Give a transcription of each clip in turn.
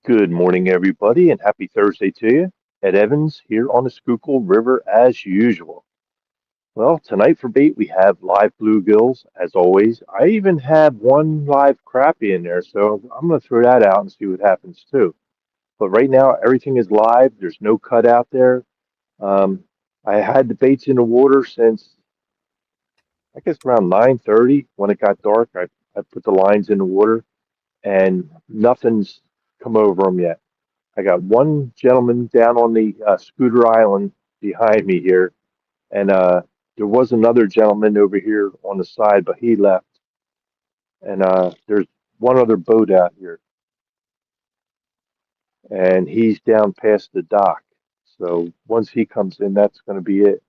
Good morning, everybody, and happy Thursday to you. Ed Evans here on the Schuylkill River as usual. Well, tonight for bait we have live bluegills as always. I even have one live crappie in there, so I'm going to throw that out and see what happens too. But right now everything is live. There's no cut out there. Um, I had the baits in the water since I guess around 9:30 when it got dark. I put the lines in the water and nothing's come over them yet. I got one gentleman down on the Scooter Island behind me here, and there was another gentleman over here on the side, but he left. And there's one other boat out here, and he's down past the dock. So once he comes in, that's going to be it.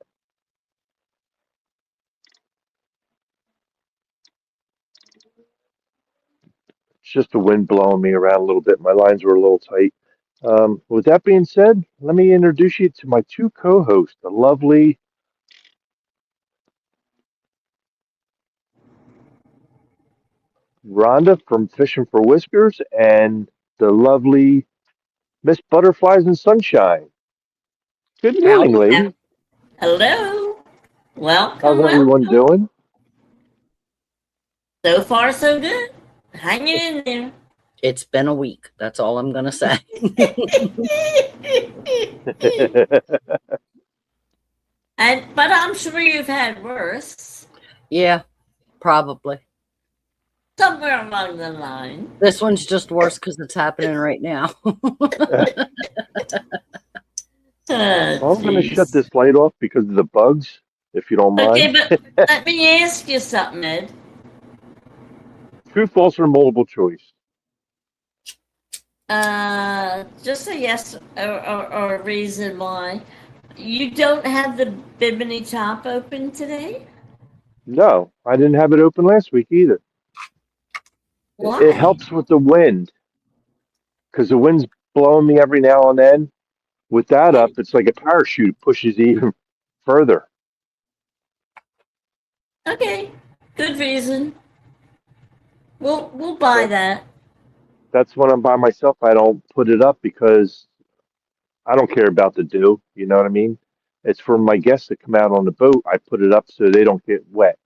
It's just the wind blowing me around a little bit. My lines were a little tight. With that being said, let me introduce you to my two co-hosts, the lovely Rhonda from Fishing for Whiskers and the lovely Miss Butterflies and Sunshine. Good morning, Howdy. ladies. Hello. How's Welcome, everyone welcome. doing? So far, so good. Hanging in there. It's been a week. That's all I'm going to say. But I'm sure you've had worse Yeah, probably. somewhere along the line. This one's just worse because it's happening right now. Well, I'm going to shut Jeez. this light off because of the bugs, if you don't Okay, mind. but let me ask you something, Ed. True, false, or multiple choice? Just a yes or a reason why. You don't have the Bimini top open today? No, I didn't have it open last week either. Why? It helps with the wind because the wind's blowing me every now and then. With that up, it's like a parachute pushes you even further. Okay, good reason. We'll buy that. That's when I'm by myself. I don't put it up because I don't care about the dew. You know what I mean? It's for my guests that come out on the boat. I put it up so they don't get wet.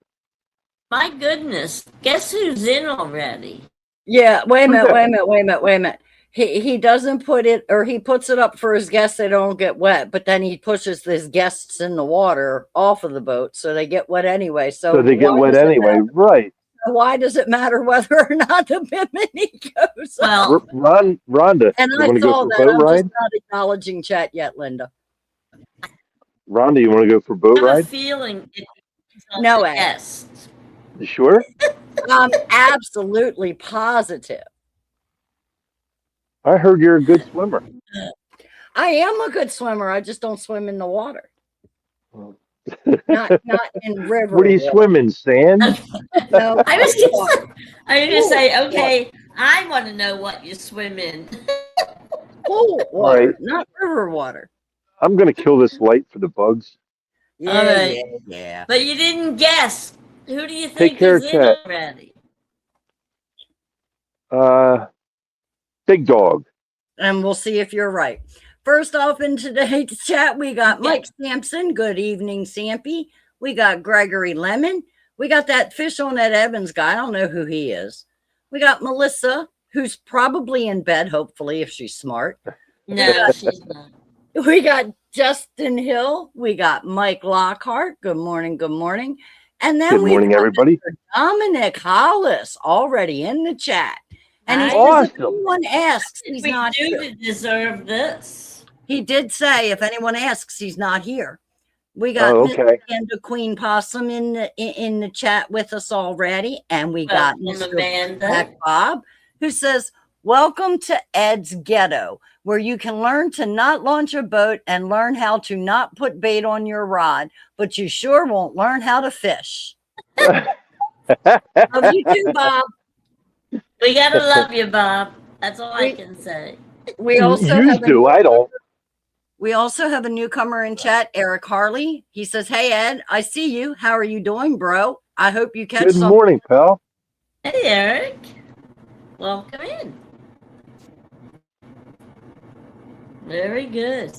My goodness, guess who's in already? Yeah, wait a Who's minute, that? wait a minute, wait a minute, wait a minute. He doesn't put it, or he puts it up for his guests so they don't get wet, but then he pushes his guests in the water off of the boat so they get wet anyway. So they get wet anyway, right? Why does it matter whether or not the Bimini goes up? Well, Rhonda, And you I want to go saw for a that. boat I'm just ride? not acknowledging chat yet, Linda. Rhonda, you want to go for a boat I have a ride? feeling it's No the way. guest. You sure? I'm absolutely positive. I heard you're a good swimmer. I am a good swimmer. I just don't swim in the water. Not in river. What do you swim in? Sand? No, I was water. gonna say, okay, I want to know what you swim in. Pool water, Right. not river water. I'm going to kill this light for the bugs. All right. Yeah. But you didn't guess. Who do you Take think care, is in chat. already? Big dog. And we'll see if you're right. First off, in today's chat, we got Mike Sampson. Good evening, Sampy. We got Gregory Lemon. We got that FISHON Ed Evans guy. I don't know who he is. We got Melissa, who's probably in bed, hopefully, if she's smart. No, she's not. We got Justin Hill. We got Mike Lockhart. Good morning. Good morning. And then Good morning, everybody. Dominic Hollis already in the chat. And he Nice. says, if anyone asks, he's We not do here. deserve this. He did say, if anyone asks, he's not here. We got Oh, Miss okay. Amanda Queen Possum in the chat with us already. And we got Welcome, Mr. Amanda. Black Bob, who says, welcome to Ed's Ghetto, where you can learn to not launch a boat and learn how to not put bait on your rod, but you sure won't learn how to fish. Love you too, Bob. We gotta love you, Bob. That's all I can say. We also You have do. I don't. We also have a newcomer in chat, Eric Harley. He says, hey, Ed, I see you. How are you doing, bro? I hope you catch Good some. morning, pal. Hey, Eric. Welcome in. Very good.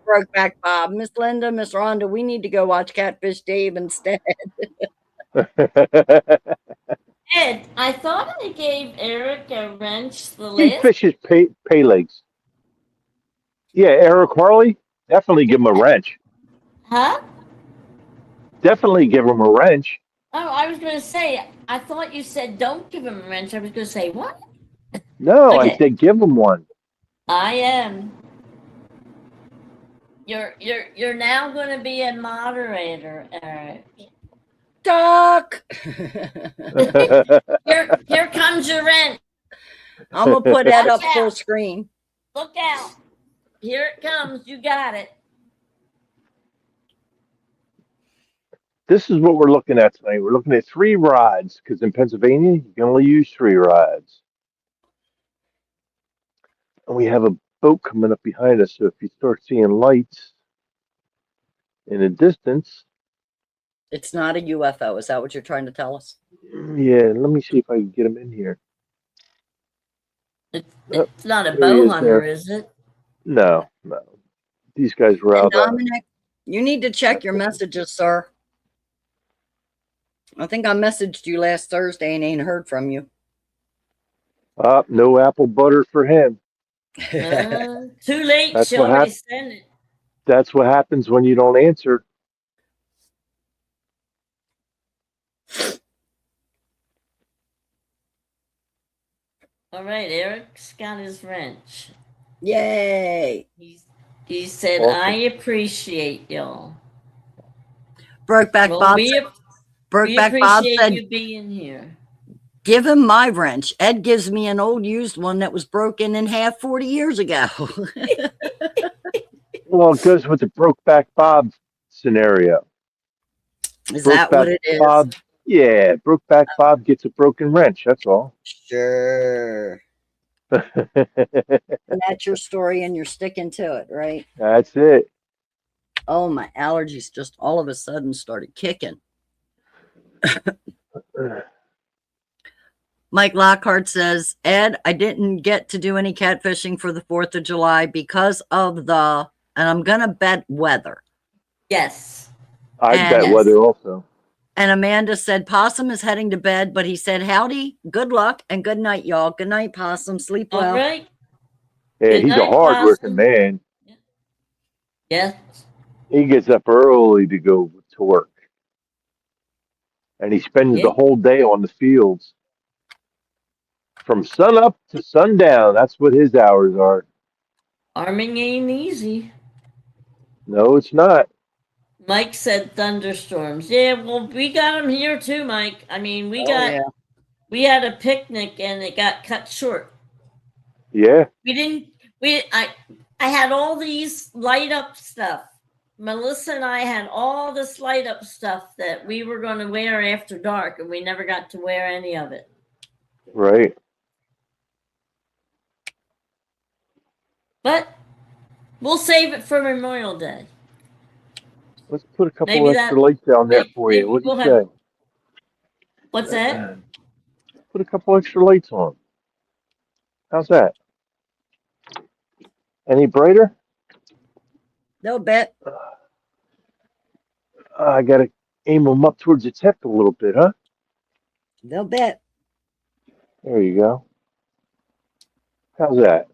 Brokeback Bob. Miss Linda, Miss Rhonda, we need to go watch Catfish Dave instead. Ed, I thought I gave Eric a wrench the Big last. fish's pay legs. Yeah, Eric Harley, definitely give him a wrench. Huh? Definitely give him a wrench. Oh, I was going to say, I thought you said don't give him a wrench. I was going to say, what? No, I Okay. said give him one. I am. You're now going to be a moderator, Eric. Talk. Here comes your wrench. I'm gonna put that up Watch full out. screen. Look out. Here it comes. You got it. This is what we're looking at tonight. We're looking at 3 rods because in Pennsylvania you can only use 3 rods. And we have a boat coming up behind us. So if you start seeing lights in the distance, It's not a UFO. Is that what you're trying to tell us? yeah, let me see if I can get them in here. It's not a there he bow is hunter, there. is it? No. These guys were And out. Dominic, you need to check your messages, sir. I think I messaged you last Thursday and ain't heard from you. No apple butter for him. Too late. That's She what already hap- sent it. That's what happens when you don't answer. All right, Eric's got his wrench. Yay. He said, Awesome. I appreciate y'all. Brokeback Well, Bob. we Brokeback Bob appreciate said, you being here. give him my wrench. Ed gives me an old used one that was broken in half 40 years ago. Well, it goes with the Brokeback Bob scenario. Is that what it is? Bob, yeah, Brokeback Bob gets a broken wrench. That's all. Sure. And that's your story and you're sticking to it, right? That's it. Oh, my allergies just all of a sudden started kicking. Mike Lockhart says, Ed, I didn't get to do any catfishing for the 4th of July because of and I'm going to bet weather. Yes. I bet weather also. And Amanda said, Possum is heading to bed, but he said, howdy, good luck, and good night, y'all. Good night, Possum. Sleep well. All right. Yeah, Good he's night, a hard-working Possum. man. Yes. He gets up early to go to work. And he spends the whole day on the fields. From sun up to sundown. That's what his hours are. Farming ain't easy. No, it's not. Mike said thunderstorms. Yeah, well, we got them here too, Mike. I mean, we had a picnic and it got cut short. Yeah. I had all these light up stuff. Melissa and I had all this light up stuff that we were going to wear after dark, and we never got to wear any of it. Right. But we'll save it for Memorial Day. Let's put a couple extra lights down there for you. What do you say? What's that? Put a couple extra lights on. How's that? Any brighter? No bet. I got to aim them up towards the tip a little bit, huh? No bet. There you go. How's that?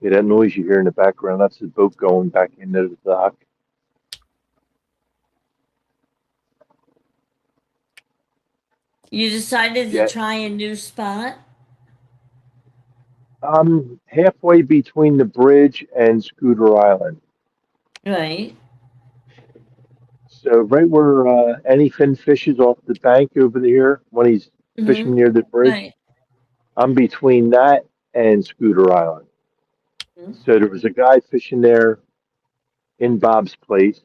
Yeah, that noise you hear in the background, that's the boat going back into the dock. You decided to try a new spot? I'm halfway between the bridge and Scooter Island. Right. So right where Anyfin fishes off the bank over there when he's fishing near the bridge, Right. I'm between that and Scooter Island. So there was a guy fishing there in Bob's place,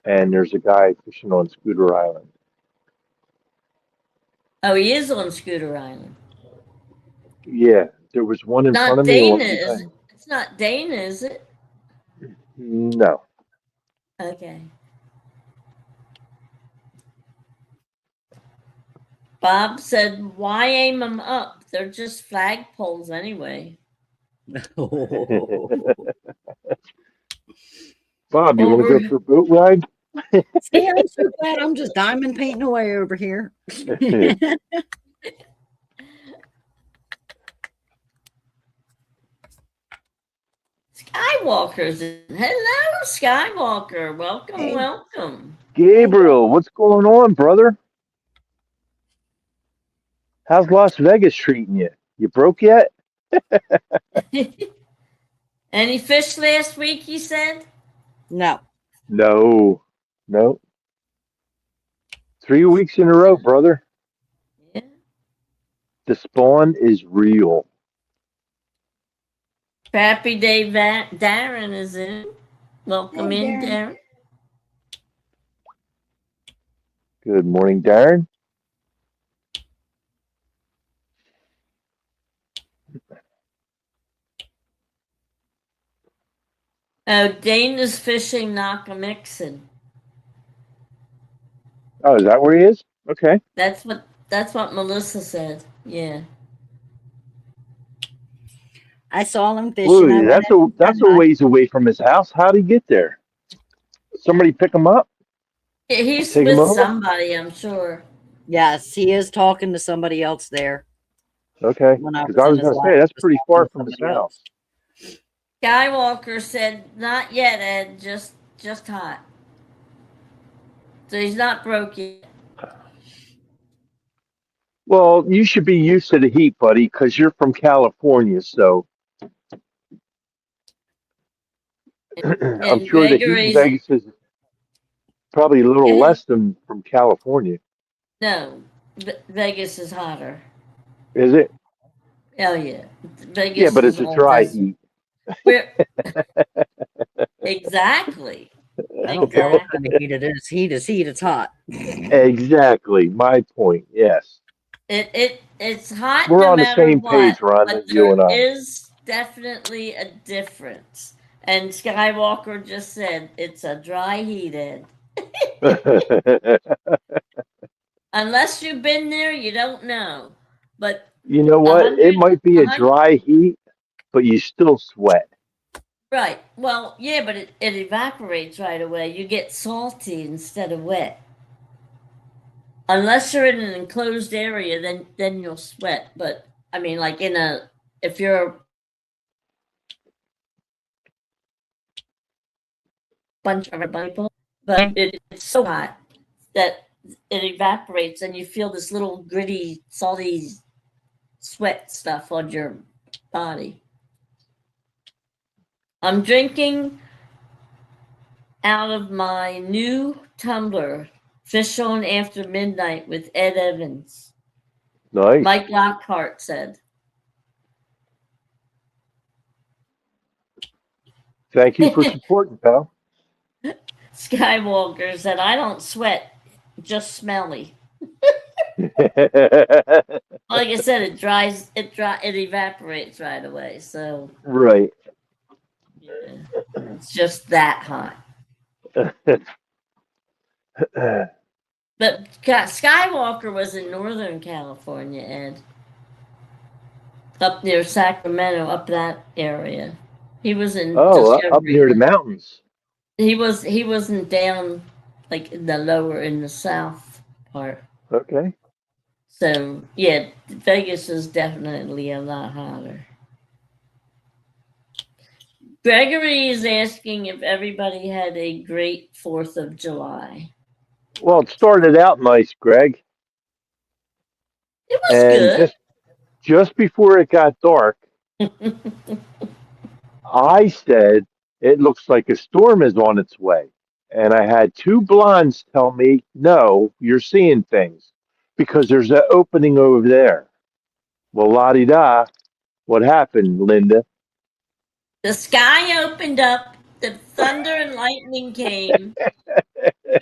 and there's a guy fishing on Scooter Island. Oh, he is on Scooter Island. Yeah, there was one in front of me. It's not Dana, is it? No. Okay. Bob said, why aim them up? They're just flagpoles anyway. Bob, you Well, want to go for a boat ride? See, I'm so glad I'm just diamond painting away over here. Skywalker's in. Hello, Skywalker. Welcome, Hey. welcome. Gabriel, what's going on, brother? How's Las Vegas treating you? You broke yet? Any fish last week, he said? No. No. No. 3 weeks in a row, brother. Yeah. The spawn is real. Crappy Day Darren is in. Welcome Hey, in, Darren. Darren. Good morning, Darren. Oh, Dana's fishing Nakamixon. Oh, is that where he is? Okay. That's what Melissa said. Yeah. I saw him Well, fishing. I went that's in and said a hi. ways away from his house. How'd he get there? Somebody pick him up? He's Take him with over? somebody, I'm sure. Yes, he is talking to somebody else there. Okay. When I Because was I in was his going to life, say, that's he was pretty talking far to from his somebody house. else. Skywalker said, not yet, Ed. Just hot. So he's not broke yet. Well, you should be used to the heat, buddy, because you're from California. So I'm And sure the heat in Gregory's Vegas is probably a little less than from California. no, Vegas is hotter. Is it? Hell yeah. Yeah, Vegas but is it's a all dry desert. heat. We're exactly. I don't care what kind Exactly. of heat it is. Heat is heat. It's hot. Exactly. My point. Yes. It's hot We're no on the matter same what, page, Rhonda, but you there and I. is definitely a difference. And Skywalker just said it's a dry heat, Ed. Unless you've been there, you don't know. But You know a what? It hundred, might be a a hundred, dry heat, but you still sweat. right? Well, yeah, but it evaporates right away. You get salty instead of wet. Unless you're in an enclosed area, then you'll sweat. But I mean, like if you're bunch of people, but it's so hot that it evaporates and you feel this little gritty, salty sweat stuff on your body. I'm drinking out of my new tumbler, FISHON After Midnight with Ed Evans. Nice. Mike Lockhart said. Thank you for supporting, pal. Skywalker said, I don't sweat, just smelly. Like I said, it evaporates right away. So Right. yeah, it's just that hot. But Skywalker was in Northern California, Ed, up near Sacramento, up that area. He was in Oh, up Discovery. near the mountains. He wasn't down like in the south part. Okay. So yeah, Vegas is definitely a lot hotter. Gregory is asking if everybody had a great 4th of July. Well, it started out nice, Greg, It was and good. just before it got dark, I said it looks like a storm is on its way, and I had two blondes tell me, "No, you're seeing things because there's an opening over there." Well, la di da. What happened, Linda? The sky opened up, the thunder and lightning came.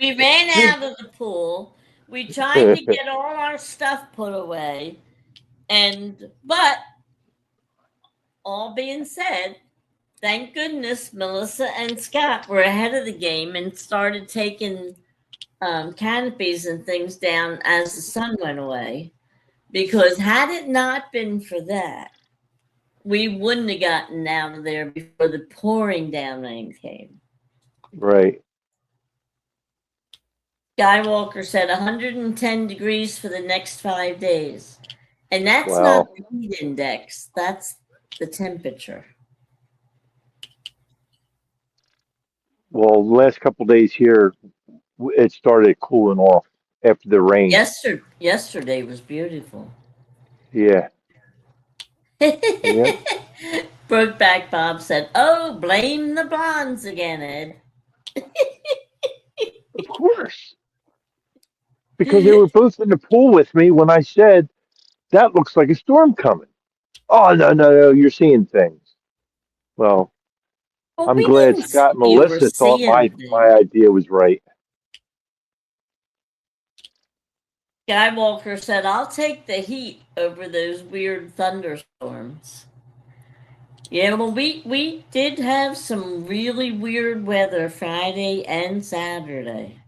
We ran out of the pool. We tried to get all our stuff put away. But all being said, Thank goodness Melissa and Scott were ahead of the game and started taking canopies and things down as the sun went away. Because had it not been for that, we wouldn't have gotten out of there before the pouring down rain came. Right. Skywalker said 110 degrees for the next 5 days. And that's Wow. not the heat index, that's the temperature. Well, the last couple of days here, it started cooling off after the rain. Yesterday was beautiful. Yeah. Yeah. Brokeback Bob said, "Oh, blame the bronze again, Ed." Of course. Because they were both in the pool with me when I said, that looks like a storm coming. Oh, no, no, no, you're seeing things. Well, Well, I'm we glad didn't Scott and say you were Melissa thought my seeing idea was right. Skywalker said, "I'll take the heat over those weird thunderstorms." Yeah, well, we did have some really weird weather Friday and Saturday.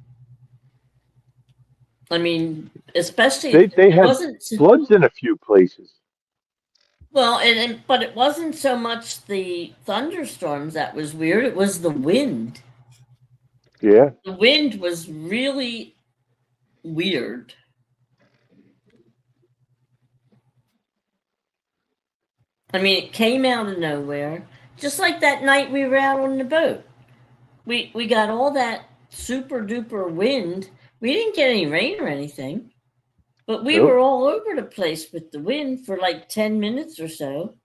I mean, especially They it had wasn't floods in a few places. well, but it wasn't so much the thunderstorms that was weird. It was the wind. Yeah. The wind was really weird. I mean, it came out of nowhere, just like that night we were out on the boat. We got all that super duper wind. We didn't get any rain or anything, but we Nope. were all over the place with the wind for like 10 minutes or so.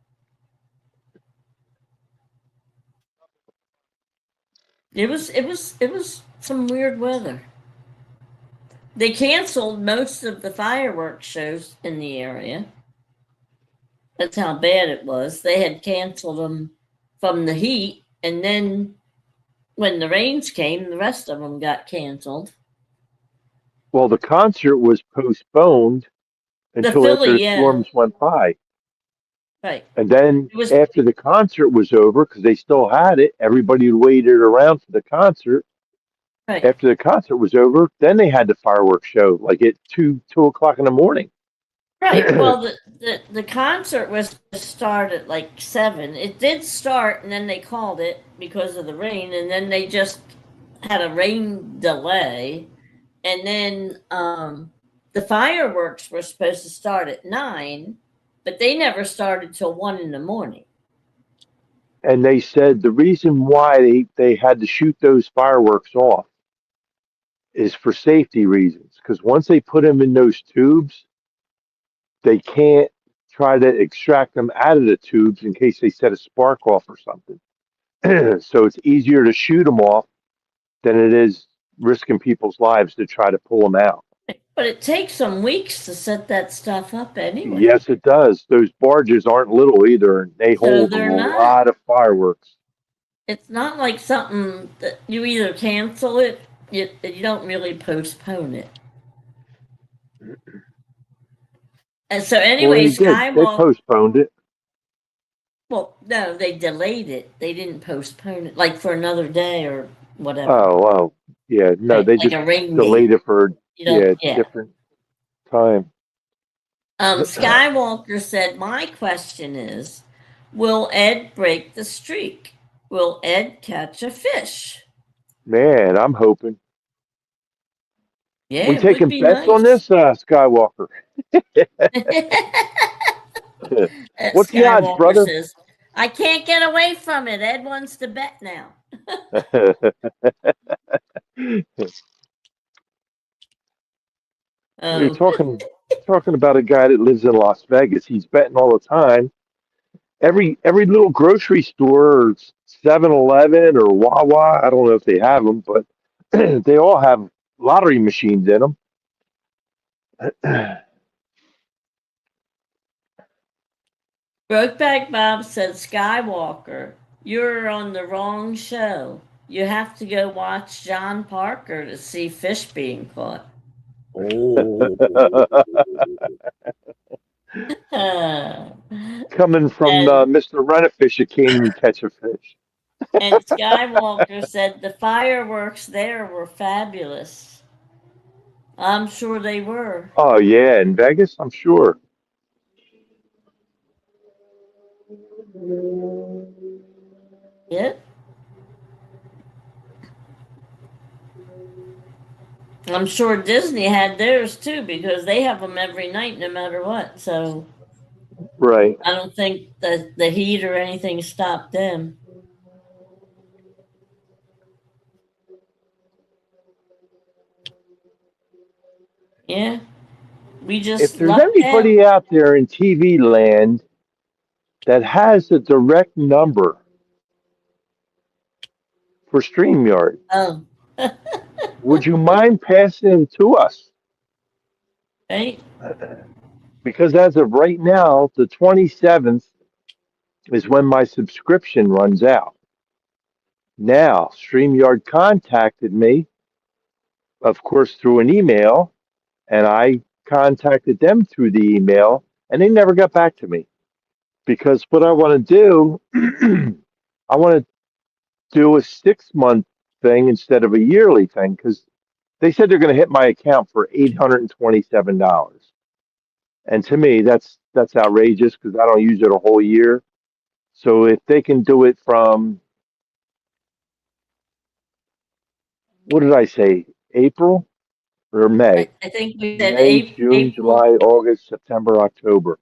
It was some weird weather. They canceled most of the fireworks shows in the area. That's how bad it was. They had canceled them from the heat, and then when the rains came, the rest of them got canceled. Well, the concert was postponed The until after Philly, the yeah, storms went by. right. And then It was after the concert was over, because they still had it, everybody waited around for the concert. right, After the concert was over, then they had the fireworks show, like at two o'clock in the morning. right. Well, the concert was to start at like 7. It did start, and then they called it because of the rain, and then they just had a rain delay, and then the fireworks were supposed to start at 9, but they never started till 1 in the morning. And they said the reason why they had to shoot those fireworks off is for safety reasons. Because once they put them in those tubes, they can't try to extract them out of the tubes in case they set a spark off or something. So it's easier to shoot them off than it is risking people's lives to try to pull them out. But it takes some weeks to set that stuff up anyway. Yes, it does. Those barges aren't little either, and they So hold a they're not, lot of fireworks. it's not like something that you either cancel it, you don't really postpone it. And so Well, anyway, they did. They Skywalker, postponed it. well, no, they delayed it. They didn't postpone it, like for another day or whatever. Oh, yeah. No, Right, they like just a rain delayed date. it for You don't, yeah. different time. Skywalker said, "My question is, will Ed break the streak? Will Ed catch a fish?" Man, I'm hoping. Yeah, We it would taking be bets on nice. this, Skywalker? What's the odds, Skywalker brother? says, "I can't get away from it. Ed wants to bet now." You're Oh, talking about a guy that lives in Las Vegas. He's betting all the time. Every little grocery store or 7-Eleven or Wawa, I don't know if they have them, but they all have lottery machines in them. Brokeback Bob said, "Skywalker, you're on the wrong show. You have to go watch John Parker to see fish being caught." Oh. Uh, Coming from and Mr. Run-A-Fish, you can't even catch a fish. and Skywalker said the fireworks there were fabulous. I'm sure they were. Oh yeah, in Vegas, I'm sure. Yeah. I'm sure Disney had theirs too because they have them every night no matter what. So Right. I don't think the heat or anything stopped them. Yeah. We If just there's lucked out. anybody out there in TV land that has a direct number for StreamYard, Oh. would you mind passing it to us? Right? Because as of right now, the 27th is when my subscription runs out. Now, StreamYard contacted me, of course, through an email, and I contacted them through the email, and they never got back to me. Because what I want to do, I want to do a 6 month thing instead of a yearly thing, because they said they're going to hit my account for $827. And to me, that's outrageous because I don't use it a whole year. So if they can do it from, what did I say, April or May? I think we said May, June, April. July, August, September, October.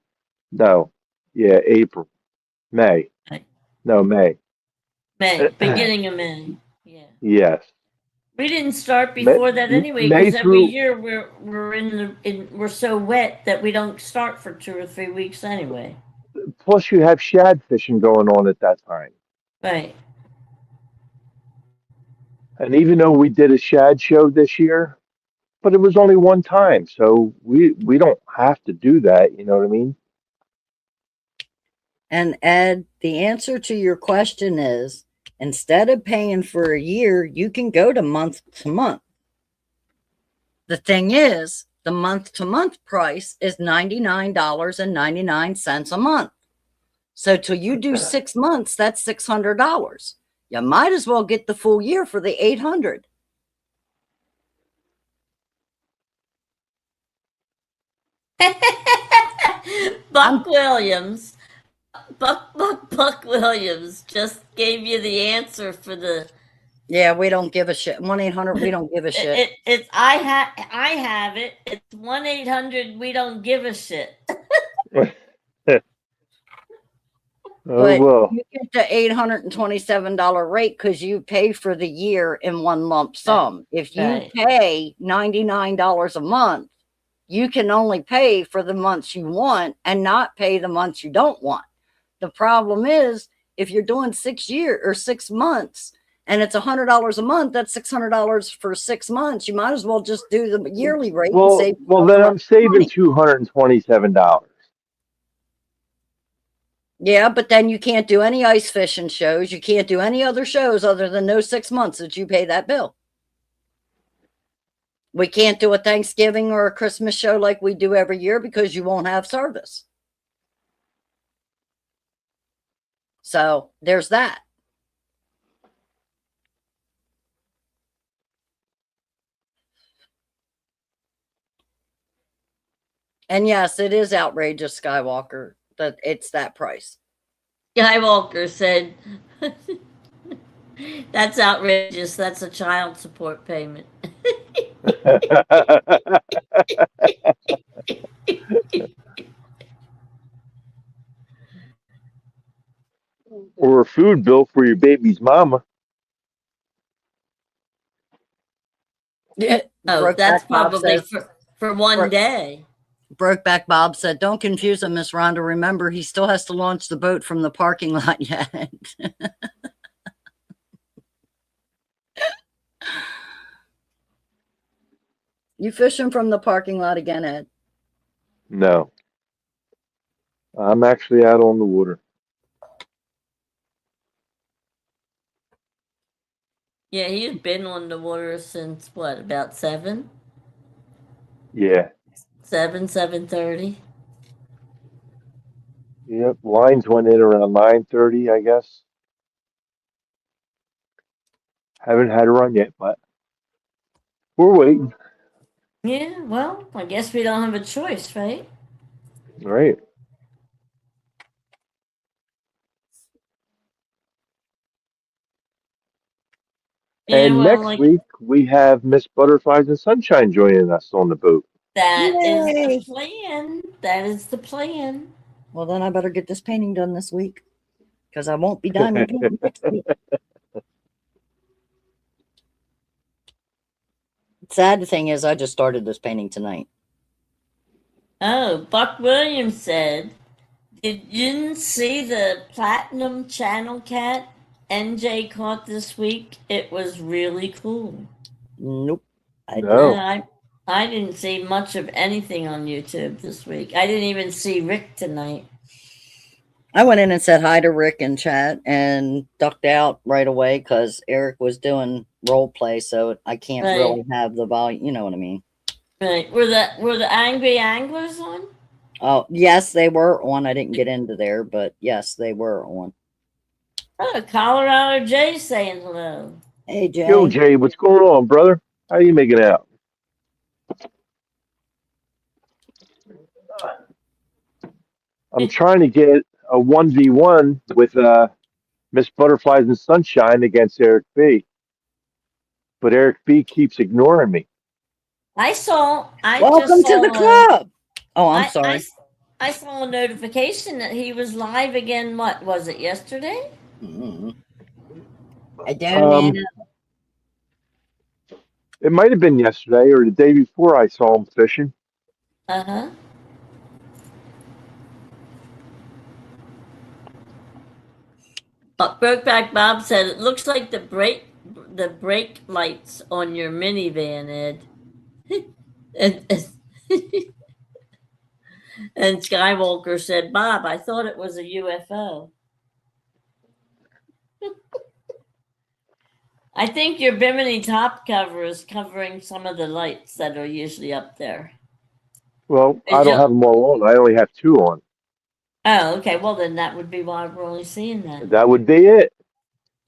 No, yeah, April, May. No, May. May. Beginning of May. Yeah. Yes, We didn't start May, before that anyway, May because every through. year we're so wet that we don't start for 2 or 3 weeks anyway. Plus, you have shad fishing going on at that time. Right. And even though we did a shad show this year, but it was only one time, so we don't have to do that. You know what I mean? And Ed, the answer to your question is instead of paying for a year, you can go to month to month. The thing is, the month to month price is $99.99 a month. So till you do 6 months, that's $600. You might as well get the full year for the 800. Buck Williams. Buck Williams just gave you the answer for the. Yeah, we don't give a shit. 1-800, we don't give a shit. It's I have it. It's 1-800. We don't give a shit. Oh But well. you get the $827 rate because you pay for the year in one lump sum. If you Right. pay $99 a month, you can only pay for the months you want and not pay the months you don't want. The problem is if you're doing 6 months and it's $100 a month, that's $600 for 6 months. You might as well just do the yearly rate and save Well, yourself then the I'm rest of the saving money. $227. Yeah, but then you can't do any ice fishing shows. You can't do any other shows other than those 6 months that you pay that bill. We can't do a Thanksgiving or a Christmas show like we do every year because you won't have service. So there's that. And yes, it is outrageous, Skywalker, that it's that price. Skywalker said, "That's outrageous. That's a child support payment." Or a food bill for your baby's mama. Yeah. Oh, that's Brokeback Bob probably says, for one Bro- day. Brokeback Bob said, don't confuse him, Miss Rhonda. Remember, he still has to launch the boat from the parking lot yet. You fishing from the parking lot again, Ed? No, I'm actually out on the water. Yeah, he's been on the water since what, about 7? Yeah. 7:30. Yep, lines went in around 9:30, I guess. Haven't had a run yet, but we're waiting. Yeah, well, I guess we don't have a choice, right? All right. Yeah, And well, next like week we have Miss Butterflies and Sunshine joining us on the boat. that is the Yay! plan. That is the plan. Well, then I better get this painting done this week because I won't be diamond painting next week. Sad thing is, I just started this painting tonight. Oh, Buck Williams said, "Did you didn't see the platinum channel cat NJ caught this week? It was really cool." Nope, I did. No, No. I didn't see much of anything on YouTube this week. I didn't even see Rick tonight. I went in and said hi to Rick in chat and ducked out right away because Eric was doing role play, so I can't Right. really have the volume. You know what I mean? Right. Were the angry anglers on? Oh, yes, they were on. I didn't get into there, but yes, they were on. Oh, Colorado Jay saying hello. Hey, Jay. Yo, Jay, what's going on, brother? How you making out? I'm trying to get a 1v1 with Miss Butterflies and Sunshine against Eric B. But Eric B keeps ignoring me. I Welcome just to the saw club. Oh, I'm I sorry. saw a notification that he was live again. What was it, yesterday? I don't know. It might have been yesterday or the day before I saw him fishing. Uh-huh. Brokeback Bob said it looks like the brake lights on your minivan, Ed. and, and Skywalker said, "Bob, I thought it was a UFO." I think your Bimini top cover is covering some of the lights that are usually up there. Well, I Is don't have them all on. I only have two on. Oh, okay. Well, then that would be why we're only seeing that. That would be it.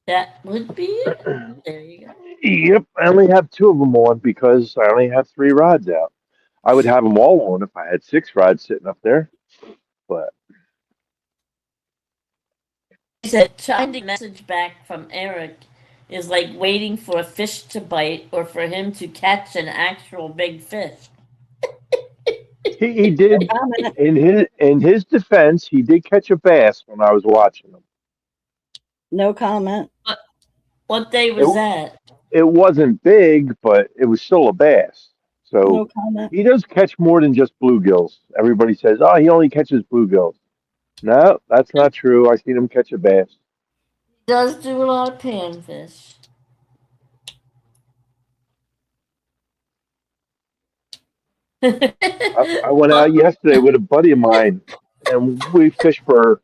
That would be it. There you go. Yep, I only have two of them on because I only have three rods out. I would have them all on if I had six rods sitting up there. But He said, trying to message back from Eric is like waiting for a fish to bite or for him to catch an actual big fish. he did in his defense, he did catch a bass when I was watching him. No comment. What day was that? It wasn't big, but it was still a bass. So No comment. he does catch more than just bluegills. Everybody says, "Oh, he only catches bluegills." No, that's not true. I seen him catch a bass. He does do a lot of panfish. I went out yesterday with a buddy of mine, and we fished for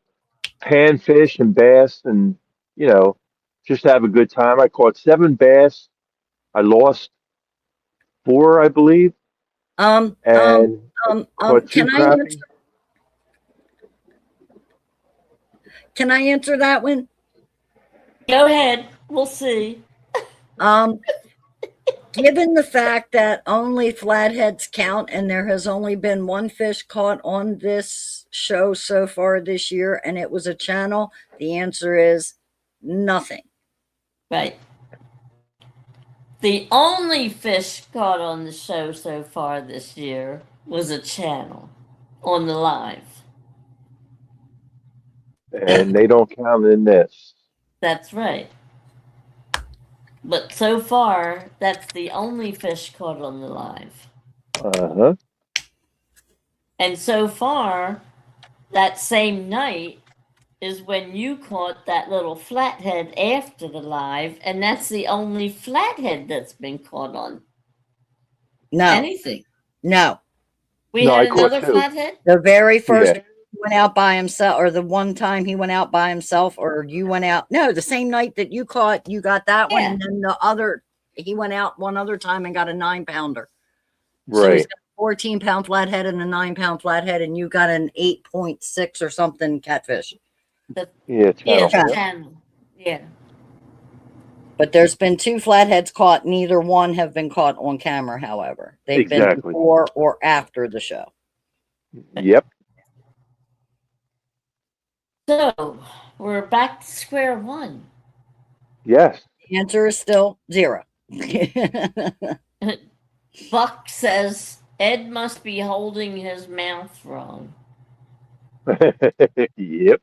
panfish and bass, and you know, just have a good time. I caught seven bass. I lost four, I believe, and caught two crappie. Can I answer that one? Go ahead. We'll see. Given the fact that only flatheads count and there has only been one fish caught on this show so far this year, and it was a channel, the answer is nothing. Right. The only fish caught on the show so far this year was a channel on the live. And they don't count in this. That's right. But so far, that's the only fish caught on the live. Uh-huh. And so far, that same night is when you caught that little flathead after the live, and that's the only flathead that's been caught on anything. No. We had another flathead? The very first went out by himself, or the one time he went out by himself, or you went out. No, the same night that you got that one, and then the other, he went out one other time and got a 9-pounder. Right. So he's got 14-pound flathead and a 9-pound flathead, and you got an 8.6 or something catfish. Yeah, Yes, channel. channel. Yeah. But there's been 2 flatheads caught. Neither one have been caught on camera, however. They've been Exactly. before or after the show. Yep. So we're back to square one. Yes. The answer is still 0. Buck says Ed must be holding his mouth wrong. Yep.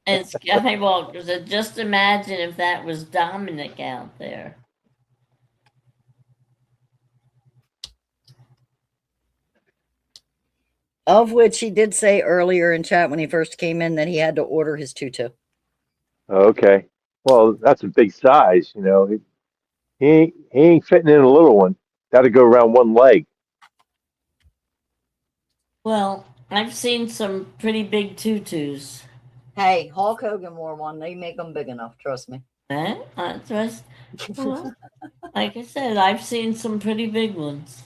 And Skywalker said, just imagine if that was Dominic out there. Of which he did say earlier in chat when he first came in that he had to order his tutu. Okay. Well, that's a big size. He ain't fitting in a little one. Got to go around one leg. Well, I've seen some pretty big tutus. Hey, Hulk Hogan wore one. They make them big enough. Trust me. Well, like I said, I've seen some pretty big ones.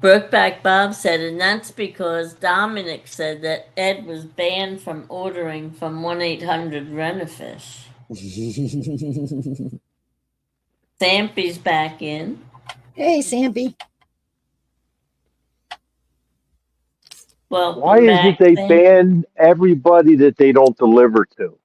Brokeback Bob said, and that's because Dominic said that Ed was banned from ordering from 1-800-RENT-A-FISH. Sampy's back in. Hey, Sampy. Well, Why is it they ban everybody that they don't deliver to?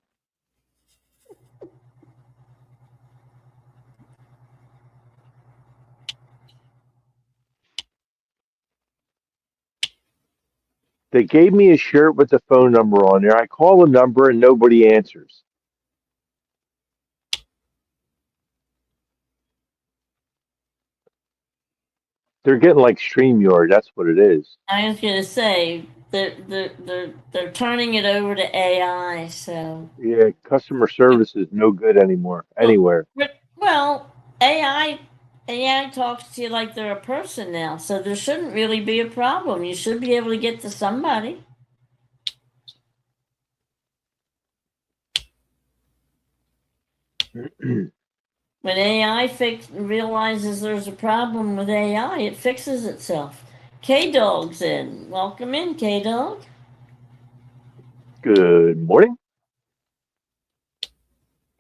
They gave me a shirt with the phone number on there. I call the number and nobody answers. They're getting like StreamYard. That's what it is. I was gonna say they're turning it over to AI. So Yeah, customer service is no good anymore. Anywhere. well, AI talks to you like they're a person now, so there shouldn't really be a problem. You should be able to get to somebody. When AI realizes there's a problem with AI, it fixes itself. K-Dog's in. Welcome in, K-Dog. Good morning.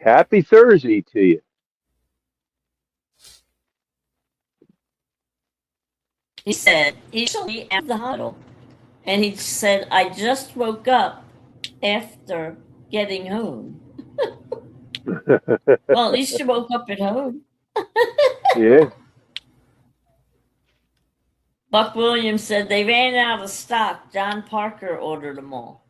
Happy Thursday to you. He said he's at the hospital, and he said, I just woke up after getting home. Well, at least you woke up at home. Yeah. Buck Williams said they ran out of stock. John Parker ordered them all.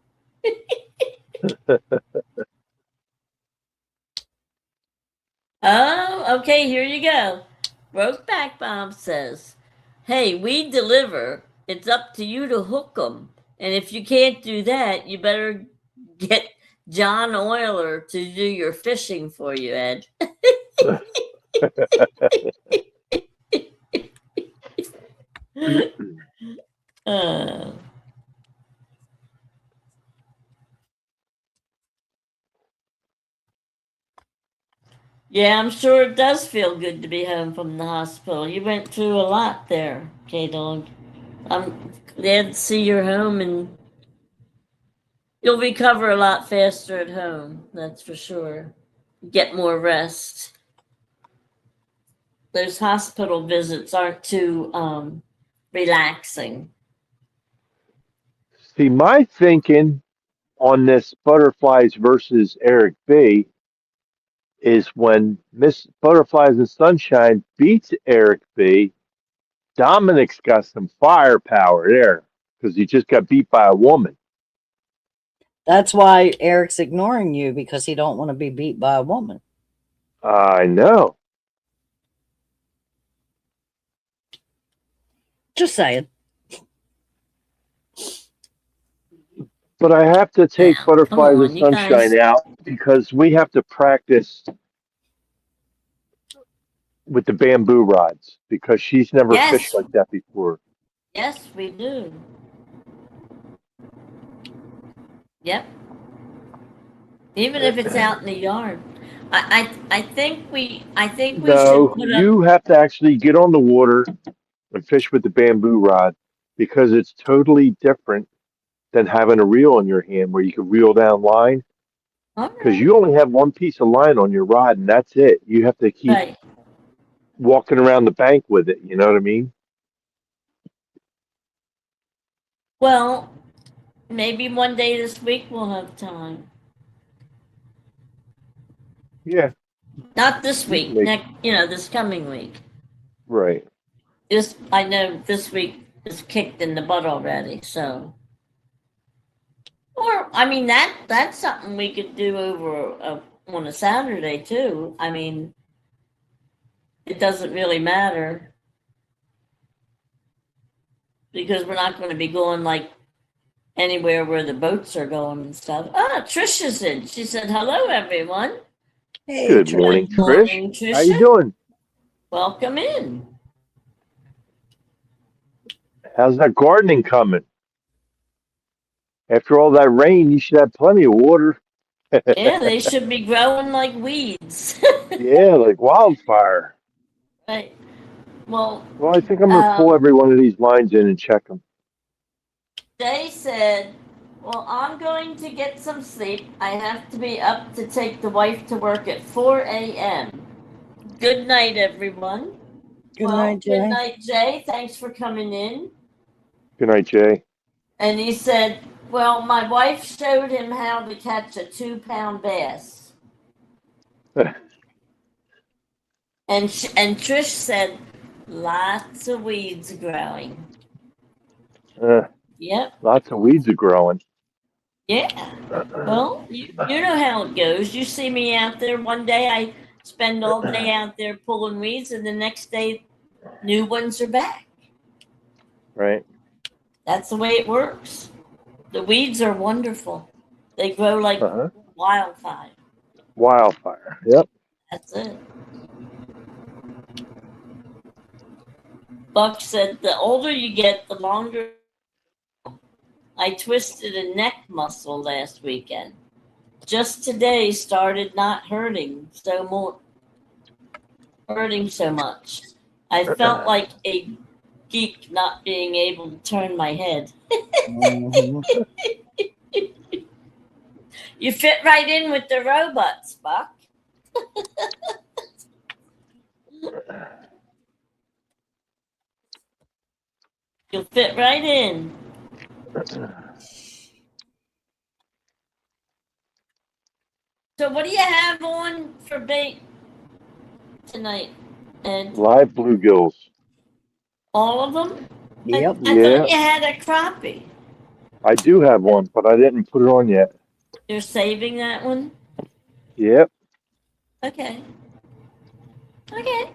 Oh, okay, here you go. Brokeback Bob says, hey, we deliver. It's up to you to hook them. And if you can't do that, you better get John Oyler to do your fishing for you, Ed. Yeah, I'm sure it does feel good to be home from the hospital. You went through a lot there, K-Dog. I'm glad to see you're home, and you'll recover a lot faster at home, that's for sure. Get more rest. Those hospital visits aren't too relaxing. See, my thinking on this Butterflies versus Eric B is when Miss Butterflies and Sunshine beats Eric B, Dominic's got some firepower there because he just got beat by a woman. That's why Eric's ignoring you, because he don't want to be beat by a woman. I know. Just saying. But I have to take Now, Butterflies and on, Sunshine out because we have to practice with the bamboo rods because she's never fished like that before. Yes, we do. Yep. Even if it's out in the yard. I think we should No, put up. you have to actually get on the water and fish with the bamboo rod because it's totally different than having a reel in your hand where you can reel down line All because right. you only have one piece of line on your rod and that's it. You have to keep Right. walking around the bank with it. You know what I mean? Well, maybe one day this week we'll have time. Yeah, Not this you can week. make Next, this coming week. right. This I know this week is kicked in the butt already. So, or I mean that's something we could do on a Saturday too. I mean, it doesn't really matter because we're not going to be going like anywhere where the boats are going and stuff. Ah, Trisha's in. She said, "Hello, everyone." Hey, Good Trish. morning, Good Trish. morning, How you Trisha. doing? Welcome in. How's that gardening coming? After all that rain, you should have plenty of water. Yeah, they should be growing like weeds. Yeah, like wildfire. Right. Well, Well, I think I'm gonna pull every one of these lines in and check them. Jay said, "Well, I'm going to get some sleep. I have to be up to take the wife to work at 4 a.m. Good night, everyone." Good Well, night, good Jay. night, Jay. Thanks for coming in. Good night, Jay. And he said, "Well, my wife showed him how to catch a 2-pound bass." And Trish said, "Lots of weeds growing." Uh, Yep. lots of weeds are growing. Yeah. Well, you know how it goes. You see me out there one day, I spend all day out there pulling weeds, and the next day, new ones are back. Right. That's the way it works. The weeds are wonderful. They grow like Uh-huh. wildfire. Wildfire. Yep. That's it. Buck said, "The older you get, the longer." I twisted a neck muscle last weekend. Just today started not hurting so much. I felt like a geek not being able to turn my head. Mhm. You fit right in with the robots, Buck. You'll fit right in. So what do you have on for bait tonight, Ed? Live bluegills. All of them? Yep. I thought Yeah, you had a crappie. I do have one, but I didn't put it on yet. You're saving that one? Yep. Okay. Okay.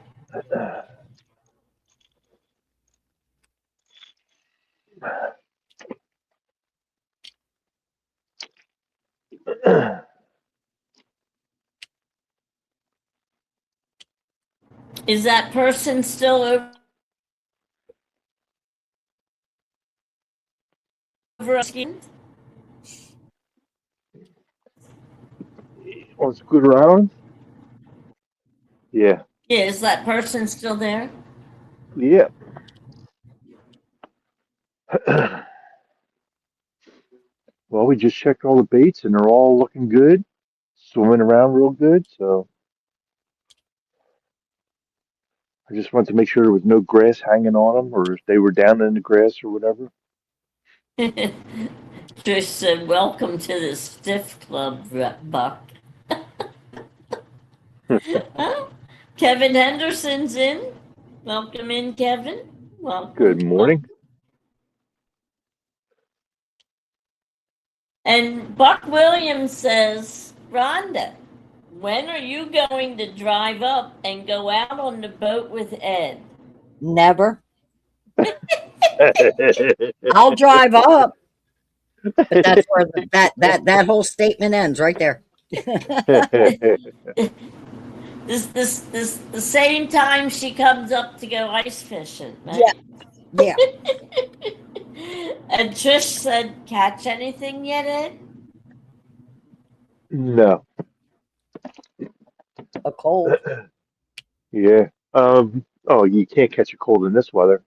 Is that person still over skinned? On Scooter Island? Yeah. Yeah, is that person still there? Yep. Well, we just checked all the baits and they're all looking good, swimming around real good. So I just wanted to make sure there was no grass hanging on them or if they were down in the grass or whatever. Trish said, "Welcome to the Stiff Club, Buck." Oh, Kevin Henderson's in. Welcome in, Kevin. Welcome. Good morning. And Buck Williams says, "Rhonda, when are you going to drive up and go out on the boat with Ed?" Never. I'll drive up, but that's where that whole statement ends right there. This the same time she comes up to go ice fishing, right? Yeah. Yeah. And Trish said, "Catch anything yet, Ed?" No. A cold. Yeah. Oh, you can't catch a cold in this weather.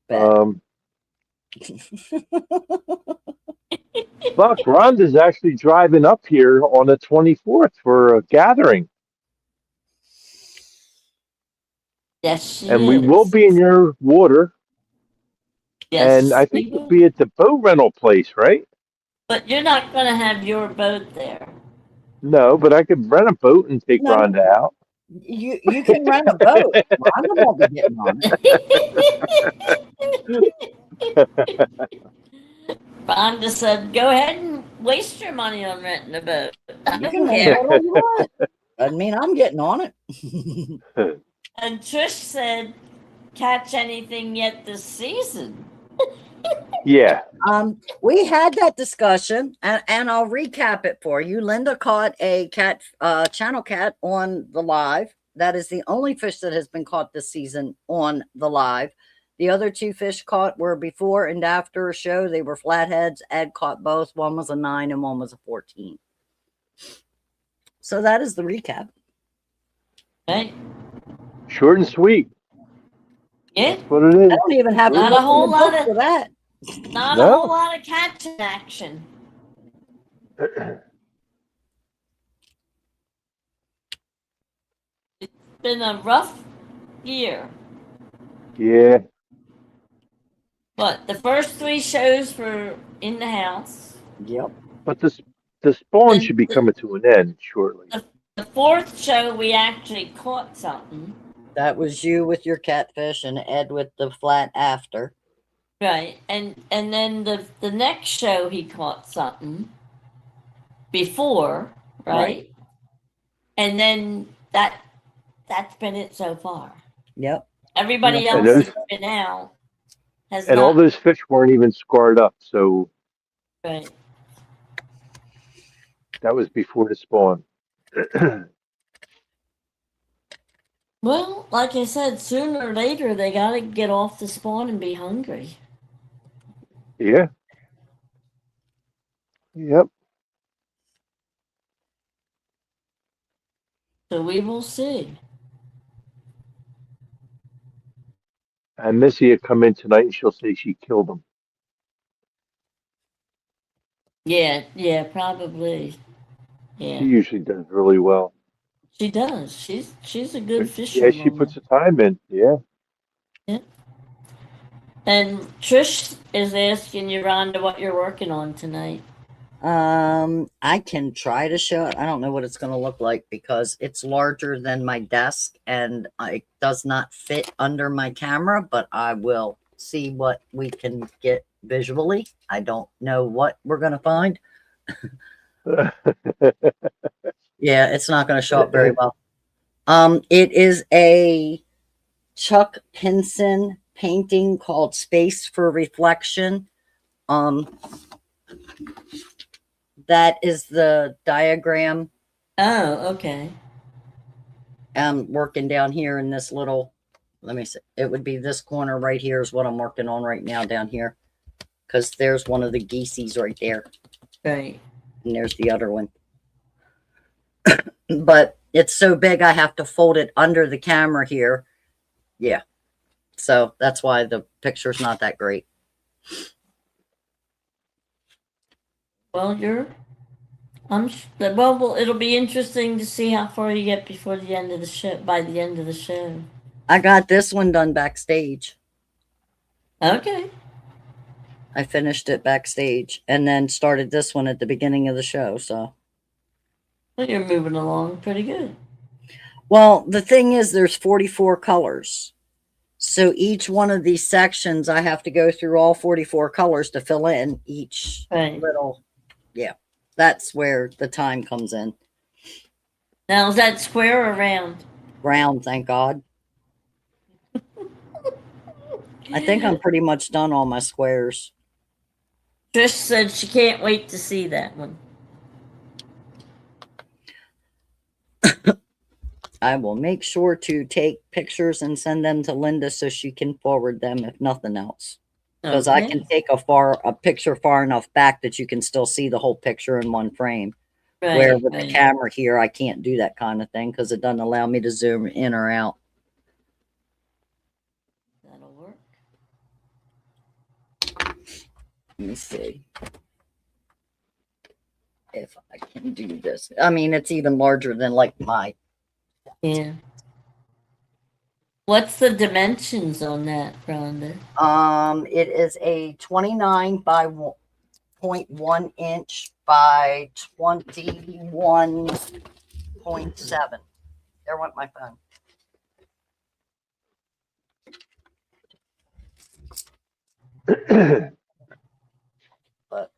Bet. Um, Buck Rhonda's actually driving up here on the 24th for a gathering, Yes, she and we will is. be in your water, and I Yes, think we we'll will. be at the boat rental place, right? But you're not going to have your boat there. No, but I could rent a boat and take No, Rhonda out. you can rent a boat. Rhonda won't be getting on it. Rhonda said, "Go ahead and waste your money on renting a boat. I You don't can rent a care." boat all you want. Doesn't mean I'm getting on it. And Trish said, "Catch anything yet this season?" Yeah. We had that discussion, and I'll recap it for you. Linda caught a channel cat on the live. That is the only fish that has been caught this season on the live. The other two fish caught were before and after a show. They were flatheads. Ed caught both. One was a 9 and one was a 14. So that is the recap. Right? Short and sweet. Yeah. That's what it I is. don't even have to Not look a in whole the book lot of for that. not a whole No. lot of catching action. It's been a rough year. Yeah. But the first three shows were in the house. Yep. But the spawn Then should be coming to an end shortly. the fourth show, we actually caught something. That was you with your catfish and Ed with the flat after. Right. And then the next show, he caught something before, right? And then that's been it so far. Yep. Everybody And else those that's been out has and all not. those fish weren't even scarred up, so Right. that was before the spawn. Well, like I said, sooner or later they got to get off the spawn and be hungry. Yeah. Yep. So we will see. And Missy will come in tonight and she'll say she killed him. Yeah, probably. She Yeah, usually does really well. she does. She's a good Yeah, she fisherwoman. puts the time in. Yeah. Yeah. And Trish is asking you, Rhonda, what you're working on tonight. I can try to show it. I don't know what it's going to look like because it's larger than my desk and it does not fit under my camera, but I will see what we can get visually. I don't know what we're going to find. Yeah, it's not going to show up very well. It is a Chuck Pinson painting called Space for Reflection. That is the diagram. Oh, okay. I'm working down here in this little, let me see, it would be this corner right here is what I'm working on right now down here. Because there's one of the geeseys right there. Right. And there's the other one. But it's so big I have to fold it under the camera here. Yeah. So that's why the picture's not that great. Well, well, it'll be interesting to see how far you get before the end of the show. By the end of the show. I got this one done backstage. Okay. I finished it backstage and then started this one at the beginning of the show. So, Well, you're moving along pretty good. well, the thing is, there's 44 colors. So each one of these sections, I have to go through all 44 colors to fill in each little. Yeah, that's where the time comes in. Now, is that square or round? Round, thank God. I think I'm pretty much done all my squares. Trish said she can't wait to see that one. I will make sure to take pictures and send them to Linda so she can forward them if nothing else. Because I can take a picture far enough back that you can still see the whole picture in one frame. Where Right, with the right. camera here, I can't do that kind of thing because it doesn't allow me to zoom in or out. That'll work. Let me see if I can do this. I mean, it's even larger than like my. Yeah. What's the dimensions on that, Rhonda? It is a 29 by 0.1 inch by 21.7. There went my phone. But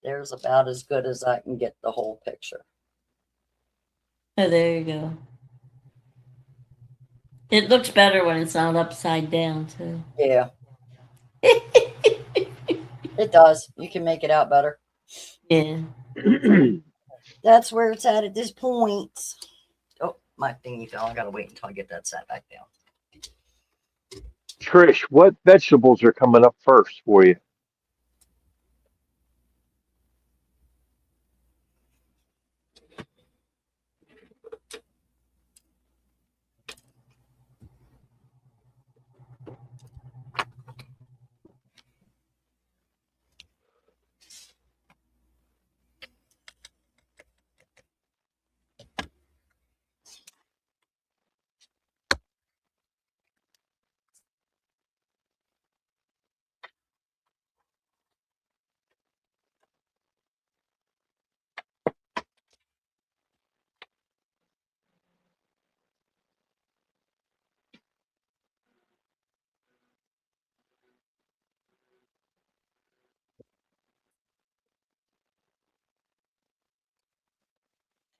there's about as good as I can get the whole picture. Oh, there you go. It looks better when it's not upside down, too. Yeah, it does. You can make it out better. Yeah. That's where it's at this point. Oh, my thingy fell. I gotta wait until I get that set back down. Trish, what vegetables are coming up first for you?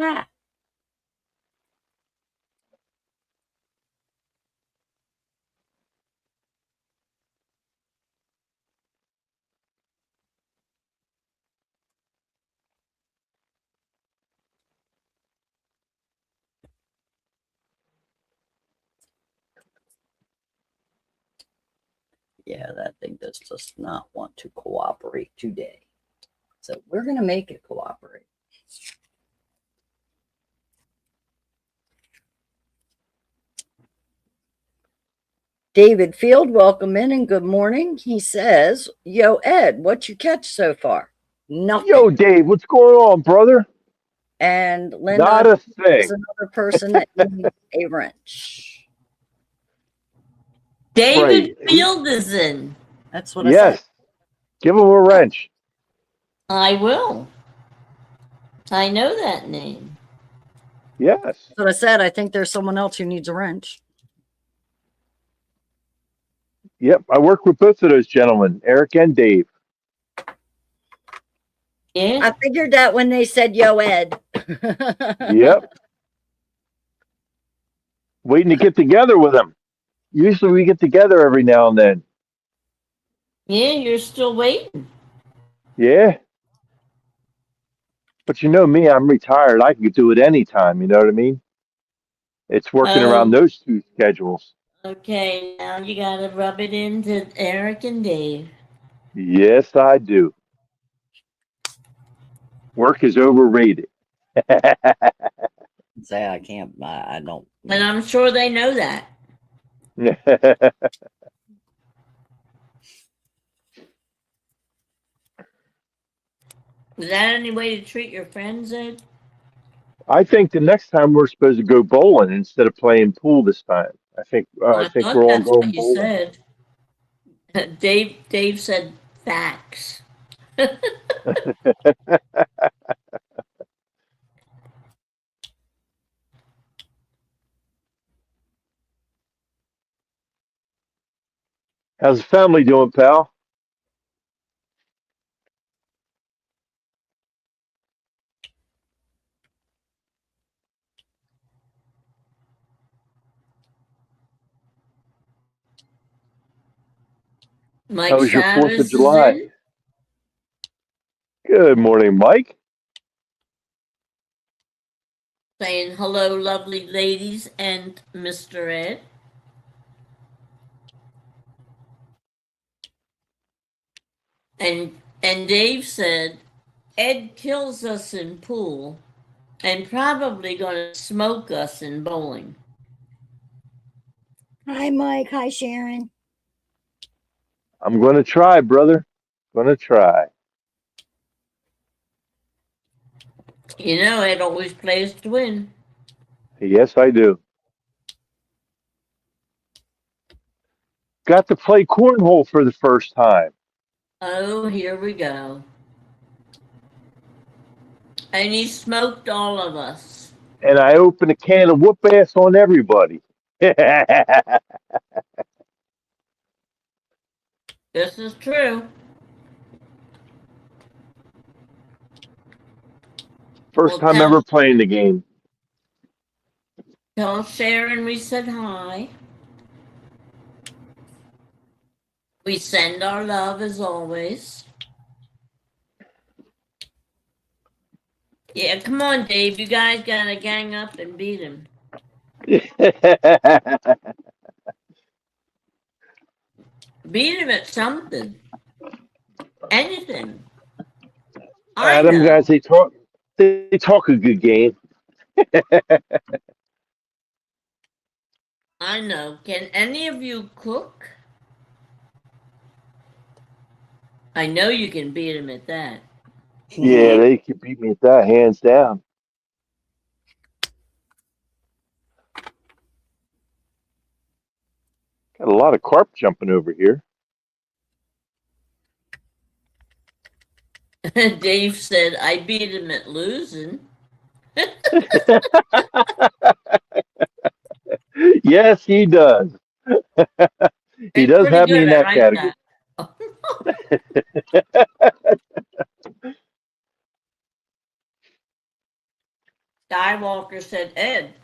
Ah, yeah, that thing does not want to cooperate today. So we're gonna make it cooperate. David Field, welcome in and good morning. He says, "Yo, Ed, what you catch so far?" Yo, Nothing. Dave, what's going on, brother? And Not Linda a is thing. another person that needs a wrench. David Right. Field is in. That's what I said. Yes. Give him a wrench. I will. I know that name. Yes. That's what I said. I think there's someone else who needs a wrench. Yep. I work with both of those gentlemen, Eric and Dave. Yeah. I figured that when they said, "Yo, Ed." Yep. Waiting to get together with them. Usually we get together every now and then. Yeah, you're still waiting. Yeah. But you know me, I'm retired. I can do it anytime. You know what I mean? It's working around Oh, those two schedules. okay. Now you got to rub it into Eric and Dave. Yes, I do. Work is overrated. Say I can't. I don't. And I'm sure they know that. Is that any way to treat your friends, Ed? I think the next time we're supposed to go bowling instead of playing pool this time. I I think thought we're all that's going what you bowling. said. Dave said facts. How's the family doing, pal? How Mike was your 4th of Chavez is July? in, Good morning, Mike. saying hello, lovely ladies and Mr. Ed. And Dave said Ed kills us in pool and probably going to smoke us in bowling. Hi, Mike. Hi, Sharon. I'm going to try, brother. Going to try. You know, Ed always plays to win. Yes, I do. Got to play cornhole for the first time. Oh, here we go. And he smoked all of us. And I opened a can of whoop ass on everybody. This is true. First Well, time ever playing the game. tell Sharon we said hi. We send our love as always. Yeah, come on, Dave. You guys gotta gang up and beat him. Beat him at something. Anything. I Them know. guys, they talk a good game. I know. Can any of you cook? I know you can beat him at that. Yeah, they could beat me at that, hands down. Got a lot of carp jumping over here. Dave said, I beat him at losing. Yes, he does. He It's does pretty have me good. in I that like category. that. Skywalker said, Ed,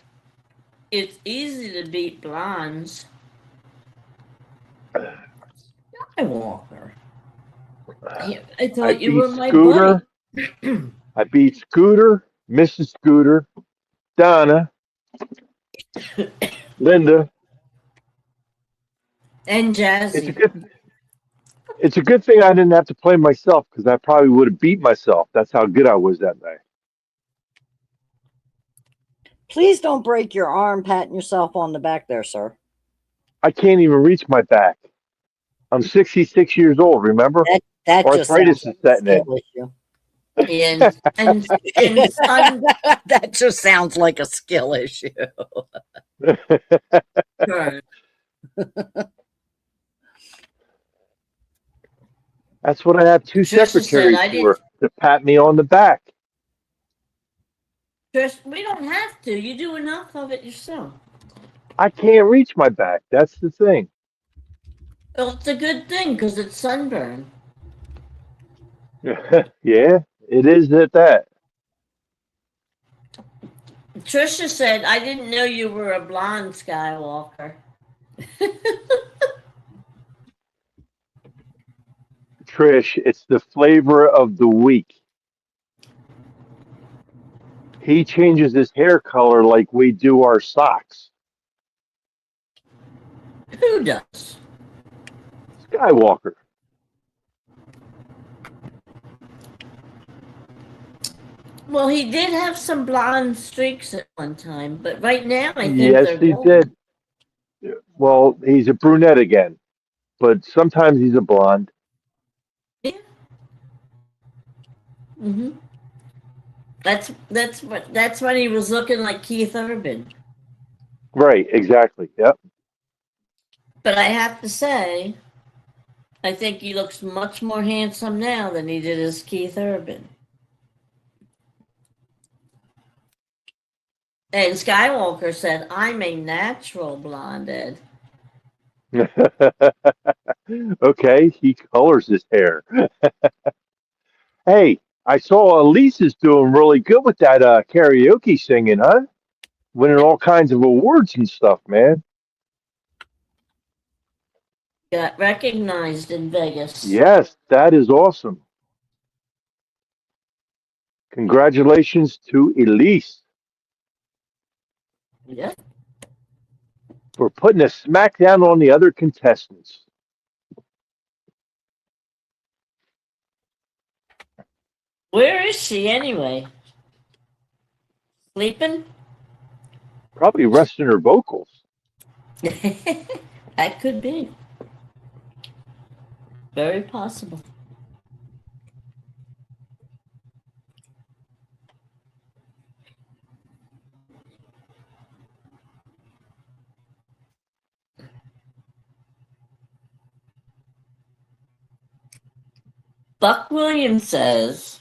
it's easy to beat blondes. Skywalker. I I thought you beat were my buddy. Scooter. I beat Scooter, Mrs. Scooter, Donna, Linda. And It's a Jazzy. good. It's a good thing I didn't have to play myself because I probably would have beat myself. That's how good I was that night. Please don't break your arm patting yourself on the back there, sir. I can't even reach my back. I'm 66 years old. Remember, That just sounds arthritis like is a setting in. skill issue. And son. That just sounds like a skill issue. That's what I have two Trisha said, secretaries I didn't. for to pat me on the back. Trish, we don't have to. You do enough of it yourself. I can't reach my back. That's the thing. Well, it's a good thing because it's sunburn. Yeah, it is at that. Trisha said, I didn't know you were a blonde Skywalker. Trish, it's the flavor of the week. He changes his hair color like we do our socks. Who does? Skywalker. Well, he did have some blonde streaks at one time, but right now I think Yes, they're he golden. did. Well, he's a brunette again, but sometimes he's a blonde. Yeah. Mm-hmm. That's when he was looking like Keith Urban. Right, exactly. Yep. But I have to say, I think he looks much more handsome now than he did as Keith Urban. And Skywalker said, I'm a natural blonde, Ed. Okay, he colors his hair. Hey, I saw Elise is doing really good with that karaoke singing, huh? Winning all kinds of awards and stuff, man. Got recognized in Vegas. Yes, that is awesome. Congratulations to Elise Yeah. for putting a smackdown on the other contestants. Where is she anyway? Sleeping? Probably resting her vocals. That could be. Very possible. Buck Williams says,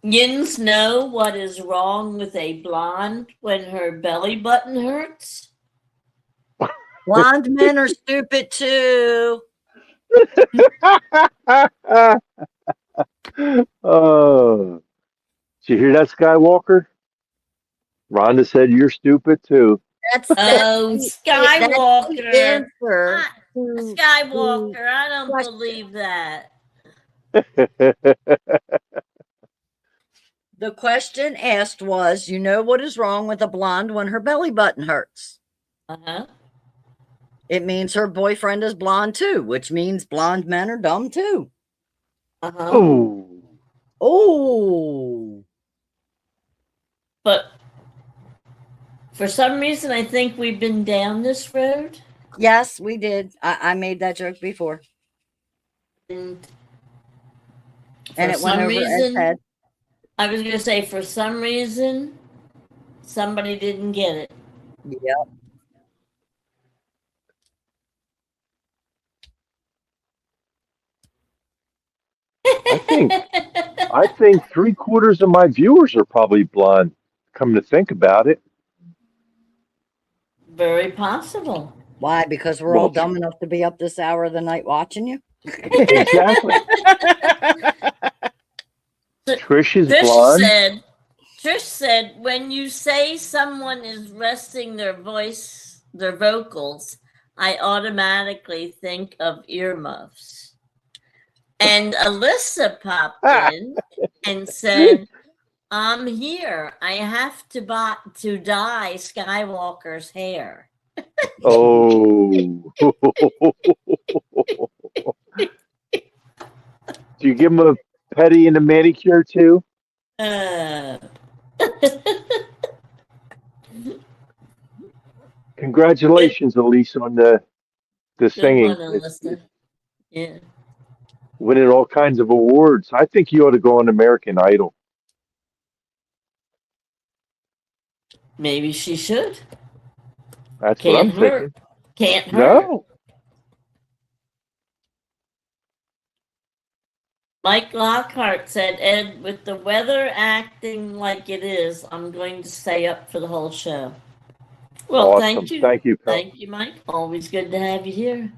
Yins know what is wrong with a blonde when her belly button hurts? Blonde men are stupid too. Oh, did you hear that, Skywalker? Rhonda said you're stupid too. That's Oh, the Skywalker. answer I- to Skywalker, I don't question. believe that. The question asked was, you know what is wrong with a blonde when her belly button hurts? Uh-huh. It means her boyfriend is blonde too, which means blonde men are dumb too. Uh-huh. Oh, Oh, But for some reason, I think we've been down this road. yes, we did. I made that joke before, And and for it went some over Ed's reason, head. I was going to say, for some reason, somebody didn't get it. Yep. I think 3/4 of my viewers are probably blonde. Come to think about it. Very possible. Why? Because we're all Well, dumb enough to be up this hour of the night watching you. exactly. Trish is blonde. Trish said, when you say someone is resting their voice, their vocals, I automatically think of earmuffs. And Alyssa popped in and said, I'm here. I have to dye Skywalker's hair. Oh. Do you give him a petty and a manicure too? Uh, Congratulations, Elise, on the good singing. one, Alyssa. Yeah. Winning all kinds of awards. I think you ought to go on American Idol. Maybe she should. That's what Can't I'm hurt. thinking. Can't hurt. No. Mike Lockhart said, Ed, with the weather acting like it is, I'm going to stay up for the whole show. Well, Awesome. thank you. Thank you, Phil. Thank you, Mike. Always good to have you here.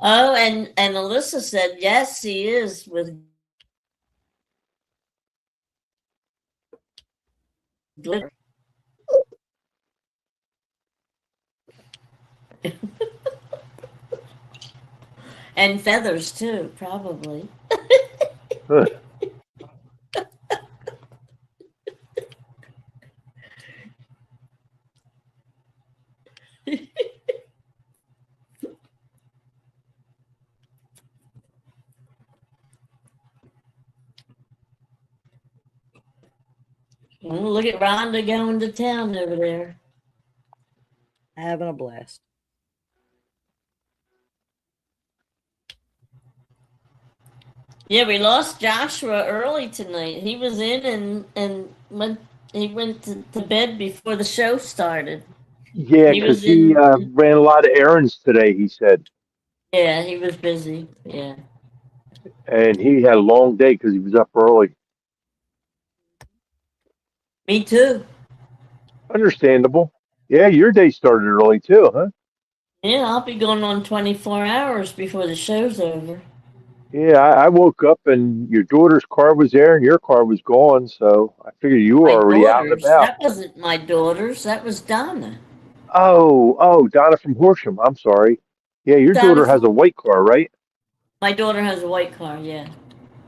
Oh, and Alyssa said, yes, he is with glitter. And feathers, too, probably. Huh. Oh, look at Rhonda going to town over there. Having a blast. Yeah, we lost Joshua early tonight. He was in and went to bed before the show started. Yeah, He because was he in ran a lot of errands today, he said. Yeah, he was busy. Yeah. And he had a long day because he was up early. Me too. Understandable. Yeah, your day started early too, huh? Yeah, I'll be going on 24 hours before the show's over. Yeah, I woke up and your daughter's car was there and your car was gone, so I figured you were My already out and daughter's, about. that wasn't my daughter's, that was Donna. Oh, Donna from Horsham. I'm sorry. Yeah, your Donna daughter has a white car, right? My daughter has a white car, yeah.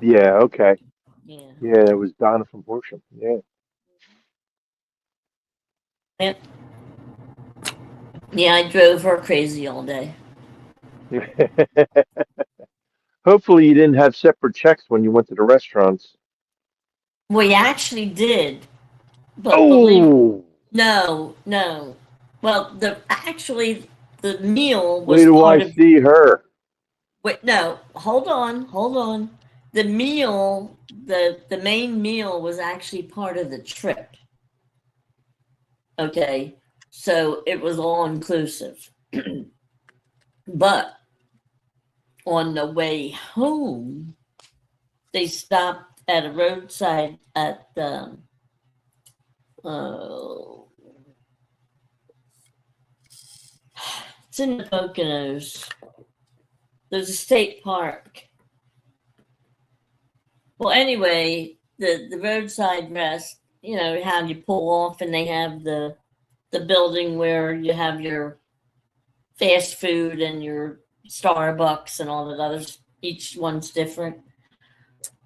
Yeah, okay. Yeah. Yeah, it was Donna from Horsham. Yeah. Yep. Yeah, I drove her crazy all day. Hopefully, you didn't have separate checks when you went to the restaurants. We actually did, but believe Oh, no, no. Well, the meal wait was till I part of. see her. Wait, no, hold on. The meal, the main meal was actually part of the trip. Okay, so it was all inclusive. But on the way home, they stopped at a roadside at uh, it's in the Poconos. There's a state park. Well, anyway, the roadside rest, you know, how you pull off and they have the building where you have your fast food and your Starbucks and all that others. Each one's different.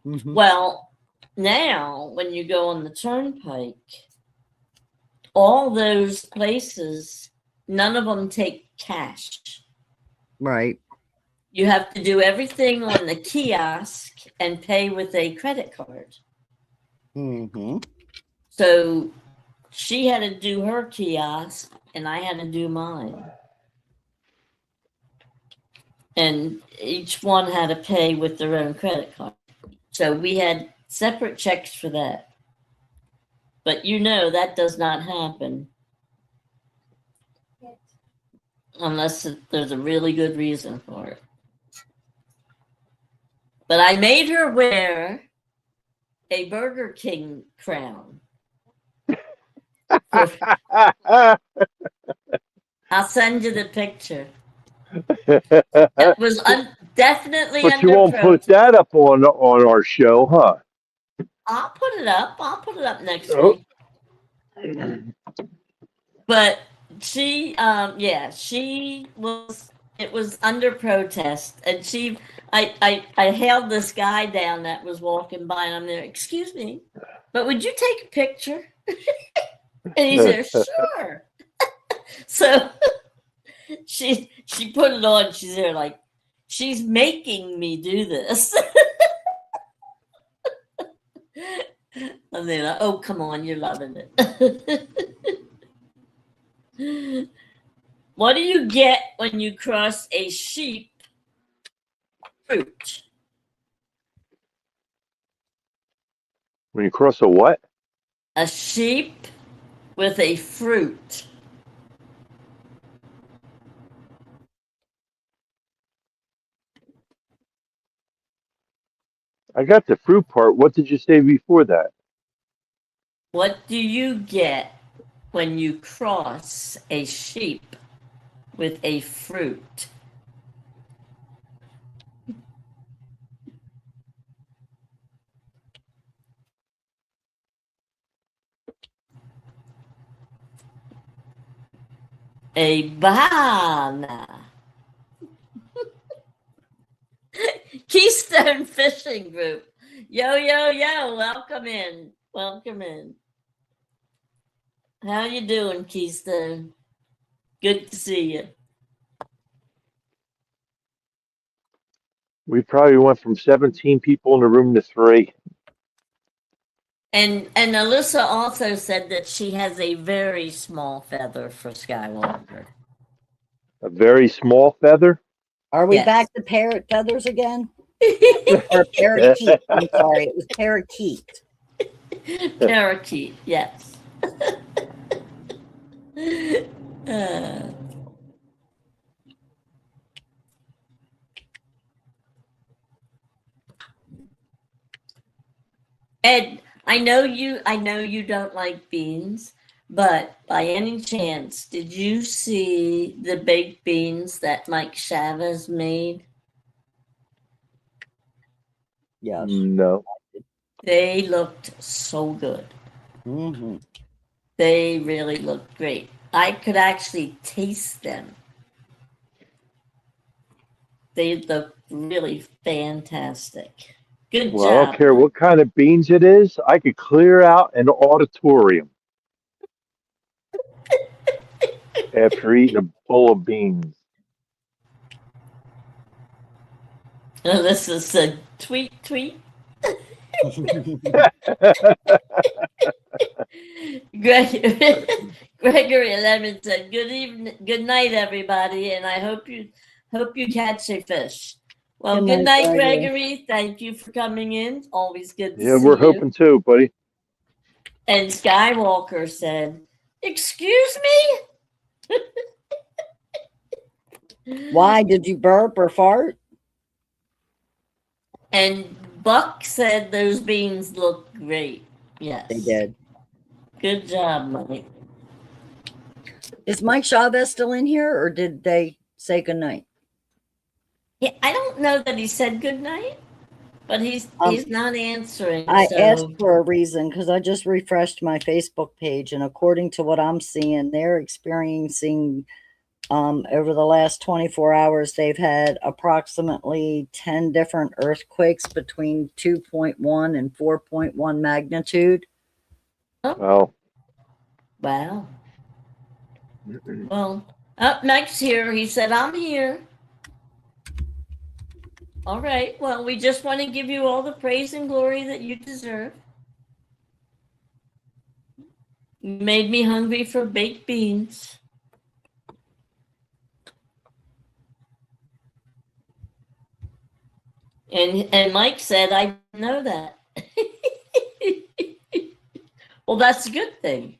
Mhm. Well, now when you go on the turnpike, all those places, none of them take cash. Right. You have to do everything on the kiosk and pay with a credit card. Hmm. So she had to do her kiosk and I had to do mine. And each one had to pay with their own credit card. So we had separate checks for that. But you know that does not happen unless there's a really good reason for it. But I made her wear a Burger King crown. I'll send you the picture. That was definitely But you under won't put protest. that up on our show, huh? I'll put it up. I'll put it up next Oh. week. But she, yeah, she was. It was under protest, and I hailed this guy down that was walking by, and I'm there. Excuse me, but would you take a picture? And he said, sure. So she put it on. She's there like she's making me do this. And then, oh come on, you're loving it. What do you get when you cross a sheep fruit? When you cross a what? A sheep with a fruit. I got the fruit part. What did you say before that? What do you get when you cross a sheep with a fruit? A banana. Keystone Fishing Group. Yo, yo, yo, welcome in. Welcome in. How you doing, Keystone? Good to see you. We probably went from 17 people in the room to 3. And Alyssa also said that she has a very small feather for Skywalker. A very small feather. Are we Yes. back to parrot feathers again? Or parakeet? I'm sorry, it was parakeet. Parakeet, yes. Uh, Ed, I know you don't like beans, but by any chance, did you see the baked beans that Mike Chavez made? Yes. No. They looked so good. Hmm. They really looked great. I could actually taste them. They look really fantastic. Good Well, I don't job. care what kind of beans it is. I could clear out an auditorium after eating a bowl of beans. Alyssa said, tweet, tweet. Gregory Lemon said, "Good evening, good night, everybody, and I hope you catch a fish." Well, Good good night, night, Gregory. Gregory. Thank you for coming in. Always good to Yeah, see we're you. hoping too, buddy. And Skywalker said, "Excuse me." Why did you burp or fart? And Buck said those beans look great. Yes, They did. Good job, Mike. Is Mike Chavez still in here, or did they say goodnight? Yeah, I don't know that he said good night, but he's not answering. I so. asked for a reason because I just refreshed my Facebook page, and according to what I'm seeing, they're experiencing over the last 24 hours, they've had approximately 10 different earthquakes between 2.1 and 4.1 magnitude. Wow. Wow. Well, up next here, he said, "I'm here." All right. Well, we just want to give you all the praise and glory that you deserve. You made me hungry for baked beans. And Mike said, "I didn't know that." Well, that's a good thing.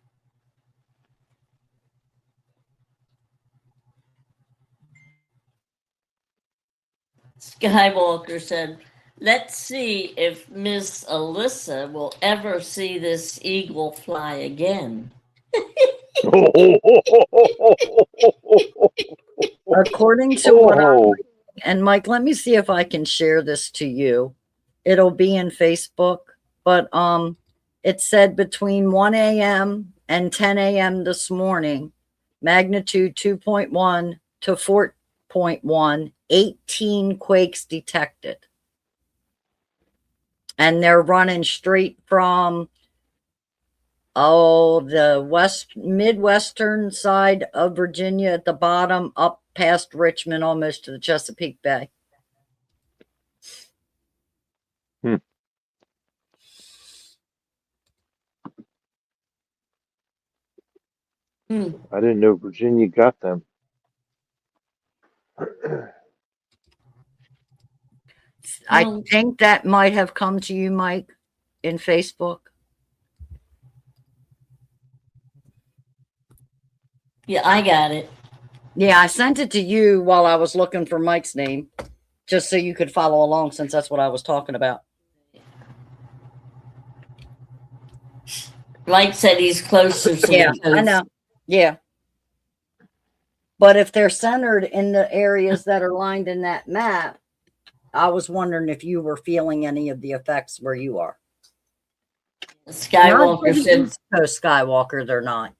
Skywalker said, "Let's see if Miss Alyssa will ever see this eagle fly again." According to what I'm reading, and Mike, let me see if I can share this to you. It'll be in Facebook, but it said between 1 a.m. and 10 a.m. this morning, magnitude 2.1 to 4.1, 18 quakes detected. And they're running straight from the midwestern side of Virginia at the bottom up past Richmond, almost to the Chesapeake Bay. Hmm. I didn't know Virginia got them. I think that might have come to you, Mike, in Facebook. Yeah, I got it. Yeah, I sent it to you while I was looking for Mike's name, just so you could follow along, since that's what I was talking about. Mike said he's closer to Yeah, the coast. I know. Yeah. But if they're centered in the areas that are lined in that map, I was wondering if you were feeling any of the effects where you are. Skywalker said, East Coast Skywalker, they're not.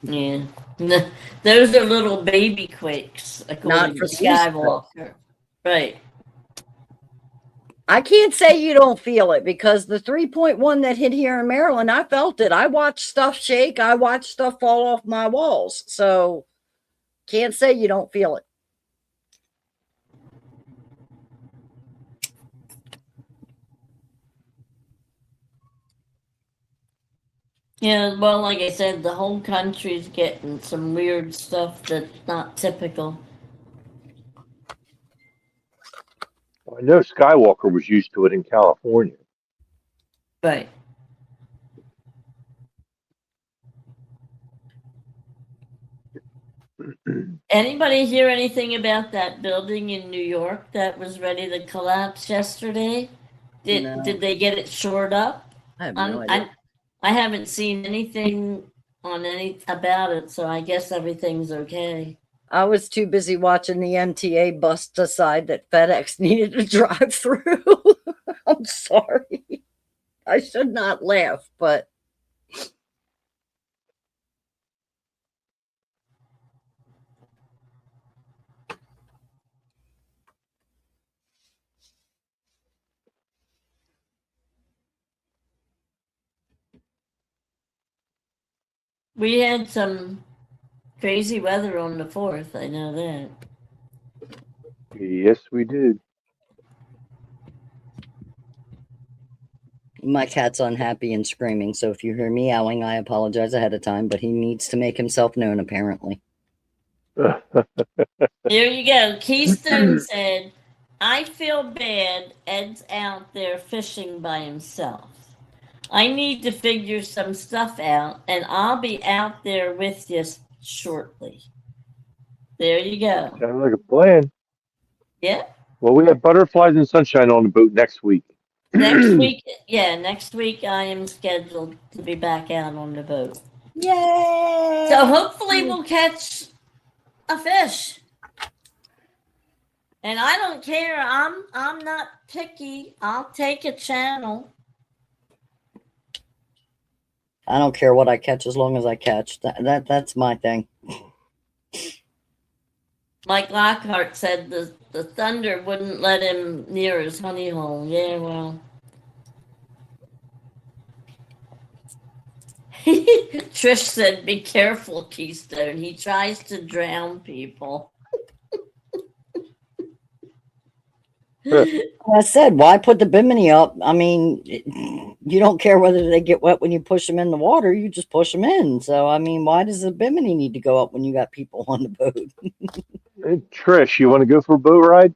Yeah. Those are little baby quakes, according to Skywalker. Right. I can't say you don't feel it, because the 3.1 that hit here in Maryland, I felt it. I watched stuff shake. I watched stuff fall off my walls. So can't say you don't feel it. Yeah, well, like I said, the whole country's getting some weird stuff that's not typical. Well, I know Skywalker was used to it in California. Right. Anybody hear anything about that building in New York that was ready to collapse yesterday? Did they get it shored up? I have no idea. I haven't seen anything on any about it, so I guess everything's okay. I was too busy watching the MTA bus decide that FedEx needed to drive through. I'm sorry. I should not laugh, but we had some crazy weather on the 4th. I know that. Yes, we did. My cat's unhappy and screaming, so if you hear meowing, I apologize ahead of time, but he needs to make himself known, apparently. There you go. Keystone said, I feel bad Ed's out there fishing by himself. I need to figure some stuff out, and I'll be out there with you shortly. There you go. Sounds like a plan. Yeah. Well, we have butterflies and sunshine on the boat next week. Next week, next week I am scheduled to be back out on the boat. Yay! So hopefully we'll catch a fish. And I don't care. I'm not picky. I'll take a channel. I don't care what I catch as long as I catch. That's my thing. Mike Lockhart said the thunder wouldn't let him near his honey hole. Yeah, well. Trish said, be careful, Keystone. He tries to drown people. I said, why put the bimini up? I mean, you don't care whether they get wet when you push them in the water. You just push them in. So, I mean, why does the bimini need to go up when you got people on the boat? Hey, Trish, you want to go for a boat ride?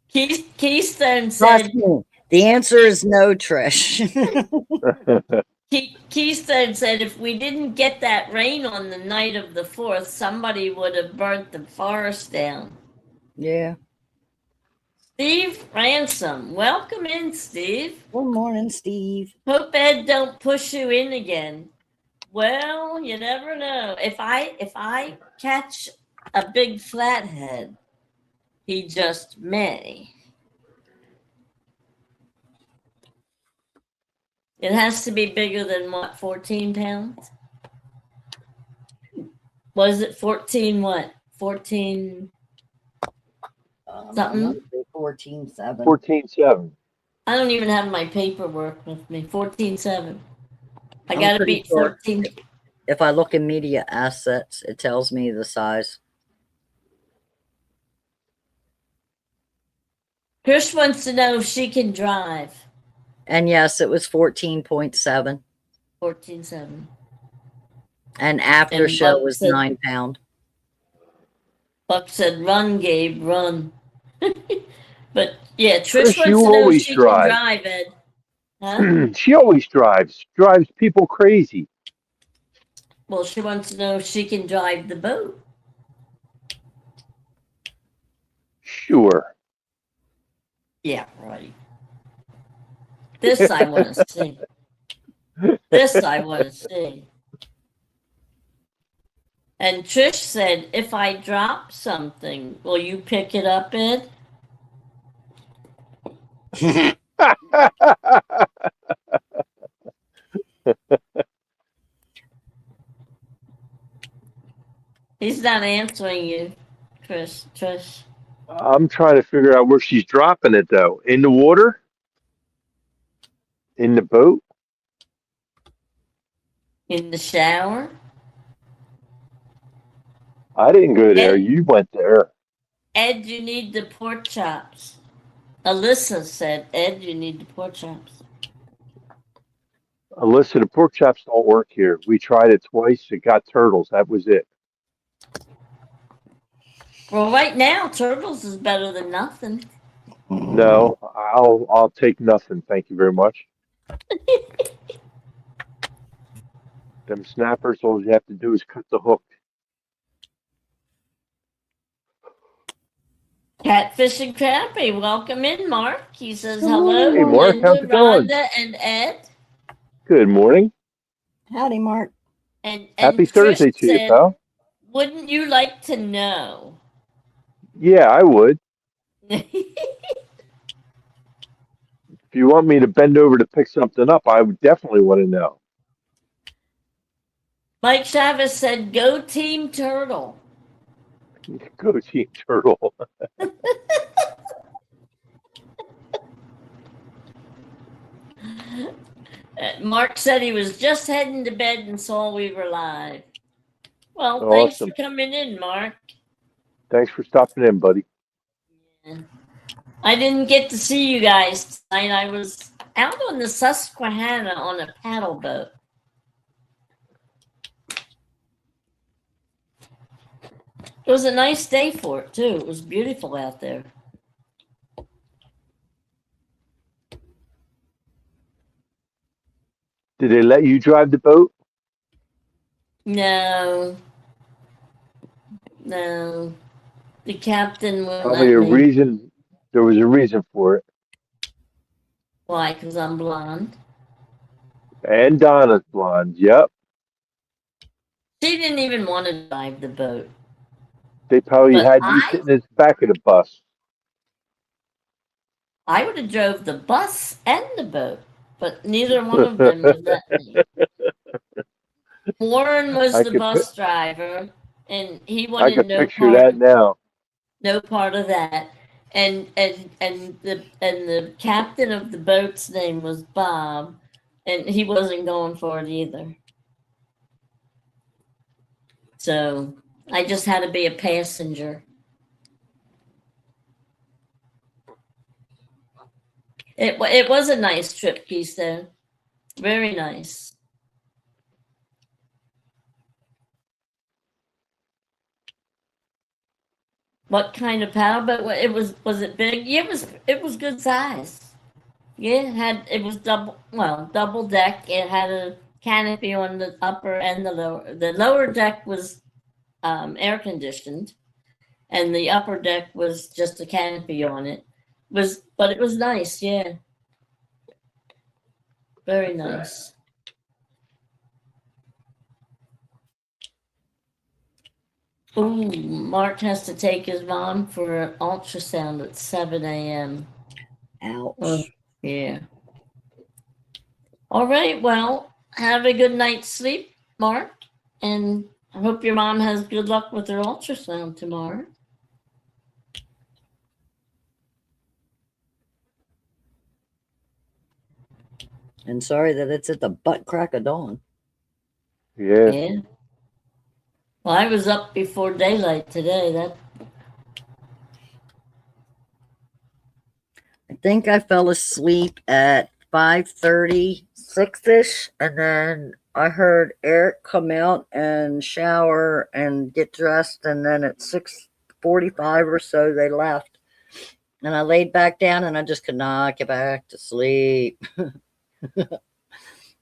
Keystone Trust said, me, the answer is no, Trish. Keystone said, if we didn't get that rain on the night of the 4th, somebody would have burnt the forest down. Yeah. Steve Ransom, welcome in, Steve. Good morning, Steve. Hope Ed don't push you in again. Well, you never know. If I catch a big flathead, he just may. It has to be bigger than what, 14 pounds? Was it 14 what? 14 something? 14.7. 14.7. I don't even have my paperwork with me. 14.7. I I'm got to pretty beat sure 14. If I look in media assets, it tells me the size. Chris wants to know if she can drive. And yes, it was 14.7. 14.7. And after And show Buck was said- 9 pound. Buck said, run, Gabe, run. But yeah, Trish Chris, wants you to know if always she drive. can drive, Ed. Huh? She always drives people crazy. Well, she wants to know if she can drive the boat. Sure. Yeah, right. This I want to see. This I want to see. And Trish said, if I drop something, will you pick it up, Ed? He's not answering you, Trish. I'm trying to figure out where she's dropping it, though. In the water? In the boat? In the shower? I didn't go there. Ed, You went there. Ed, you need the pork chops. Alyssa said, Ed, you need the pork chops. Alyssa, the pork chops don't work here. We tried it twice. It got turtles. That was it. Well, right now, turtles is better than nothing. No, I'll take nothing. Thank you very much. Them snappers, all you have to do is cut the hook. Catfish and Crappy, welcome in, Mark. He says hello. Hey, Mark, Linda, how's it going? Rhonda, and Ed. Good morning. Howdy, Mark. And Happy Trish Thursday to you, said, pal. wouldn't you like to know? Yeah, I would. If you want me to bend over to pick something up, I would definitely want to know. Mike Chavez said, go Team Turtle. Go Team Turtle. Mark said he was just heading to bed and saw we were live. Well, thanks for Awesome. coming in, Mark. Thanks for stopping in, buddy. Yeah. I didn't get to see you guys tonight. I was out on the Susquehanna on a paddle boat. It was a nice day for it, too. It was beautiful out there. Did they let you drive the boat? No, no. The captain wouldn't Probably let a me. reason. There was a reason for it. Why? Because I'm blonde. And Donna's blonde. Yep. She didn't even want to drive the boat. They probably But had you sitting in the back of the bus. I would have drove the bus and the boat, but neither one of them would let me. Warren was I the could bus driver, and he I wanted could picture that now. no part of that. And the captain of the boat's name was Bob, and he wasn't going for it either. So I just had to be a passenger. It was a nice trip, Keystone. Very nice. What kind of paddle boat? It was it big? Yeah, it was good size. Yeah, it was double deck. It had a canopy on the upper and the lower. The lower deck was air conditioned, and the upper deck was just a canopy on it. But it was nice. Yeah, very nice. Ooh, Mark has to take his mom for an ultrasound at 7 a.m. Ouch. Yeah. All right. Well, have a good night's sleep, Mark. And I hope your mom has good luck with her ultrasound tomorrow. And sorry that it's at the butt crack of dawn. Yeah. Yeah. Well, I was up before daylight today. I think I fell asleep at 5:36ish, and then I heard Eric come out and shower and get dressed, and then at 6:45 or so they left. And I laid back down and I just could not get back to sleep.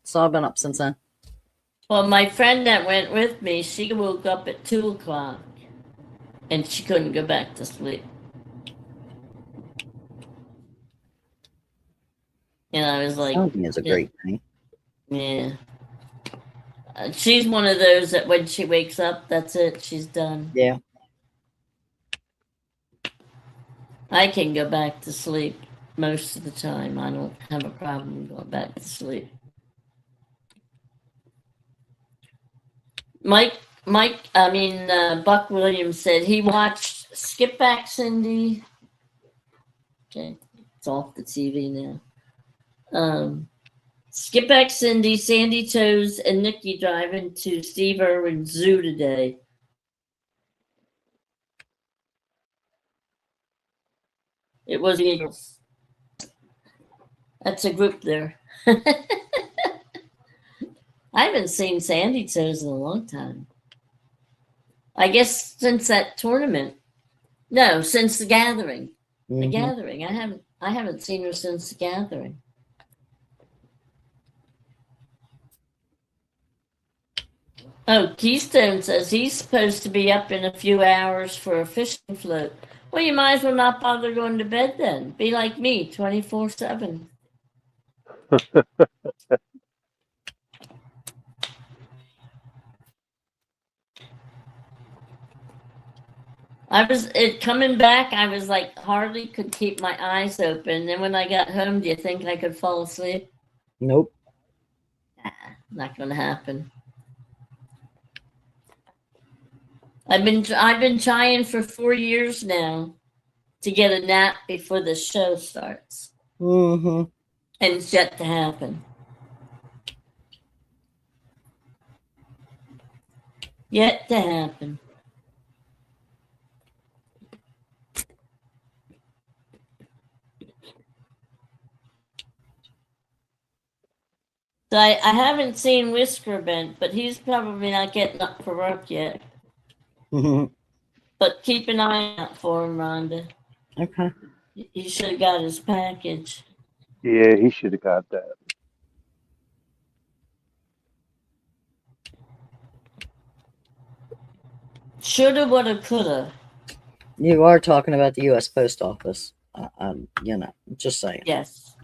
So I've been up since then. Well, my friend that went with me, she woke up at 2 o'clock, and she couldn't go back to sleep. And I was like, Sleeping is a great thing. yeah. She's one of those that when she wakes up, that's it. She's done. Yeah. I can go back to sleep most of the time. I don't have a problem going back to sleep. Buck Williams said he watched Skip Back Cindy. Okay, it's off the TV now. Skip Back Cindy, Sandy Toes, and Nikki driving to Steve Irwin's zoo today. It was Eagles. That's a group there. I haven't seen Sandy Toes in a long time. I guess since that tournament. No, since the gathering. The gathering. I haven't seen her since the gathering. Oh, Keystone says he's supposed to be up in a few hours for a fishing float. Well, you might as well not bother going to bed then. Be like me, 24/7. Coming back, I was like hardly could keep my eyes open. Then when I got home, do you think I could fall asleep? Nope. Not gonna happen. I've been trying for 4 years now to get a nap before the show starts. Mm-hmm. And it's yet to happen. Yet to happen. So I haven't seen Whisker Bent, but he's probably not getting up for work yet. But keep an eye out for him, Rhonda. Okay. He should have got his package. Yeah, he should have got that. Shoulda, woulda, coulda. You are talking about the U.S. Post Office. Just saying. Yes.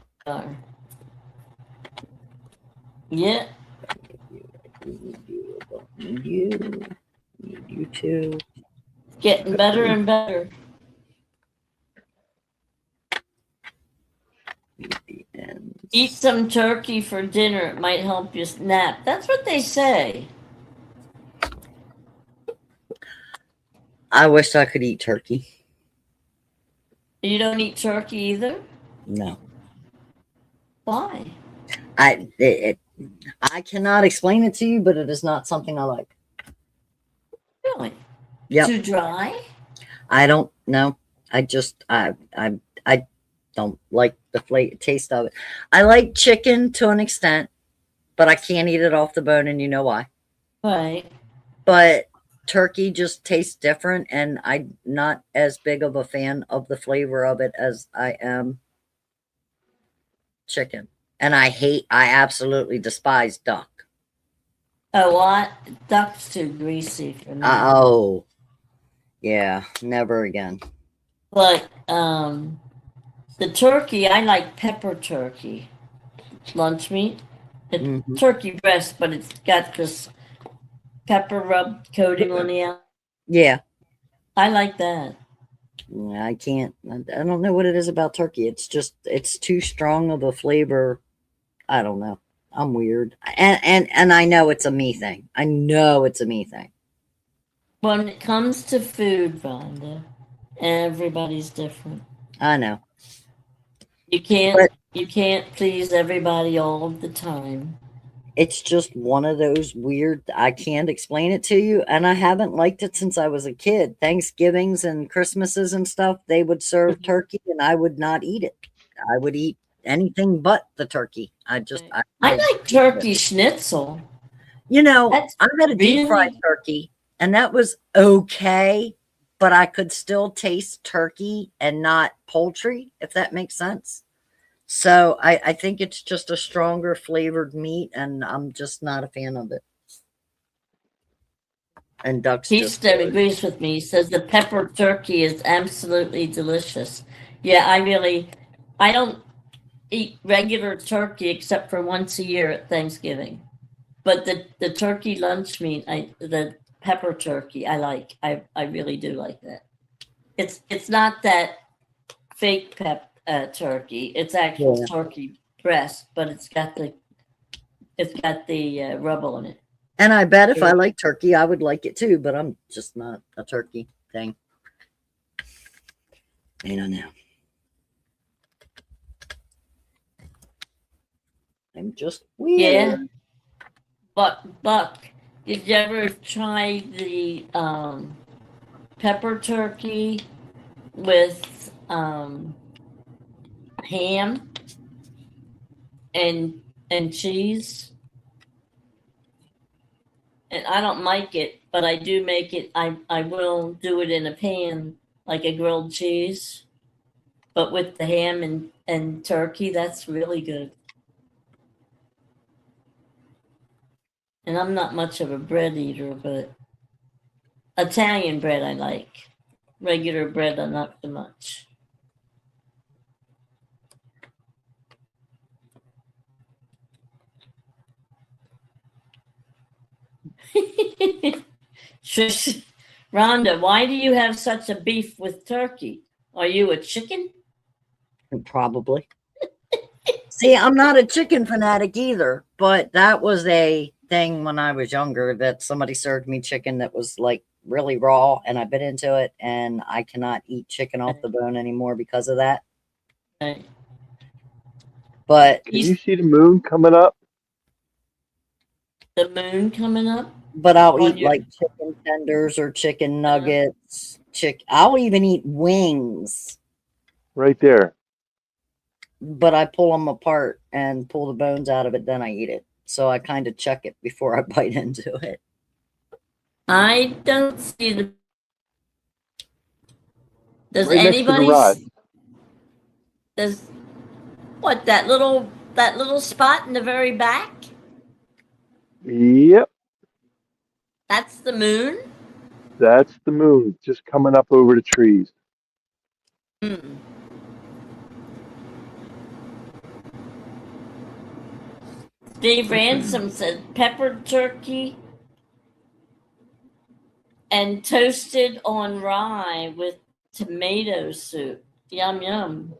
Yeah. You too. Getting better and better. Eat some turkey for dinner. It might help you nap. That's what they say. I wish I could eat turkey. You don't eat turkey either? No. Why? I cannot explain it to you, but it is not something I like. Really? Yep. Too dry? I don't know. I don't like the taste of it. I like chicken to an extent, but I can't eat it off the bone, and you know why. Right. But turkey just tastes different, and I'm not as big of a fan of the flavor of it as I am chicken. And I absolutely despise duck. Oh, what? Duck's too greasy for me. Oh, yeah, never again. But the turkey, I like pepper turkey. Lunch meat. It's turkey breast, but it's got this pepper rub coating on the outside. Yeah. I like that. I can't. I don't know what it is about turkey. It's too strong of a flavor. I don't know. I'm weird. And I know it's a me thing. I know it's a me thing. When it comes to food, Rhonda, everybody's different. I know. You can't please everybody all the time. It's just one of those weird, I can't explain it to you. And I haven't liked it since I was a kid. Thanksgivings and Christmases and stuff, they would serve turkey and I would not eat it. I would eat anything but the turkey. I like turkey schnitzel. You know, That's I've had a deep fried turkey and that was okay, but I could still taste turkey and not poultry, if that makes sense. So I think it's just a stronger flavored meat, and I'm just not a fan of it. And duck's Keystone agrees with me. He says the pepper turkey is absolutely delicious. Yeah, I don't eat regular turkey except for once a year at Thanksgiving. But the turkey lunch meat, the pepper turkey, I like. I really do like that. It's not that fake turkey. It's actual turkey breast, but it's got the rubble in it. And I bet if I like turkey, I would like it too, but I'm just not a turkey thing. I don't know. I'm just weird. Yeah. Buck, did you ever try the pepper turkey with ham and cheese? And I don't like it, but I do make it. I will do it in a pan like a grilled cheese, but with the ham and turkey, that's really good. And I'm not much of a bread eater, but Italian bread I like. Regular bread, I'm not so much. Rhonda, why do you have such a beef with turkey? Are you a chicken? Probably. See, I'm not a chicken fanatic either, but that was a thing when I was younger that somebody served me chicken that was like really raw, and I bit into it, and I cannot eat chicken off the bone anymore because of that. Right. But can you see the moon coming up? The moon coming up? But I'll eat like chicken tenders or chicken nuggets. I'll even eat wings. Right there. But I pull them apart and pull the bones out of it, then I eat it. So I kind of check it before I bite into it. I don't see the. Does Right next to the anybody? rod. Does what that little spot in the very back? Yep, That's the moon. that's the moon just coming up over the trees. Hmm. Dave Ransom said peppered turkey and toasted on rye with tomato soup. Yum yum.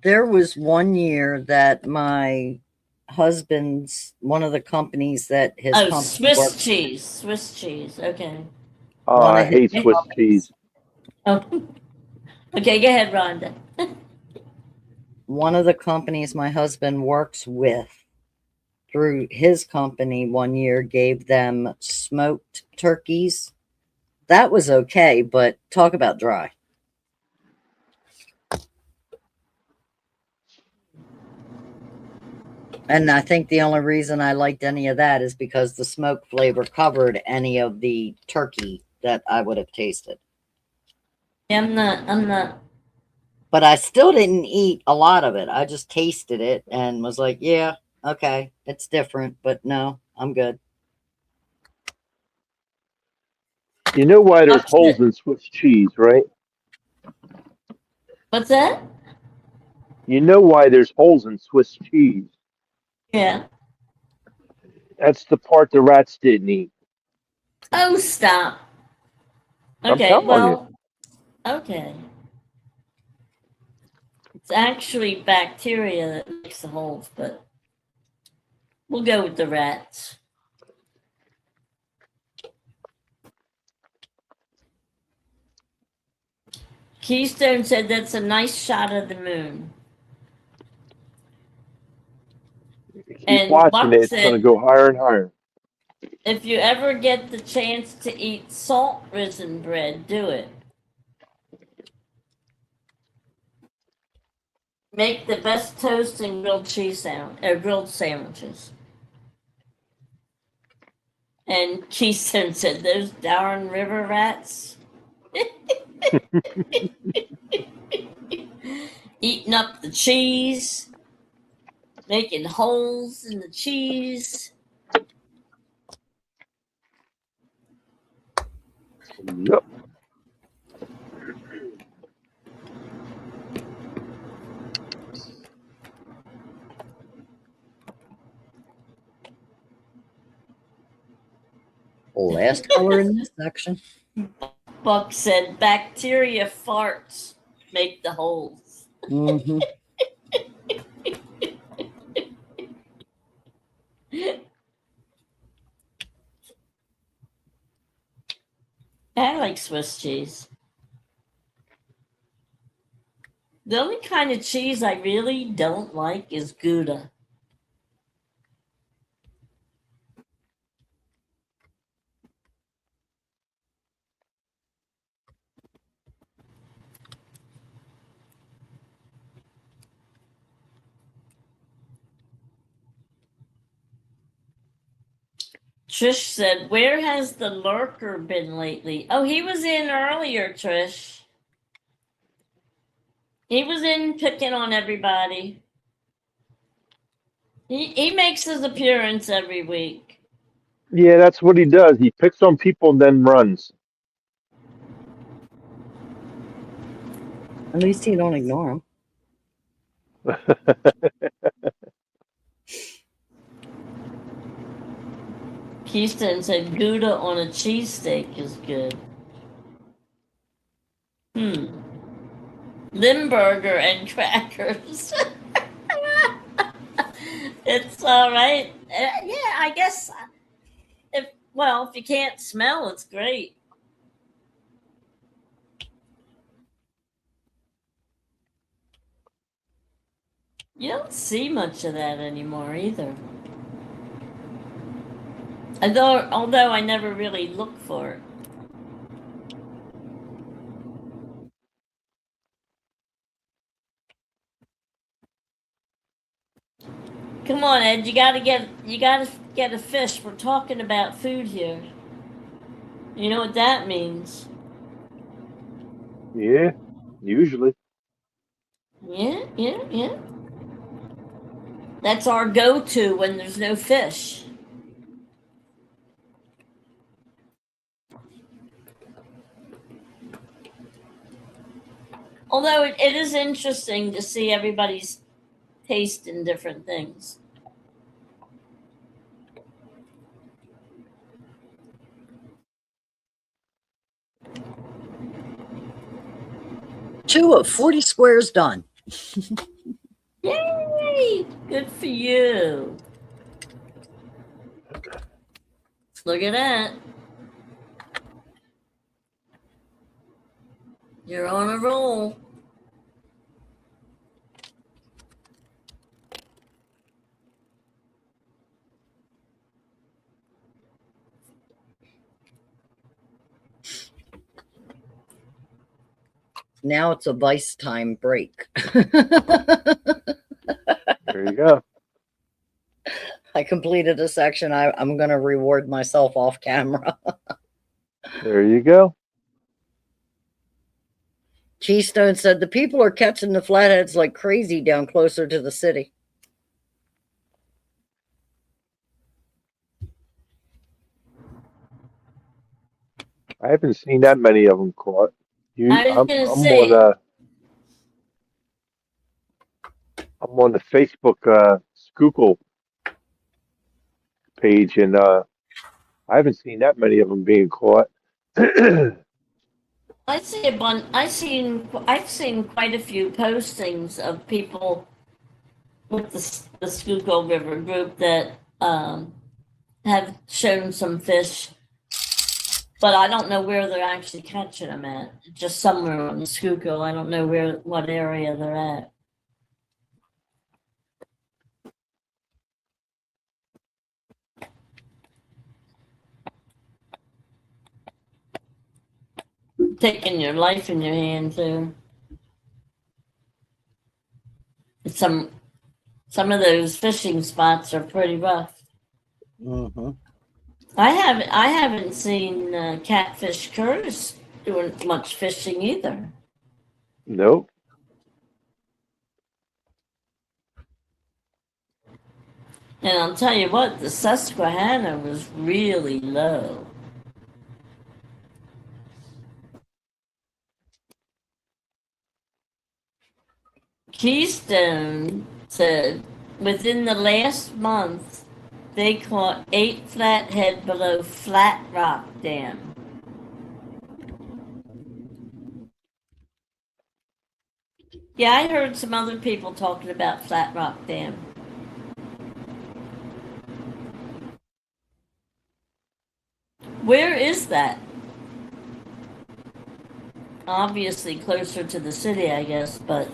There was one year that my husband's one of the companies that his Oh, company Swiss works, cheese. Swiss cheese. Okay. Oh, one of I his hate Swiss cheese. Oh, okay. Go ahead, Rhonda. one of the companies my husband works with through his company one year gave them smoked turkeys. That was okay, but talk about dry. And I think the only reason I liked any of that is because the smoke flavor covered any of the turkey that I would have tasted. Yeah, I'm not. But I still didn't eat a lot of it. I just tasted it and was like, yeah, okay, it's different, but no, I'm good. You know why there's holes in Swiss cheese, right? What's that? You know why there's holes in Swiss cheese. Yeah. That's the part the rats didn't eat. Oh, stop. I'm Okay, telling you. well, okay. It's actually bacteria that makes the holes, but we'll go with the rats. Keystone said that's a nice shot of the moon. Keep And watching Buck it. It's going to said, go higher and higher. if you ever get the chance to eat salt risen bread, do it. Make the best toast and grilled cheese grilled sandwiches. And Keystone said, those darn river rats eating up the cheese, making holes in the cheese. Yep. Last color in this section. Buck said, bacteria farts make the holes. Mm-hmm. I like Swiss cheese. The only kind of cheese I really don't like is Gouda. Trish said, where has the lurker been lately? Oh, he was in earlier, Trish. He was in picking on everybody. He makes his appearance every week. Yeah, that's what he does. He picks on people and then runs. At least you don't ignore them. Keystone said Gouda on a cheesesteak is good. Limburger and crackers. It's all right. Yeah, I guess if you can't smell, it's great. You don't see much of that anymore either. Although I never really look for it. Come on, Ed. You gotta get a fish. We're talking about food here. You know what that means? Yeah, usually. Yeah, yeah, yeah. That's our go-to when there's no fish. Although it is interesting to see everybody's taste in different things. Two of 40 squares done. Yay! Good for you. Look at that. You're on a roll. Now it's a vice time break. There you go. I completed a section. I'm going to reward myself off camera. There you go. Keystone said the people are catching the flatheads like crazy down closer to the city. I haven't seen that many of them caught. I was I'm gonna I'm on say, I'm on the Facebook Schuylkill page, and I haven't seen that many of them being caught. I see a bunch. I've seen quite a few postings of people with the Schuylkill River group that have shown some fish, but I don't know where they're actually catching them at. Just somewhere on the Schuylkill. I don't know what area they're at. Taking your life in your hand too. Some of those fishing spots are pretty rough. Mm-hmm. I haven't seen Catfish Curtis doing much fishing either. Nope. And I'll tell you what, the Susquehanna was really low. Keystone said within the last month, they caught 8 flathead below Flat Rock Dam. Yeah, I heard some other people talking about Flat Rock Dam. Where is that? Obviously closer to the city, I guess, but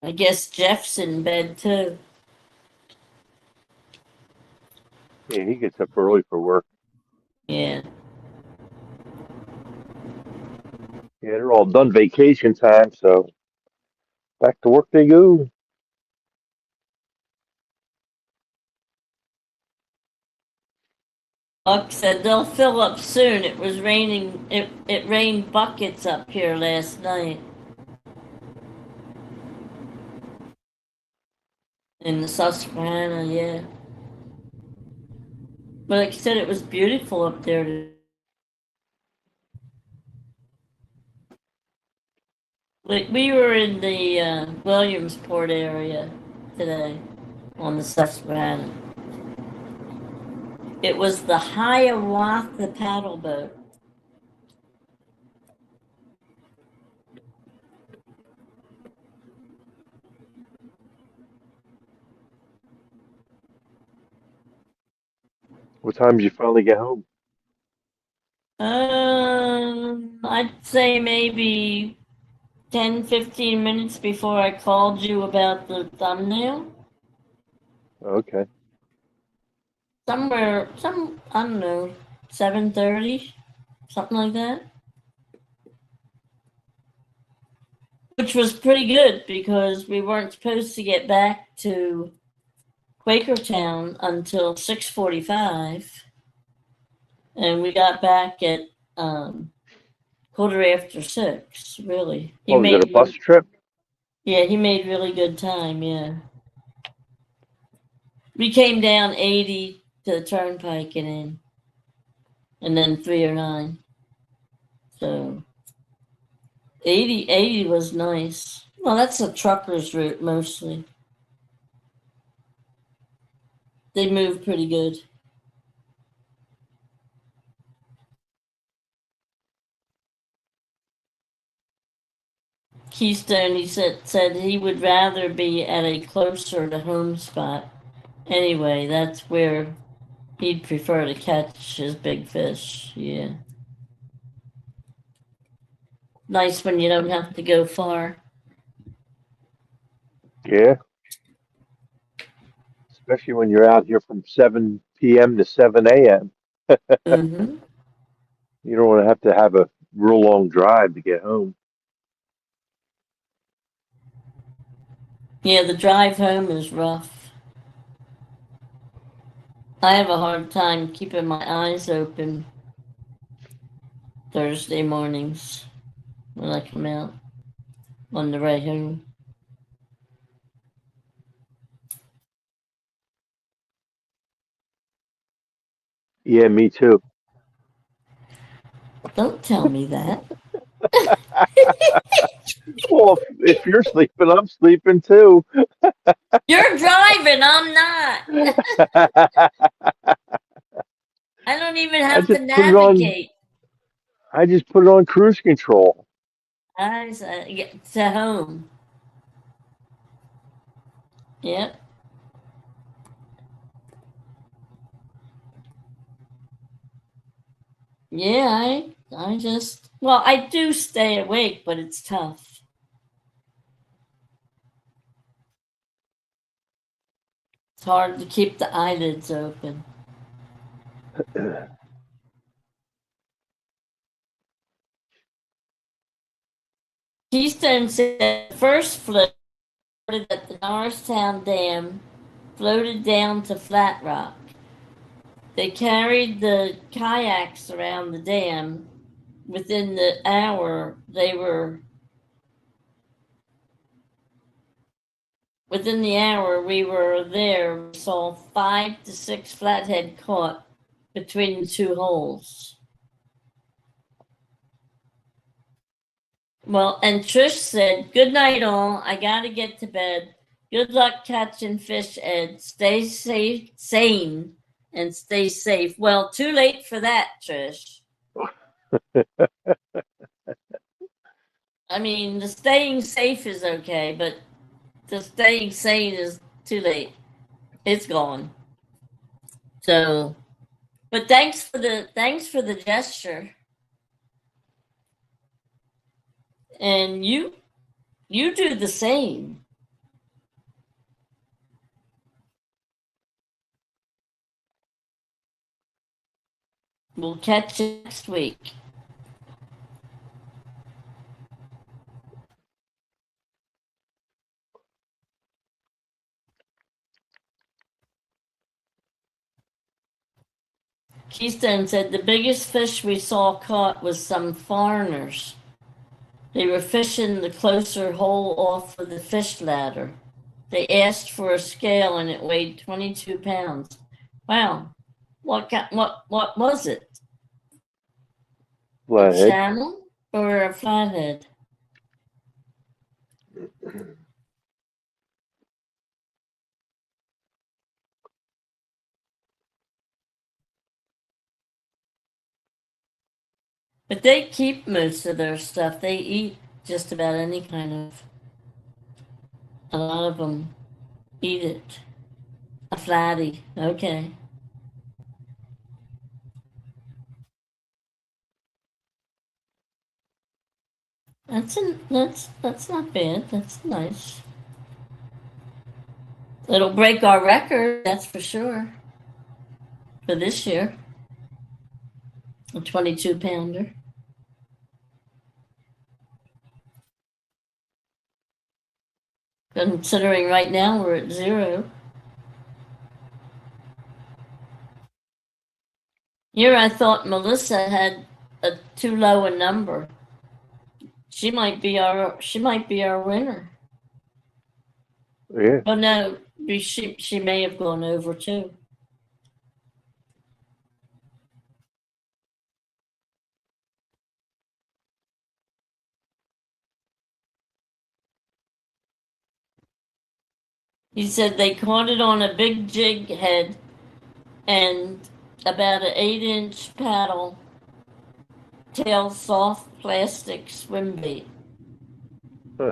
I guess Jeff's in bed too. Yeah, he gets up early for work. Yeah. Yeah, they're all done vacation time, so back to work they go. Buck said they'll fill up soon. It was raining. It rained buckets up here last night in the Susquehanna. Yeah, but like I said, it was beautiful up there. Like we were in the Williamsport area today on the Susquehanna. It was the Hiawatha paddle boat. What time did you finally get home? I'd say maybe 10, 15 minutes before I called you about the thumbnail. Okay. I don't know, 7:30, something like that. Which was pretty good because we weren't supposed to get back to Quakertown until 6:45, and we got back at 6:15. Really, Oh, was it a bus trip? he made really good time. Yeah, we came down 80 to the turnpike and then 309. So 80 was nice. Well, that's a trucker's route mostly. They move pretty good. Keystone, he said he would rather be at a closer to home spot. Anyway, that's where he'd prefer to catch his big fish. Yeah. Nice when you don't have to go far. Yeah. Especially when you're out here from 7 p.m. to 7 a.m. Mm-hmm. You don't want to have a real long drive to get home. Yeah, the drive home is rough. I have a hard time keeping my eyes open Thursday mornings when I come out on the way home. Yeah, me too. Don't tell me that. Well, if you're sleeping, I'm sleeping too. You're driving, I'm not. I I don't even have to just put it on. navigate. I just put it on cruise control. I get to home. Yep. Yeah, I just well, I do stay awake, but it's tough. It's hard to keep the eyelids open. Keystone said the first float at the Norristown Dam floated down to Flat Rock. They carried the kayaks around the dam. Within the hour, we were there. We saw 5 to 6 flathead caught between the two holes. Well, and Trish said, "Good night, all. I gotta get to bed. Good luck catching fish, Ed. Stay safe, sane, and stay safe." Well, too late for that, Trish. I mean, the staying safe is okay, but the staying sane is too late. It's gone. So, but thanks for the gesture, and you do the same. We'll catch you next week. Keystone said the biggest fish we saw caught was some foreigners. They were fishing the closer hole off of the fish ladder. They asked for a scale and it weighed 22 pounds. Wow. What was it? A Flathead. channel or a flathead? But they keep most of their stuff. They eat just about any kind of. A lot of them eat it. A flatty. Okay. That's not bad. That's nice. It'll break our record, that's for sure, for this year. A 22-pounder. Considering right now we're at 0. Here I thought Melissa had a too low a number. She might be our winner. Yeah. Oh no, she may have gone over too. He said they caught it on a big jig head and about an 8-inch paddle, tail soft plastic swim bait. Huh.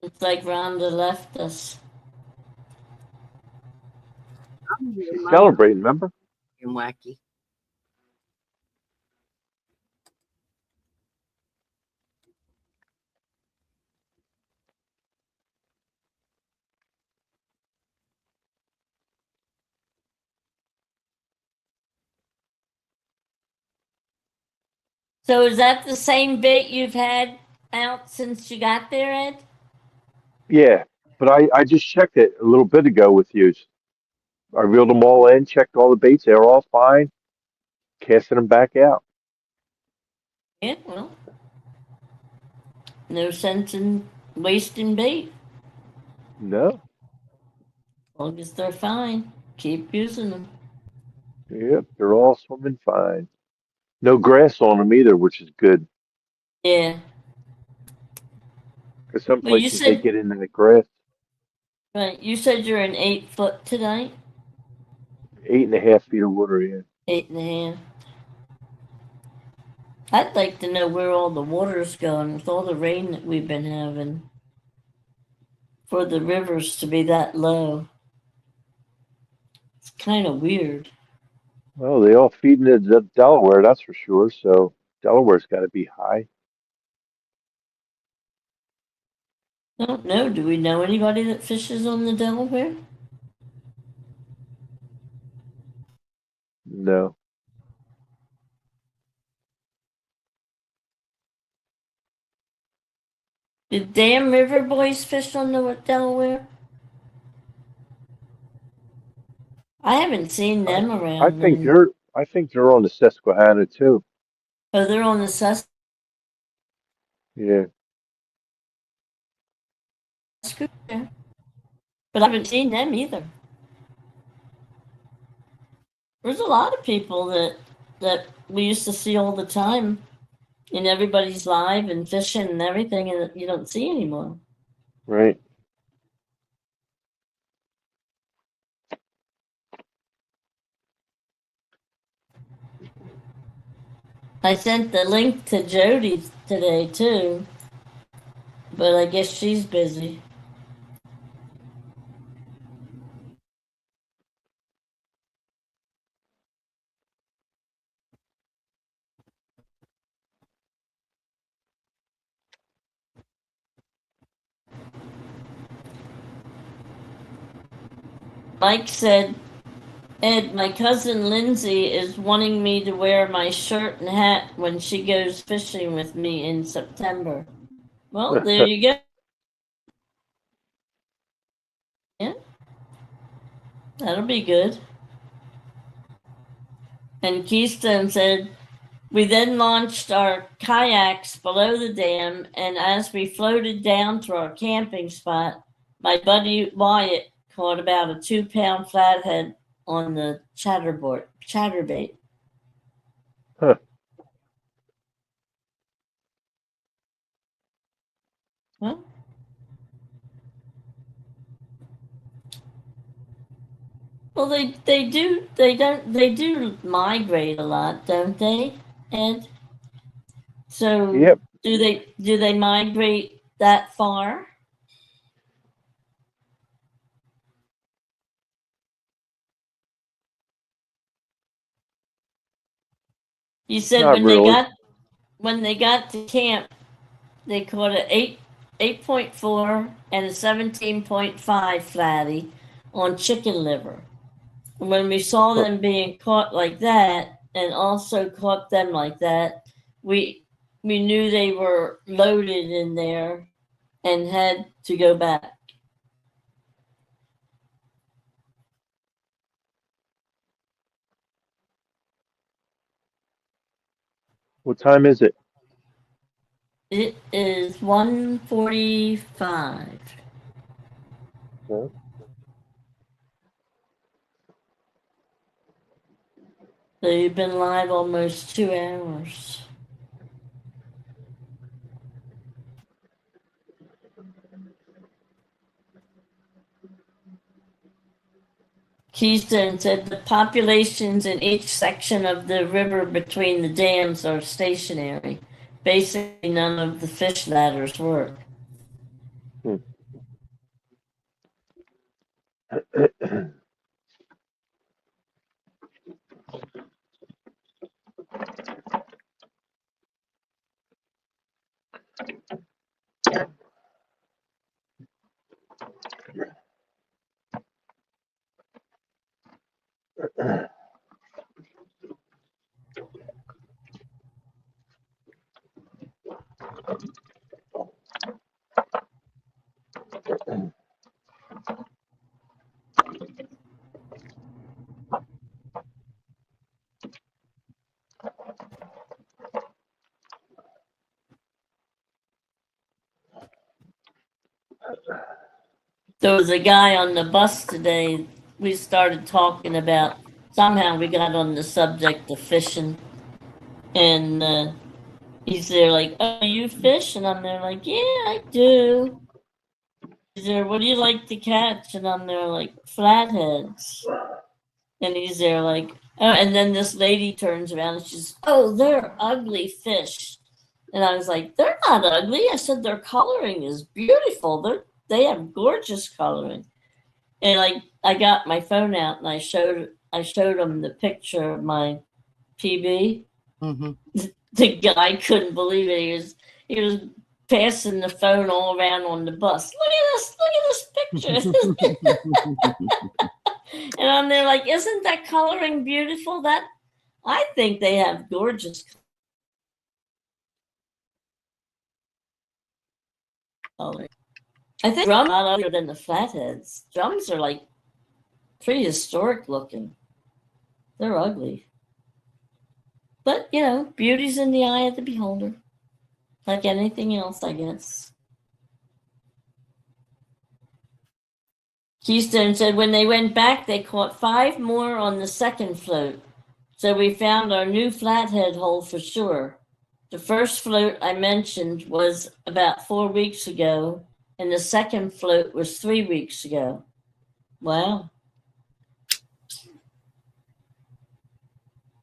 It's like Rhonda left us. She's celebrating, remember? And wacky. So is that the same bait you've had out since you got there, Ed? Yeah. But I just checked it a little bit ago with you. I reeled them all in, checked all the baits, they were all fine, casting them back out. Yeah, well, no sense in wasting bait. No. As long as they're fine, keep using them. Yep, they're all swimming fine. No grass on them either, which is good. Yeah. Because some Well, you places they said get into the grass right. You said you're in 8 foot tonight. 8.5 feet of water in. 8.5. I'd like to know where all the water's going with all the rain that we've been having. For the rivers to be that low, it's kind of weird. Well, they all feed into the Delaware, that's for sure. So Delaware's got to be high. I don't know. Do we know anybody that fishes on the Delaware? No. Did Dam River boys fish on the Delaware? I haven't seen I them I around think then. they're on the Susquehanna too. Oh, they're on the Susquehanna, Yeah. but I haven't seen them either. There's a lot of people that we used to see all the time in everybody's live and fishing and everything, and you don't see anymore. Right. I sent the link to Jody today too, but I guess she's busy. Mike said, Ed, my cousin Lindsay is wanting me to wear my shirt and hat when she goes fishing with me in September. Well, there you go. Yeah, that'll be good. And Keystone said, we then launched our kayaks below the dam, and as we floated down to our camping spot, my buddy Wyatt caught about a 2-pound flathead on the chatterbait. Huh. Well, well, they do migrate a lot, don't they, Ed? So Yep. do they migrate that far? He said Not really. when they got to camp, they caught a 8.4 and a 17.5 flatty on chicken liver. And when we saw Huh. them being caught like that, and also caught them like that, we knew they were loaded in there and had to go back. What time is it? It is 1:45. Huh? They've been live almost 2 hours. Keystone said the populations in each section of the river between the dams are stationary. Basically, none of the fish ladders work. Hmm. There was a guy on the bus today. We started talking about, somehow we got on the subject of fishing. And he's there like, oh, you fish? And I'm there like, yeah, I do. He's there, what do you like to catch? And I'm there like, flatheads. And he's there like, oh, and then this lady turns around and she's, oh, they're ugly fish. And I was like, they're not ugly. I said their coloring is beautiful. They have gorgeous coloring. And I got my phone out and I showed him the picture of my PB. Mhm. The guy couldn't believe it. He was passing the phone all around on the bus. Look at this picture. And I'm there like, isn't that coloring beautiful? That I think they have gorgeous coloring. I think drums are not uglier than the flatheads. Drums are like prehistoric looking. They're ugly. But, beauty's in the eye of the beholder. Like anything else, I guess. Keystone said when they went back, they caught 5 more on the second float. So we found our new flathead hole for sure. The first float I mentioned was about 4 weeks ago, and the second float was 3 weeks ago. Wow.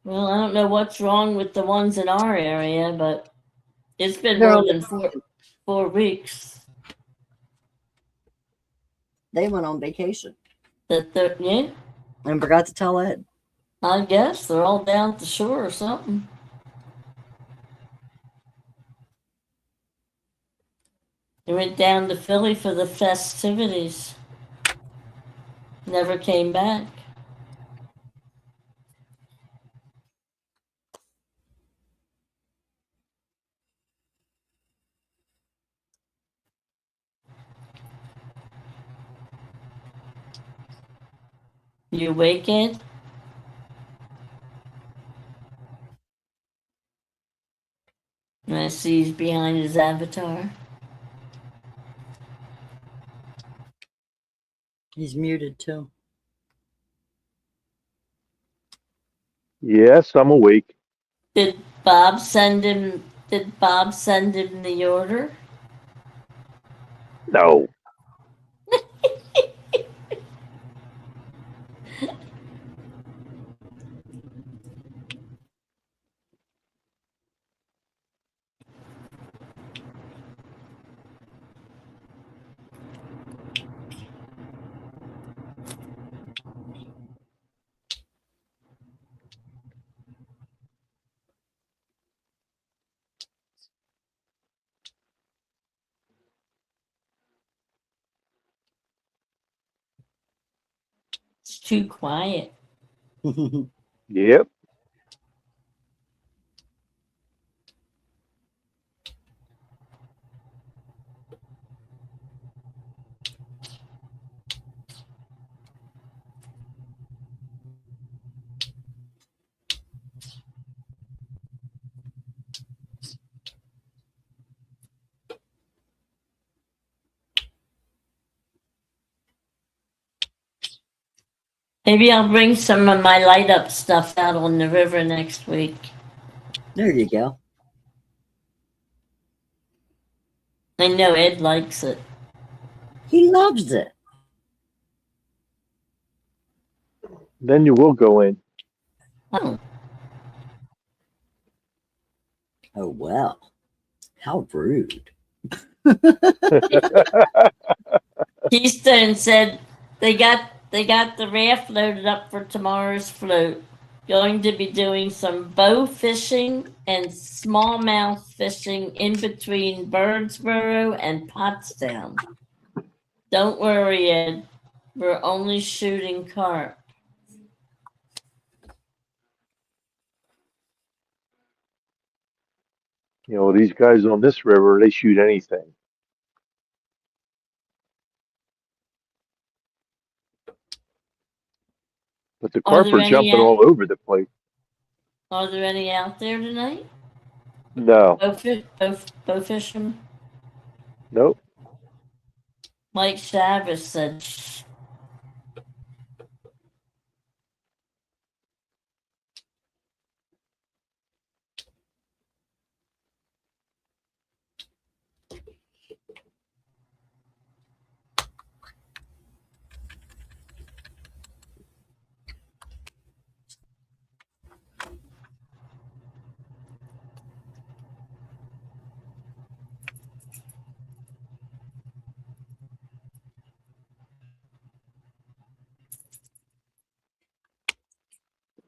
Well, I don't know what's wrong with the ones in our area, but it's been They're more on than 4 weeks. They went on vacation Yeah, and forgot to tell Ed. I guess they're all down at the shore or something. They went down to Philly for the festivities. Never came back. You awake, Ed? And I see he's behind his avatar. He's muted too. Yes, I'm awake. Did Bob send him? Did Bob send him the order? No. too quiet. Yep. Maybe I'll bring some of my light up stuff out on the river next week. There you go. I know Ed likes it. He loves it. Then you will go in. Oh, Oh, well. How rude. Keystone said they got the raft loaded up for tomorrow's float. Going to be doing some bow fishing and smallmouth fishing in between Birdsboro and Pottstown. Don't worry, Ed. We're only shooting carp. You know, these guys on this river, they shoot anything. But the Are carp there are any jumping out? all over the place. Are there any out there tonight? No, Bow fishing. nope. Mike Chavez said,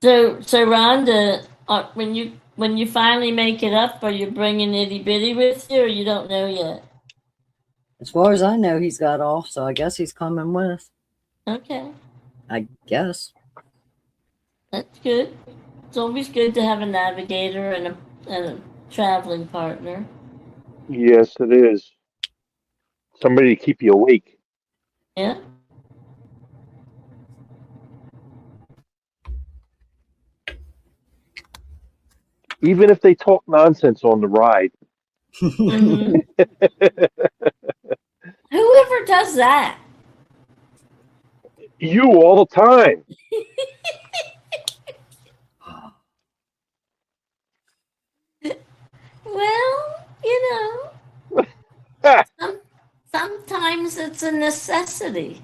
So Rhonda, when you finally make it up, are you bringing itty bitty with you, or you don't know yet? As far as I know, he's got off, so I guess he's coming with. Okay, I guess. that's good. It's always good to have a navigator and a traveling partner. Yes, it is. Somebody to keep you awake. Yeah. Even if they talk nonsense on the ride. Mm-hmm. Whoever does that? You all the time. Well, sometimes it's a necessity.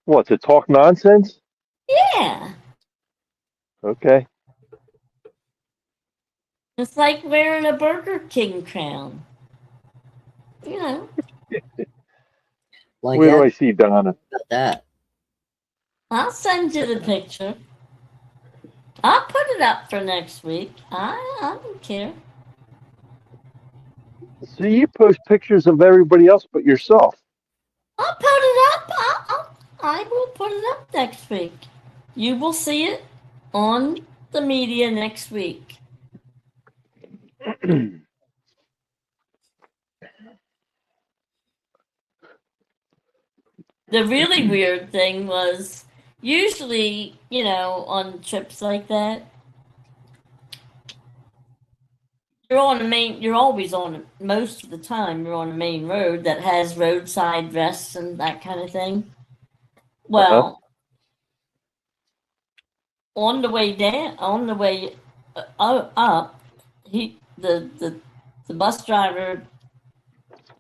What, to talk nonsense? Yeah. Okay. It's like wearing a Burger King crown. Like Where do Ed I see Donna? about that. I'll send you the picture. I'll put it up for next week. I don't care. So you post pictures of everybody else but yourself. I'll put it up. I will put it up next week. You will see it on the media next week. The really weird thing was usually, on trips like that, you're always most of the time, you're on a main road that has roadside rests and that kind of thing. Uh-huh. Well, on the way up, the bus driver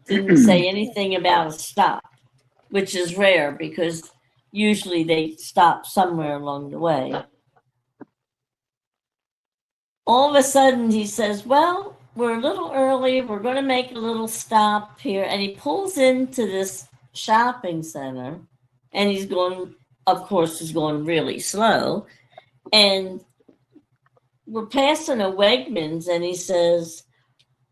didn't say anything about a stop, which is rare because usually they stop somewhere along the way. All of a sudden he says, well, we're a little early. We're going to make a little stop here. And he pulls into this shopping center and he's going really slow. And we're passing a Wegmans and he says,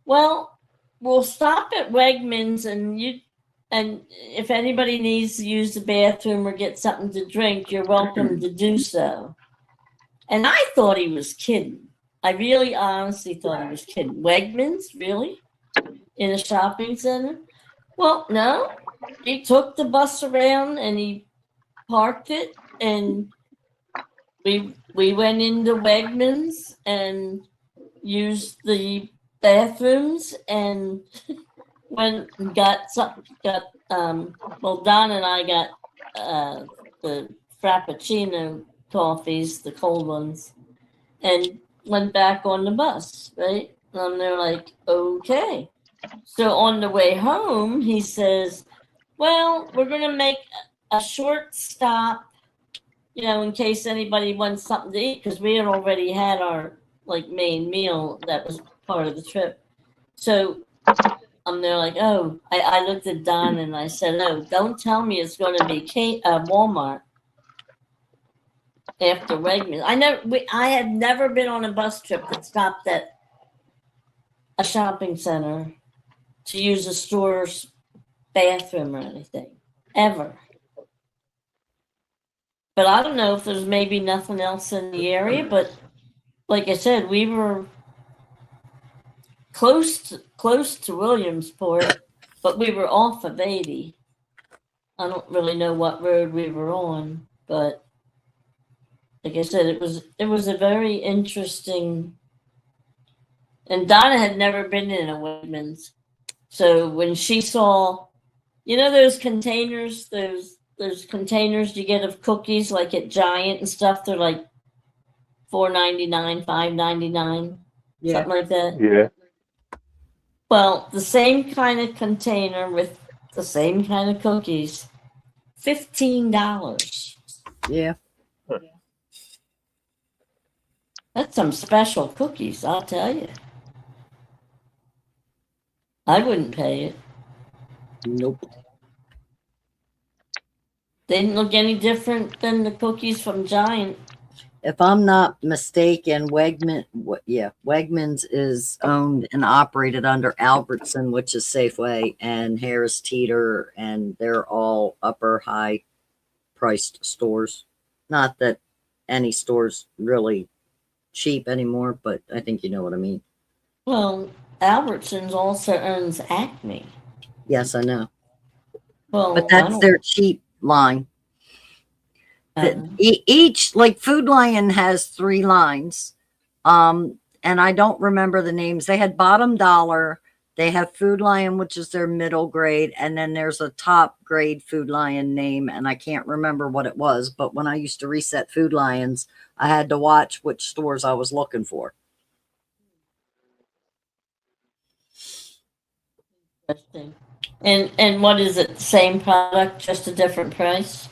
well, we'll stop at Wegmans and And if anybody needs to use the bathroom or get something to drink, you're welcome to do so. And I thought he was kidding. I really honestly thought he was kidding. Wegmans, really? In a shopping center? Well, no. He took the bus around and he parked it, and we went into Wegmans and used the bathrooms and went and got well, Don and I got the Frappuccino coffees, the cold ones, and went back on the bus, right? And they're like, okay. So on the way home, he says, well, we're going to make a short stop, in case anybody wants something to eat, because we had already had our main meal that was part of the trip. So they're like, oh, I looked at Don and I said, oh, don't tell me it's going to be Walmart after Wegmans. I had never been on a bus trip that stopped at a shopping center to use a store's bathroom or anything, ever. But I don't know if there's maybe nothing else in the area, but like I said, we were close to Williamsport, but we were off of 80. I don't really know what road we were on, but like I said, it was a very interesting. And Donna had never been in a Wegmans, so when she saw, those containers, those containers you get of cookies like at Giant and stuff, they're like $4.99, $5.99, something like that. Yeah. Well, the same kind of container with the same kind of cookies, $15. Yeah. That's some special cookies, I'll tell you. I wouldn't pay it. Nope. They didn't look any different than the cookies from Giant. If I'm not mistaken, Wegmans is owned and operated under Albertson, which is Safeway, and Harris Teeter, and they're all upper high priced stores. Not that any store's really cheap anymore, but I think you know what I mean. Well, Albertsons also owns Acme. Yes, I know. Well, but that's their cheap line. Each, like Food Lion has 3 lines. And I don't remember the names. They had Bottom Dollar. They have Food Lion, which is their middle grade. And then there's a top grade Food Lion name. And I can't remember what it was. But when I used to reset Food Lions, I had to watch which stores I was looking for. Interesting. And what is it? Same product, just a different price?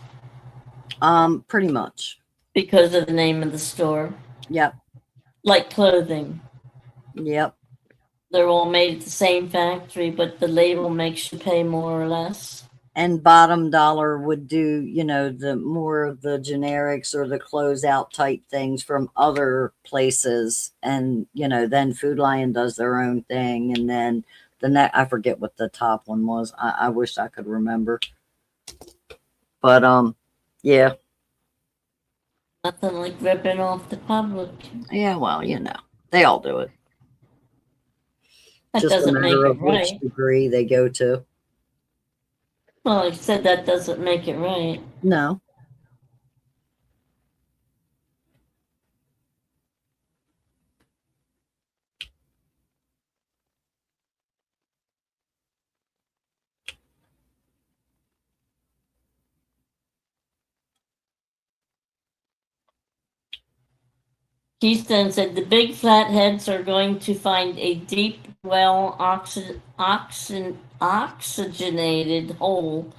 Pretty much. Because of the name of the store? Yep. Like clothing? Yep. They're all made at the same factory, but the label makes you pay more or less? And Bottom Dollar would do, the more of the generics or the closeout type things from other places. And, then Food Lion does their own thing. And then I forget what the top one was. I wish I could remember. But, yeah. Nothing like ripping off the public. Yeah, well, they all do it. That Just doesn't a make matter it of which right. degree they go to. Well, like I said, that doesn't make it right. No. Keystone said the big flatheads are going to find a deep, well oxygenated hole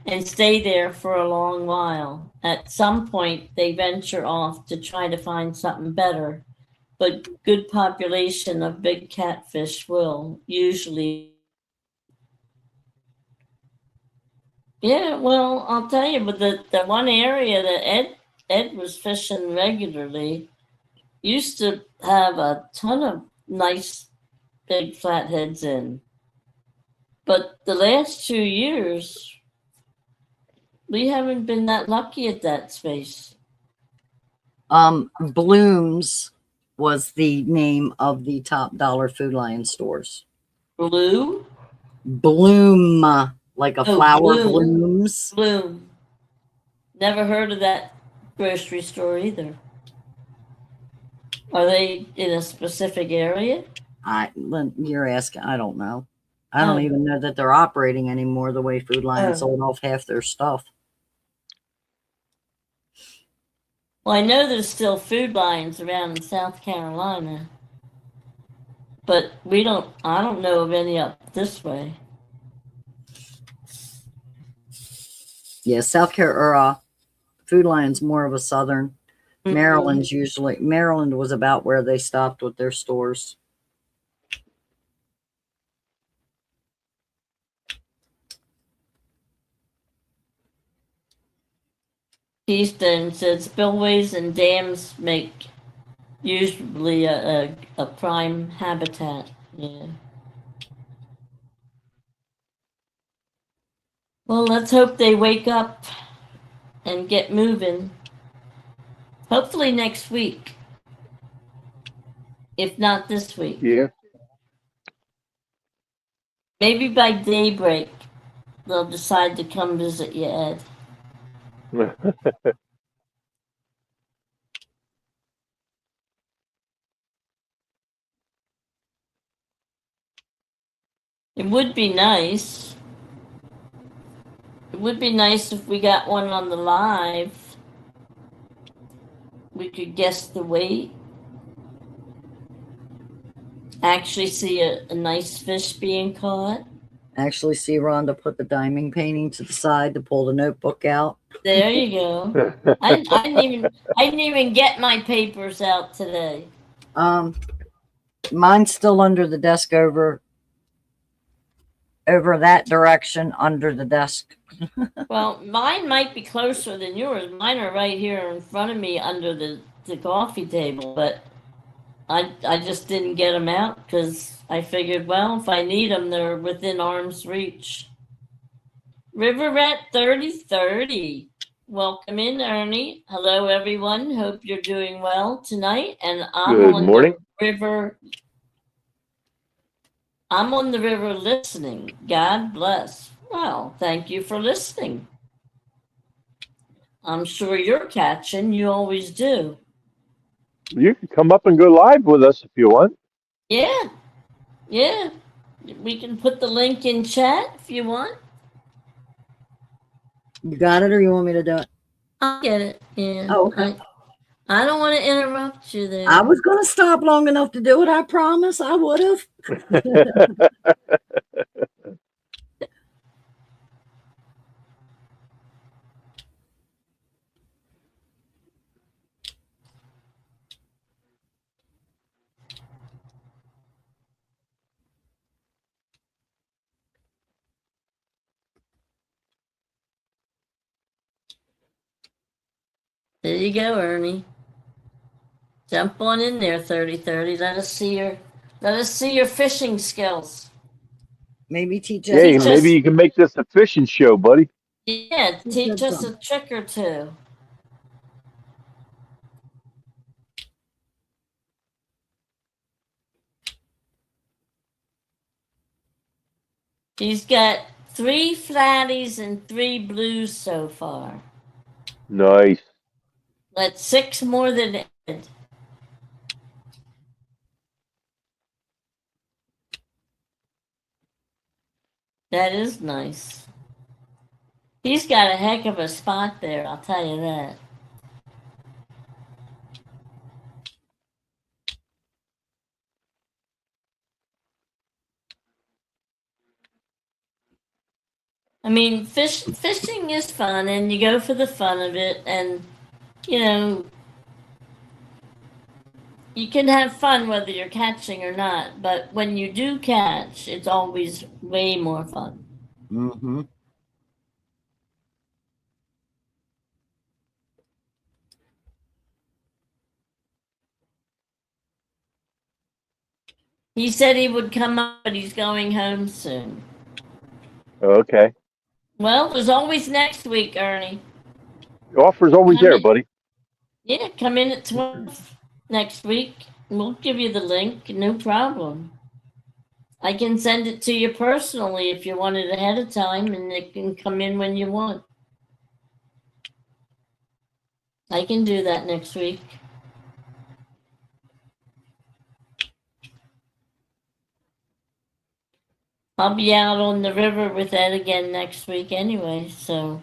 and stay there for a long while. At some point, they venture off to try to find something better, but good population of big catfish will usually. Yeah, well, I'll tell you, but the one area that Ed was fishing regularly used to have a ton of nice big flatheads in. But the last 2 years, we haven't been that lucky at that space. Blooms was the name of the top dollar Food Lion stores. Blue? Bloom, like a flower Bloom. blooms. Bloom. Never heard of that grocery store either. Are they in a specific area? You're asking. I don't know. I don't Oh. even know that they're operating anymore. The way Food Lion sold off half their stuff. Well, I know there's still Food Lions around in South Carolina, but I don't know of any up this way. Yeah, South Carolina, Food Lion's more of a southern. Mhm. Maryland was about where they stopped with their stores. Keystone says spillways and dams make usually a prime habitat. Yeah. Well, let's hope they wake up and get moving. Hopefully next week. If not this week. Yeah. Maybe by daybreak, they'll decide to come visit you, Ed. It would be nice. It would be nice if we got one on the live. We could guess the weight. Actually see a nice fish being caught. Actually see Rhonda put the diamond painting to the side to pull the notebook out. There you go. I didn't even get my papers out today. Mine's still under the desk over that direction under the desk. Well, mine might be closer than yours. Mine are right here in front of me under the coffee table, but I just didn't get them out because I figured, well, if I need them, they're within arm's reach. Riverette 3030. Welcome in, Ernie. Hello, everyone. Hope you're doing well tonight. And Good morning. I'm on the river listening. God bless. Well, thank you for listening. I'm sure you're catching. You always do. You can come up and go live with us if you want. Yeah. Yeah. We can put the link in chat if you want. You got it, or you want me to do it? I'll get it. Yeah. Oh, okay. I don't want to interrupt you there. I was going to stop long enough to do it. I promise I would have. There you go, Ernie. Jump on in there, 3030. Let us see your fishing skills. Maybe teach us. Yeah, maybe you can make this a fishing show, buddy. Yeah, teach us a trick or two. He's got 3 flatties and 3 blues so far. Nice. That's 6 more than Ed. That is nice. He's got a heck of a spot there, I'll tell you that. I mean, fishing is fun, and you go for the fun of it, and, you know, you can have fun whether you're catching or not, but when you do catch, it's always way more fun. Mm-hmm. He said he would come up, but he's going home soon. Okay. Well, there's always next week, Ernie. The offer's always Come there, in, buddy. yeah, come in at 12 next week. We'll give you the link, no problem. I can send it to you personally if you want it ahead of time, and it can come in when you want. I can do that next week. I'll be out on the river with Ed again next week anyway, so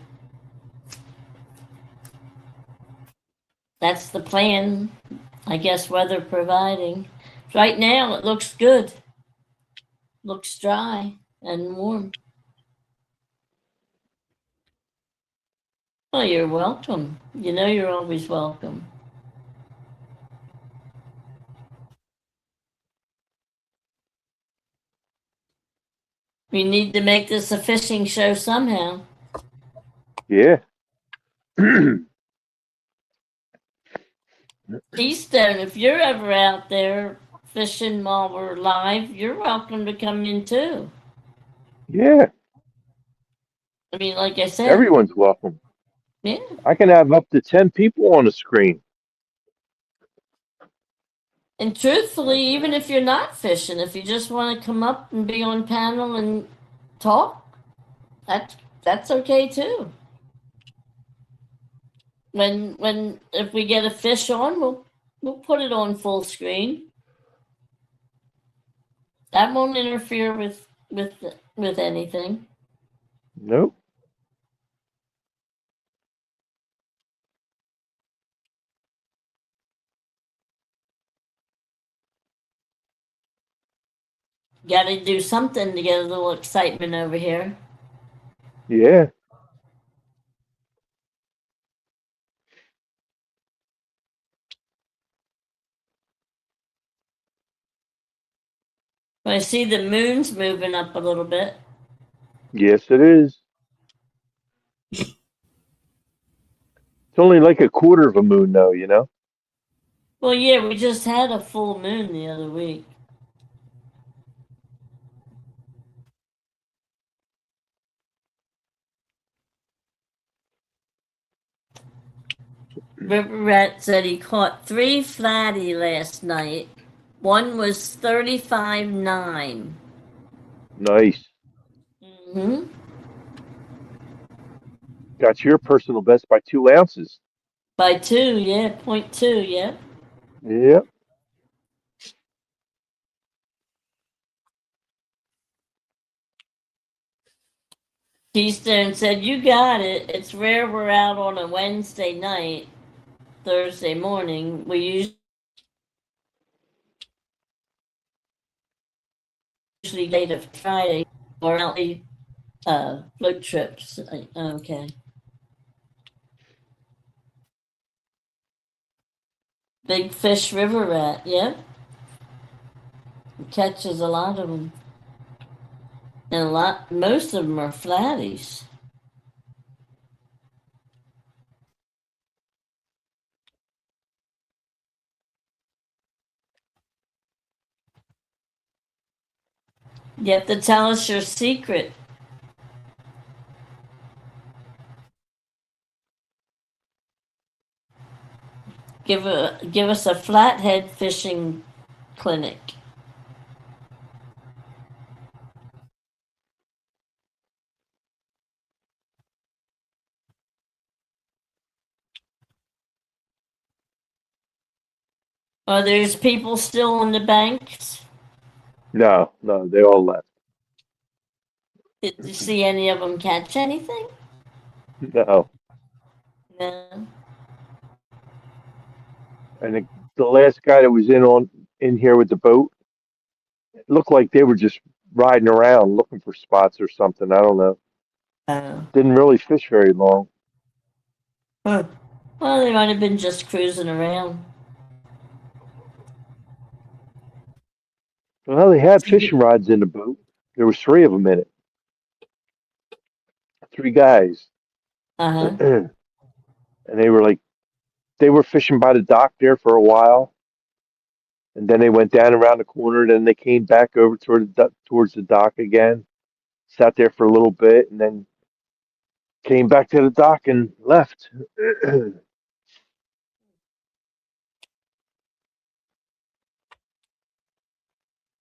that's the plan. I guess weather providing. Right now it looks good. Looks dry and warm. Oh, you're welcome. You know you're always welcome. We need to make this a fishing show somehow. Yeah. Keystone, if you're ever out there fishing while we're live, you're welcome to come in too. Yeah. I mean, like I said, Everyone's welcome. yeah. I can have up to 10 people on the screen. And truthfully, even if you're not fishing, if you just want to come up and be on panel and talk, that's okay too. When if we get a fish on, we'll put it on full screen. That won't interfere with anything. Nope. Got to do something to get a little excitement over here. Yeah. I see the moon's moving up a little bit. Yes, it is. It's only like a quarter of a moon, though, you know? Well, yeah, we just had a full moon the other week. River Rat said he caught 3 flatty last night. One was 35.9. Nice. Mm-hmm. Got your personal best by 2 ounces. By 2, yeah, 0.2, yeah. Yep. Keystone said, "You got it. It's rare we're out on a Wednesday night, Thursday morning. We usually get of Friday or out the float trips." Okay. Big fish river rat, yep. Catches a lot of them. And most of them are flatties. You have to tell us your secret. Give us a flathead fishing clinic. Are there's people still on the banks? No, no, they all left. Did you see any of them catch anything? No. No. And the last guy that was in here with the boat, it looked like they were just riding around looking for spots or something. I don't know. Oh. Didn't really fish very long. Huh. Well, they might have been just cruising around. Well, they had fishing rods in the boat. There was three of them in it. Three guys. Uh huh. And they were fishing by the dock there for a while, and then they went down around the corner. Then they came back over towards the dock again. sat there for a little bit, and then came back to the dock and left.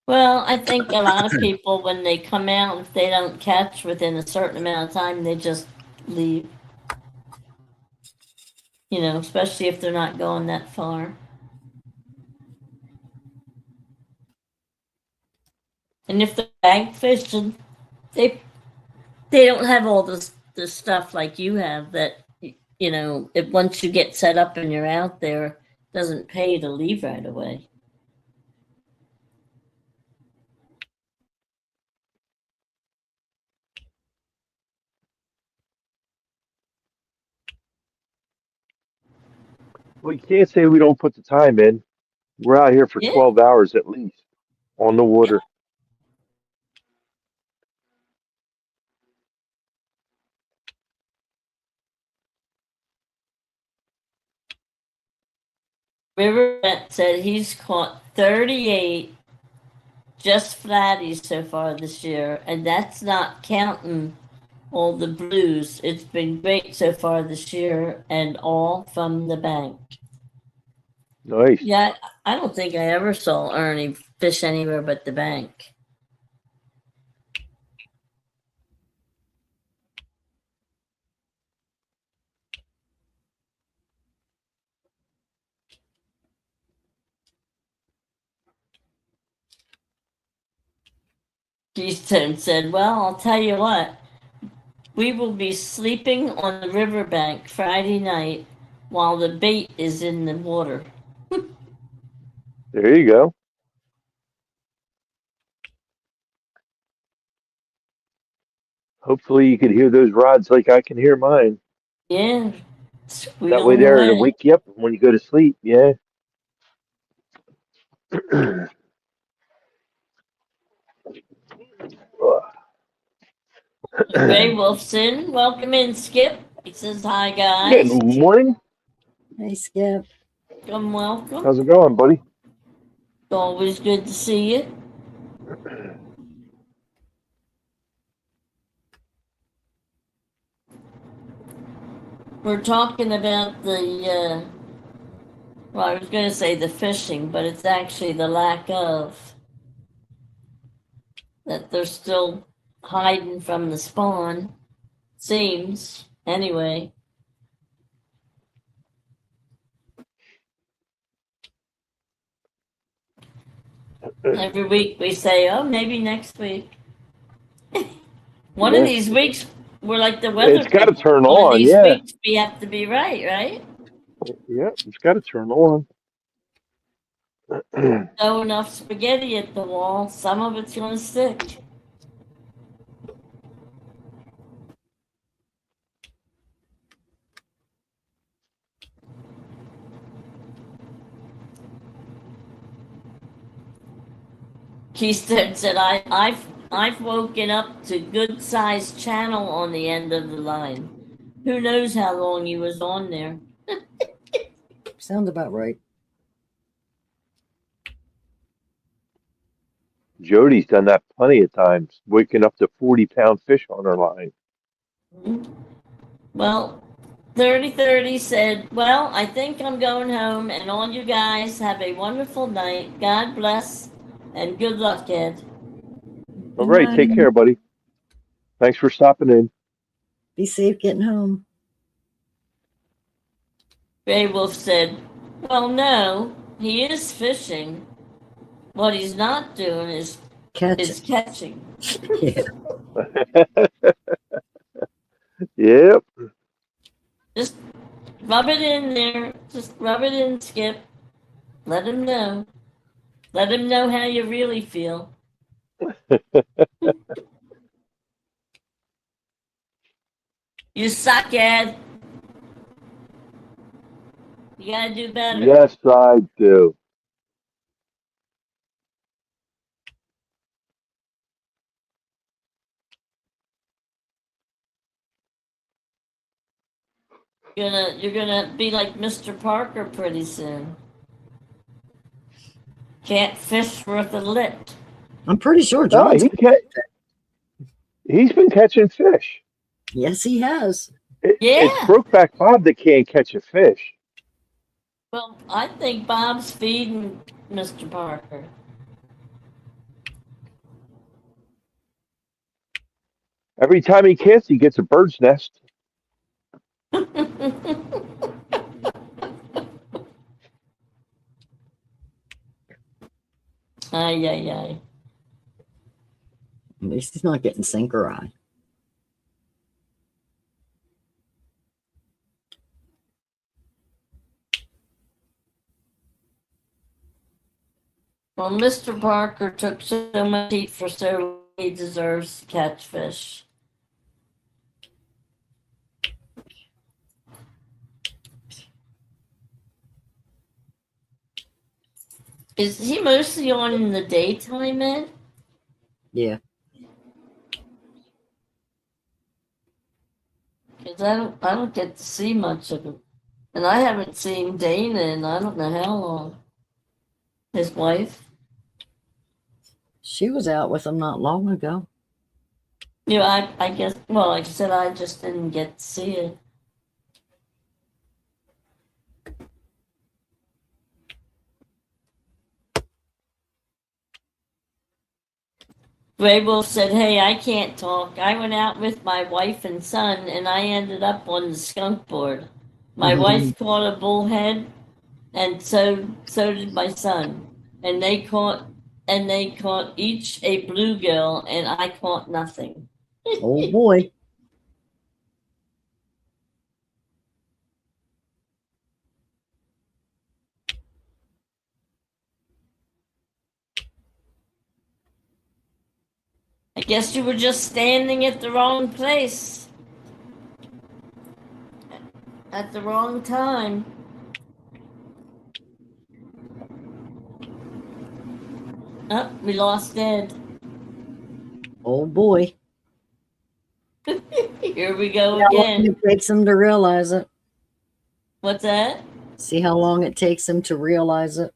Well, I think a lot of people, when they come out, if they don't catch within a certain amount of time, they just leave. You know, especially if they're not going that far. And if they're bank fishing, they don't have all this stuff like you have that, you know, if once you get set up and you're out there, it doesn't pay to leave right away. Well, you can't say we don't put the time in. We're out here for Yeah. 12 hours at least on the water. Rivervet said he's caught 38 just flatties so far this year, and that's not counting all the blues. It's been great so far this year, and all from the bank. Nice. Yeah, I don't think I ever saw Ernie fish anywhere but the bank. Keystone said, well, I'll tell you what, we will be sleeping on the riverbank Friday night while the bait is in the water. There you go. Hopefully you could hear those rods like I can hear mine. Yeah, That way squealing there to away. wake you up when you go to sleep. Yeah. Ray Wolfson, welcome in, Skip. He says, hi, Good guys. morning. Hey, Skip. Welcome. How's it going, buddy? It's always good to see you. We're talking about the, well, I was going to say the fishing, but it's actually the lack of, that they're still hiding from the spawn. Seems, anyway. Every week we say, oh, maybe next week. One of Yeah. these weeks, we're like the weather It's got to people. turn One of on. these Yeah. weeks we have to be right? Yeah. It's got to turn on. Throw enough spaghetti at the wall, some of it's going to stick. Keystone said, I've woken up to good sized channel on the end of the line. Who knows how long he was on there? Sounds about right. Jody's done that plenty of times, waking up to 40-pound fish on her line. Well, 3030 said, well, I think I'm going home, and all you guys have a wonderful night. God bless, and good luck, Ed. All right. Take care, buddy. Thanks for stopping in. Be safe getting home. Ray Wolf said, well, no, he is fishing. What he's not doing is catching. Yeah. Yep. Just rub it in there. Just rub it in, Skip. Let him know. Let him know how you really feel. You suck, Ed. You gotta do better. Yes, I do. You're gonna be like Mr. Parker pretty soon. Can't fish worth a lick. I'm pretty sure No, John's. he can't. He's been catching fish. Yes, he has. It's Yeah. Brokeback Bob that can't catch a fish. Well, I think Bob's feeding Mr. Parker. Every time he casts, he gets a bird's nest. Ay, ay, ay. At least he's not getting sinker eye. Well, Mr. Parker took so much heat for so long, he deserves to catch fish. Is he mostly on in the daytime, Ed? Yeah. Because I don't get to see much of him. And I haven't seen Dana in I don't know how long. His wife. She was out with him not long ago. You know, I guess, well, like I said, I just didn't get to see it. Gray Wolf said, "Hey, I can't talk. I went out with my wife and son, and I ended up on the skunk board. My wife caught a bullhead, and so did my son. And they caught each a bluegill, and I caught nothing." Oh boy. I guess you were just standing at the wrong place at the wrong time. Oh, we lost Ed. Oh boy. Here we go How long again. it takes him to realize it. What's that? See how long it takes him to realize it.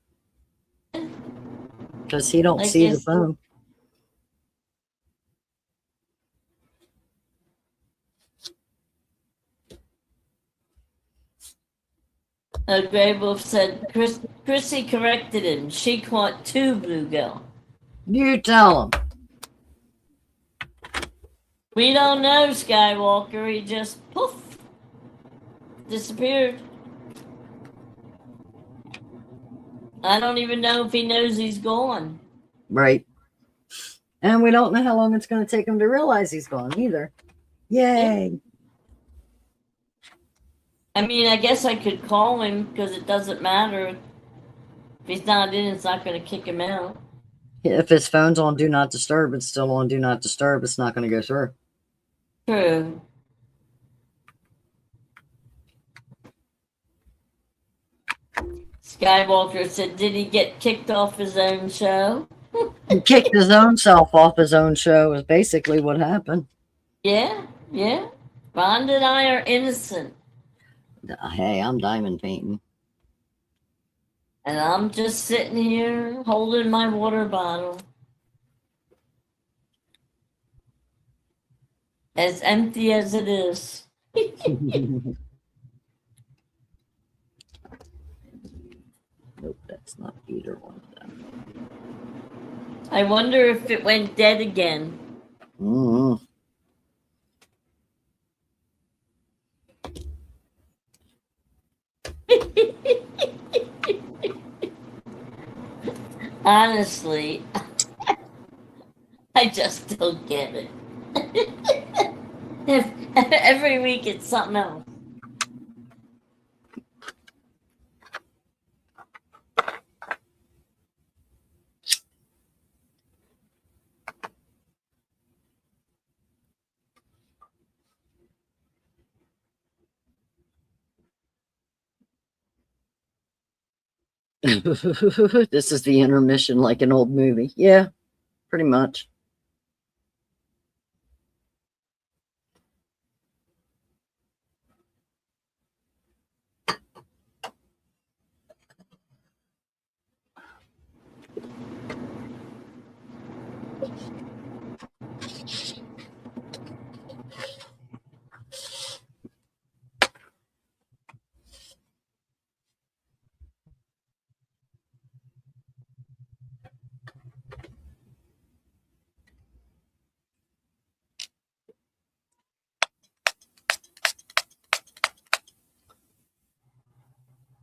Because he don't I see the guess- phone. Gray Wolf said, Chrissy corrected him. She caught 2 bluegill. You tell him. We don't know, Skywalker. He just poof disappeared. I don't even know if he knows he's gone. Right. And we don't know how long it's going to take him to realize he's gone either. Yay. I mean, I guess I could call him because it doesn't matter. If he's not in, it's not going to kick him out. If his phone's on Do Not Disturb, it's still on Do Not Disturb. It's not going to go through. True. Skywalker said, did he get kicked off his own show? He kicked his own self off his own show is basically what happened. Yeah, yeah. Rhonda and I are innocent. Hey, I'm diamond painting. And I'm just sitting here holding my water bottle. As empty as it is. Nope, that's not either one of them. I wonder if it went dead again. Mm-hmm. Honestly, I just don't get it. Every week it's something else. This is the intermission like an old movie. Yeah, pretty much.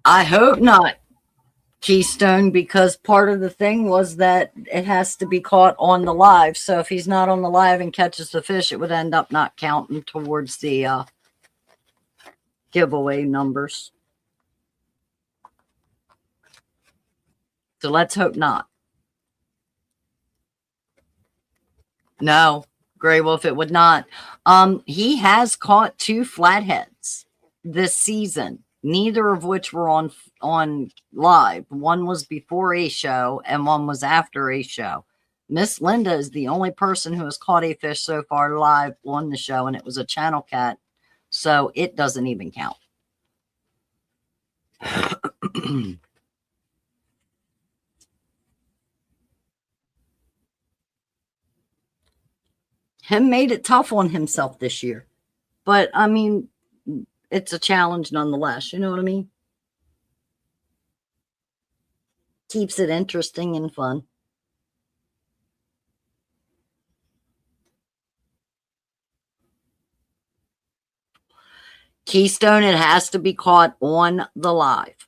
I hope not, Keystone, because part of the thing was that it has to be caught on the live. So if he's not on the live and catches the fish, it would end up not counting towards the giveaway numbers. So let's hope not. No, Gray Wolf, it would not. He has caught 2 flatheads this season, neither of which were on live. One was before a show and one was after a show. Miss Linda is the only person who has caught a fish so far live on the show, and it was a channel cat, so it doesn't even count. Him made it tough on himself this year. But, I mean, it's a challenge nonetheless. You know what I mean? Keeps it interesting and fun. Keystone, it has to be caught on the live.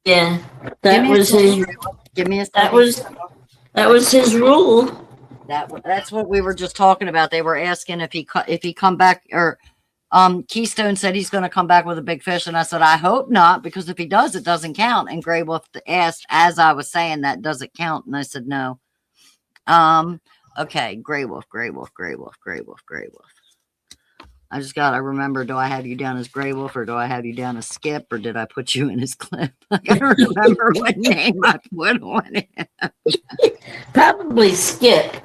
Yeah, that was his. Give me a second. That was his rule. That's what we were just talking about. They were asking if he come back, or Keystone said he's going to come back with a big fish, and I said I hope not, because if he does, it doesn't count. And Gray Wolf asked, as I was saying, that does it count, and I said no. Okay, Gray Wolf. I just got to remember, do I have you down as Gray Wolf, or do I have you down as Skip, or did I put you in his clip? I got to remember what name I put on it. Probably Skip.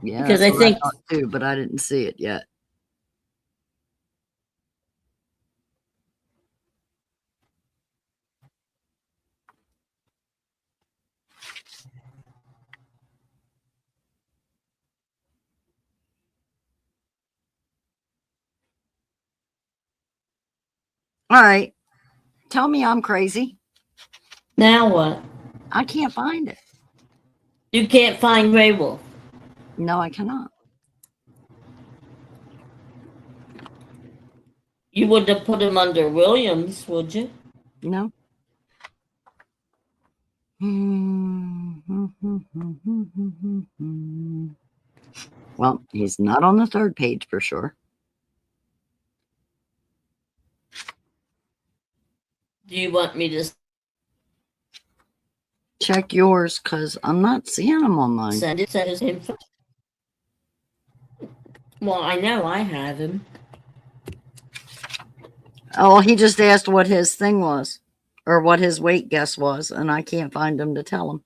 Yeah, because I think thought too, but I didn't see it yet. All right. Tell me I'm crazy. now what? I can't find it. You can't find Gray Wolf. No, I cannot. You wouldn't have put him under Williams, would you? No. Well, he's not on the 3rd page for sure. Do you want me to Check yours, because I'm not seeing him on mine. send his info? Well, I know I have him. Oh, he just asked what his thing was, or what his weight guess was, and I can't find him to tell him.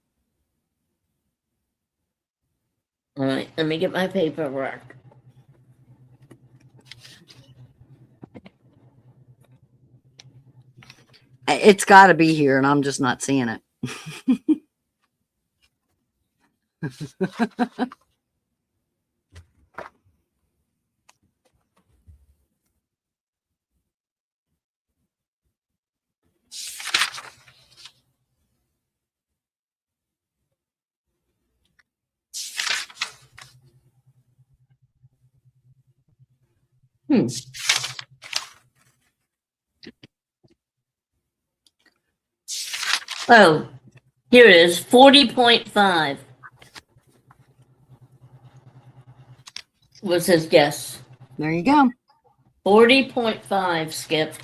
All right, let me get my paperwork. It's got to be here, and I'm just not seeing it. Oh, here it is, 40.5 was his guess. There you go. 40.5, Skip.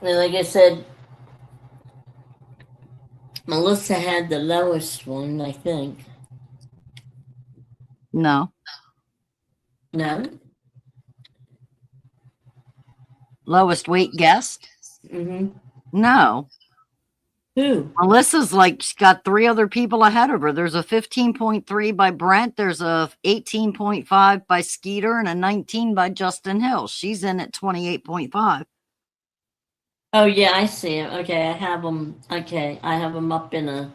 And like I said, Melissa had the lowest one, I think. No. No? Lowest weight guess? Mm-hmm. No. Who? Melissa's like, she's got 3 other people ahead of her. There's a 15.3 by Brent. There's a 18.5 by Skeeter and a 19 by Justin Hill. She's in at 28.5. Oh, yeah, I see him. Okay, I have him. Okay, I have him up in a...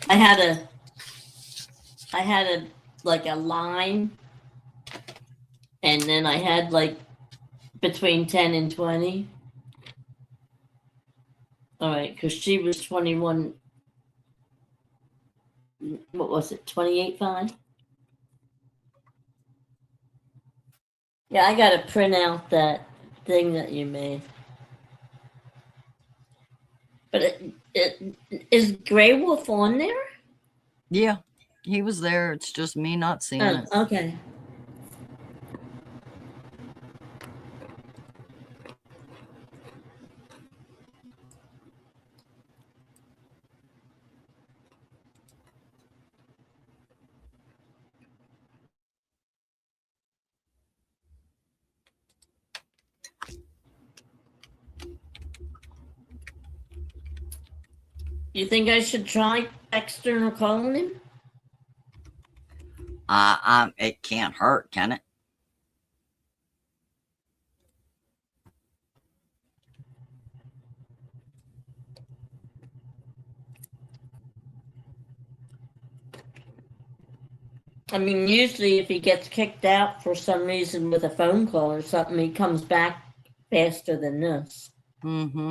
I had a like a line, and then I had like between 10 and 20. All right, because she was 21. What was it? 28.5. Yeah, I got to print out that thing that you made. But is Grey Wolf on there? Yeah, he was there. It's just me not seeing it. Okay. You think I should try texting or calling him? It can't hurt, can it? I mean, usually if he gets kicked out for some reason with a phone call or something, he comes back faster than this. Mm-hmm.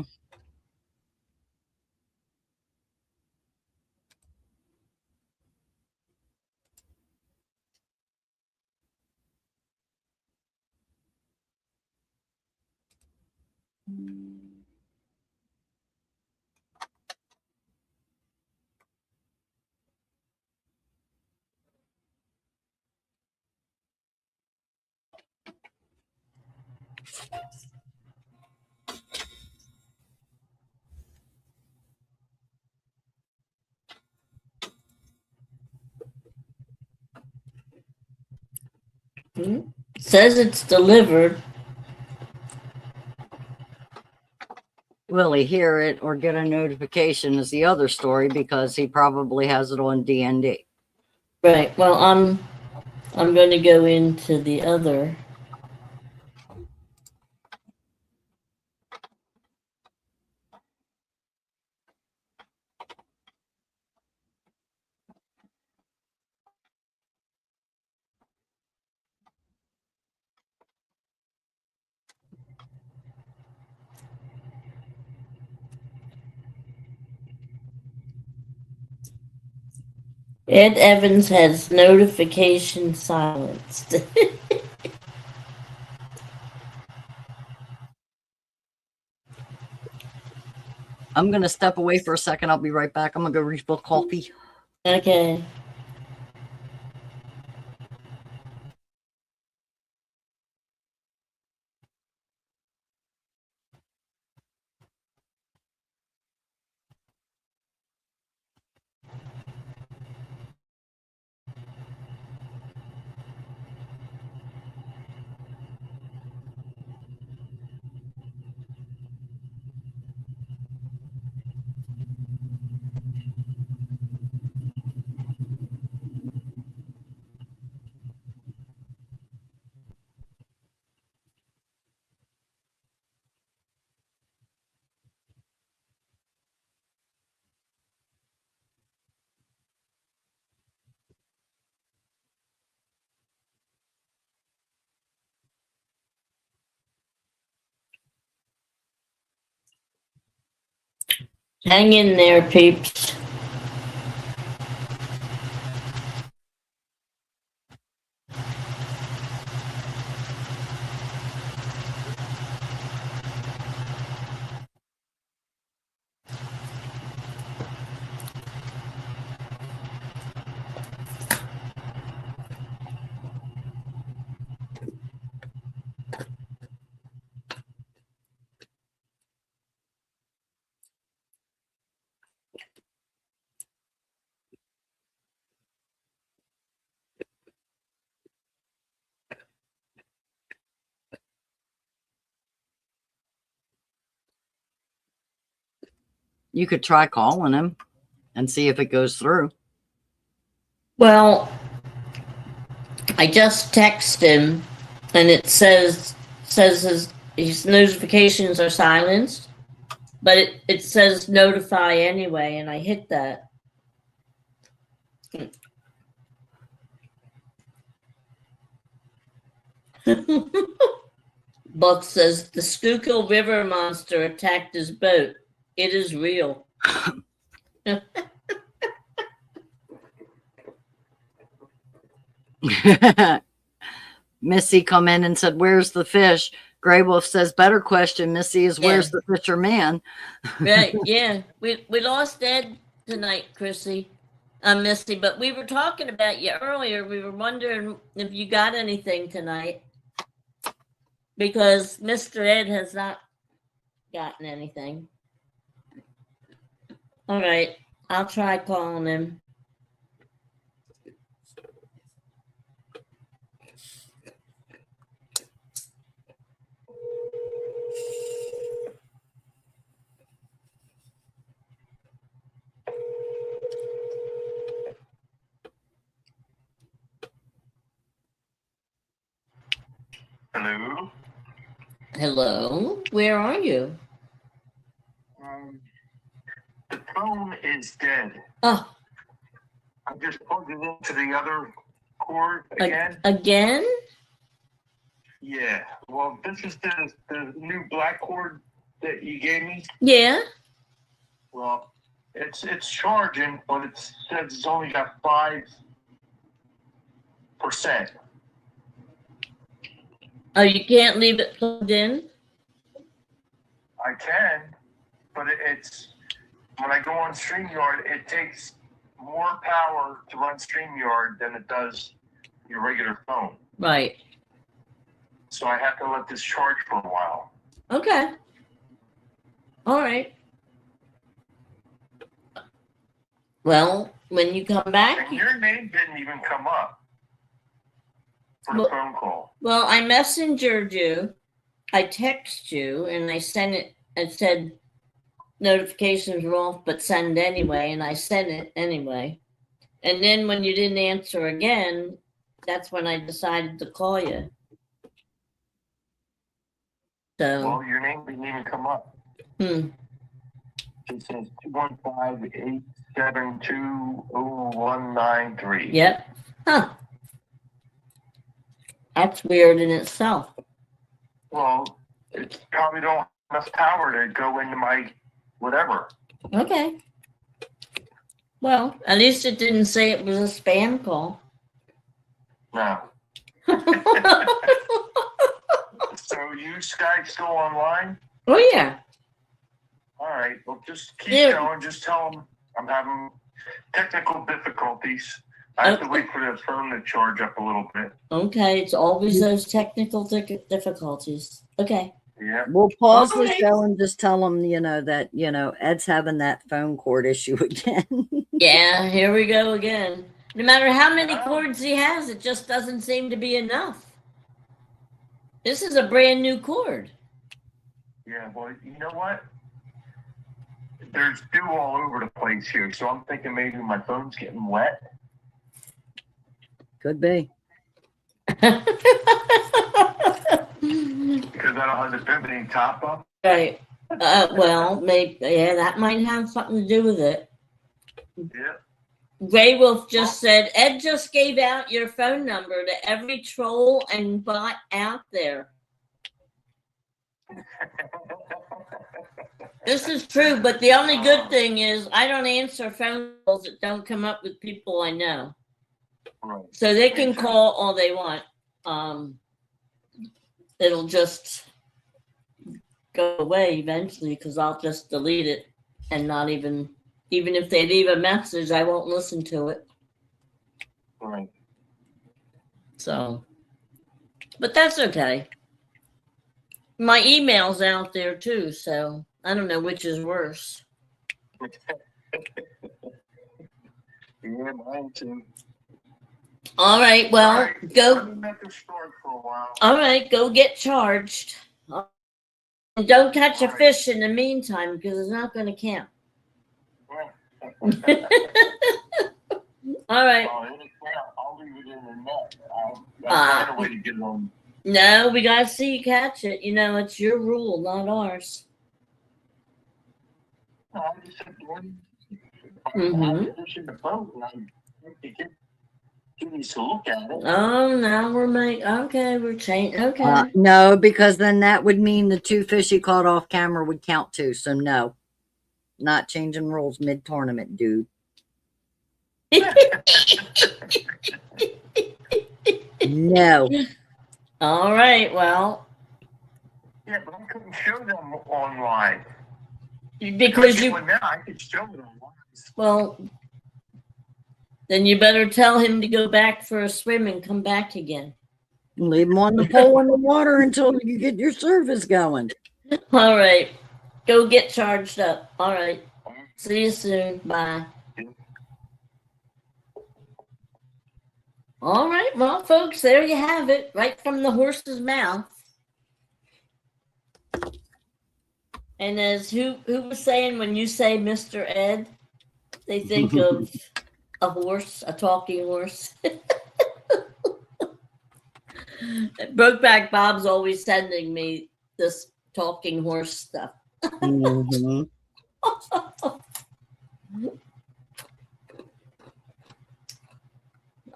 Says it's delivered. Will he hear it or get a notification is the other story, because he probably has it on DND. Right. Well, I'm going to go into the other. Ed Evans has notification silenced. I'm going to step away for a second. I'll be right back. I'm going to go refill coffee. Okay. Hang in there, peeps. You could try calling him and see if it goes through. Well, I just text him, and it says his notifications are silenced, but it says notify anyway, and I hit that. Buck says the Schuylkill River monster attacked his boat. It is real. Missy come in and said, "Where's the fish?" Gray Wolf says, "Better question, Missy, is where's Yeah. the fisherman?" Right, yeah. We lost Ed tonight, Chrissy. Misty, but we were talking about you earlier. We were wondering if you got anything tonight. Because Mr. Ed has not gotten anything. All right. I'll try calling him. Hello. Hello. Where are you? The phone is dead. Oh, I just plugged it into the other cord again. again? Yeah. Well, this is the new black cord that you gave me. Yeah. Well, it's charging, but it says it's only got 5%. Oh, you can't leave it plugged in? I can, but it's when I go on StreamYard, it takes more power to run StreamYard than it does your regular phone. Right. So I have to let this charge for a while. Okay. All right. Well, when you come back. And your name didn't even come up for the phone call. Well, I messengered you, I text you, and I sent it. It said notifications were off, but send anyway, and I sent it anyway. And then when you didn't answer again, that's when I decided to call you. So. Well, your name didn't even come up. It says 215-872-0193. Yep. Huh. That's weird in itself. Well, it probably don't have enough power to go into my whatever. Okay. Well, at least it didn't say it was a spam call. No. So you guys still online? Oh, yeah. All right. Well, just keep going. Just tell them I'm having technical difficulties. I have to wait for the phone to charge up a little bit. Okay. It's always those technical difficulties. Okay. Yeah. We'll pause the show and just tell them, that, Ed's having that phone cord issue again. Yeah, here we go again. No matter how many cords he has, it just doesn't seem to be enough. This is a brand new cord. Yeah, well, you know what? There's dew all over the place here, so I'm thinking maybe my phone's getting wet. Could be. Because I don't have the pivoting top up. Right. Well, maybe, yeah, that might have something to do with it. Yeah. Gray Wolf just said, Ed just gave out your phone number to every troll and bot out there. This is true, but the only good thing is I don't answer phone calls that don't come up with people I know. Right. So they can call all they want. It'll just go away eventually because I'll just delete it and not even if they leave a message, I won't listen to it. Right. So, but that's okay. My email's out there too, so I don't know which is worse. Yeah, mine too. All right, well, all right, go. Let me make this start for a while. All right, go get charged. And don't catch a fish in the meantime because it's not going to count. All right. I'll leave it in the net. I'll find a way to get it on. No, we got to see you catch it. It's your rule, not ours. I just said, Mm-hmm. I positioned the boat and I needs to look at it. Oh, now we're changing. Okay. No, because then that would mean the two fish he caught off camera would count too. So no. Not changing rules mid-tournament, dude. No. All right. Well, Yeah, but I couldn't show them online. because you, Now I could show them online. well, then you better tell him to go back for a swim and come back again. Leave them on the pole in the water until you get your service going. All right. Go get charged up. All right. See you soon. Bye. All right. Well, folks, there you have it. Right from the horse's mouth. And as who was saying, when you say Mr. Ed, they think of a horse, a talking horse. Brokeback Bob's always sending me this talking horse stuff. Mm-hmm.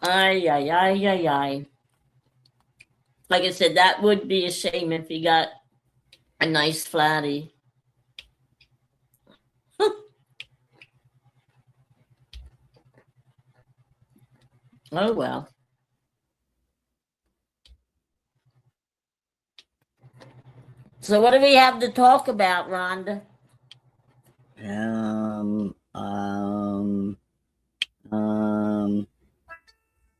Ay, ay, ay, ay, ay. Like I said, that would be a shame if he got a nice flatty. Oh, well. So what do we have to talk about, Rhonda?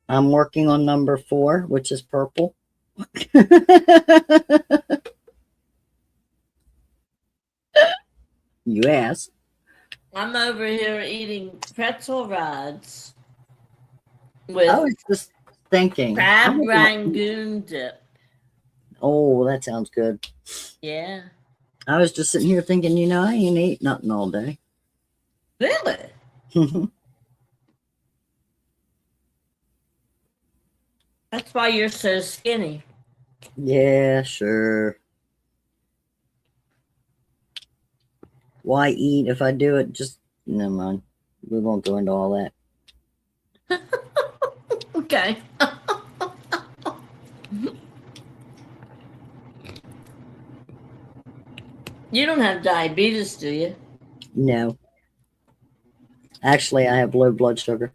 I'm working on number 4, which is purple. You asked. I'm over here eating pretzel rods with I was just thinking. crab rangoon dip. Oh, that sounds good. Yeah. I was just sitting here thinking, you know, I ain't ate nothing all day. Really? That's why you're so skinny. Yeah, sure. Why eat if I do it? Just never mind. We won't go into all that. Okay. You don't have diabetes, do you? No. Actually, I have low blood sugar.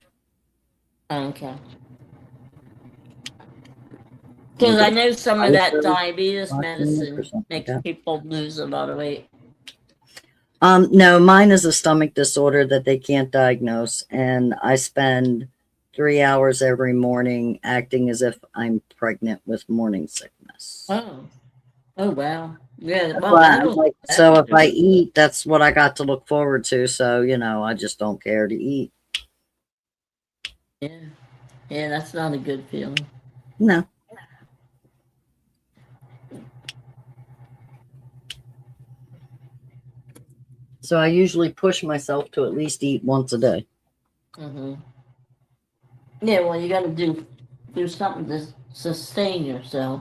Okay. Because I know some of that diabetes Or medicine something makes like that. people lose a lot of weight. No, mine is a stomach disorder that they can't diagnose, and I spend 3 hours every morning acting as if I'm pregnant with morning sickness. Oh. Oh, wow. Yeah. That's Well, why I'm that'll, like, so if I eat, that's what I got to look forward to. So, you know, I just don't care to eat. yeah. Yeah, that's not a good feeling. No. So I usually push myself to at least eat once a day. Mm-hmm. Yeah, well, you got to do something to sustain yourself.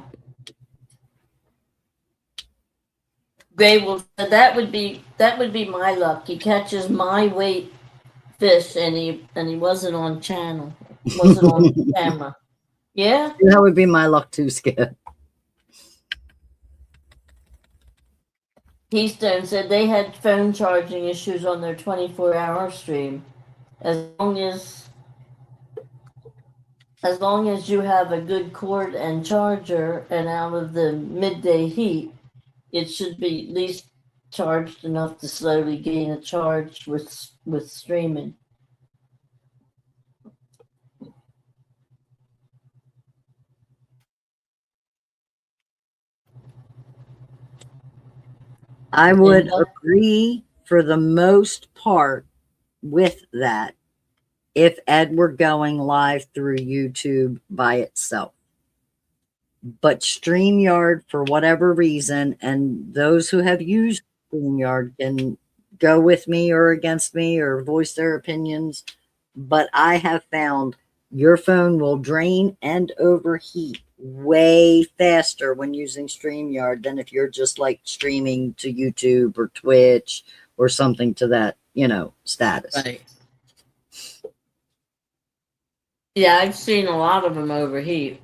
Gray Wolf said that would be my luck. He catches my weight fish, and he wasn't on channel, wasn't on camera. Yeah. That would be my luck too, Skip. Keystone said they had phone charging issues on their 24-hour stream. As long as you have a good cord and charger and out of the midday heat, it should be at least charged enough to slowly gain a charge with streaming. I would agree for the most part with that if Ed were going live through YouTube by itself. But StreamYard, for whatever reason, and those who have used StreamYard can go with me or against me or voice their opinions, but I have found your phone will drain and overheat way faster when using StreamYard than if you're just like streaming to YouTube or Twitch or something to that, you know, status. Right. Yeah, I've seen a lot of them overheat.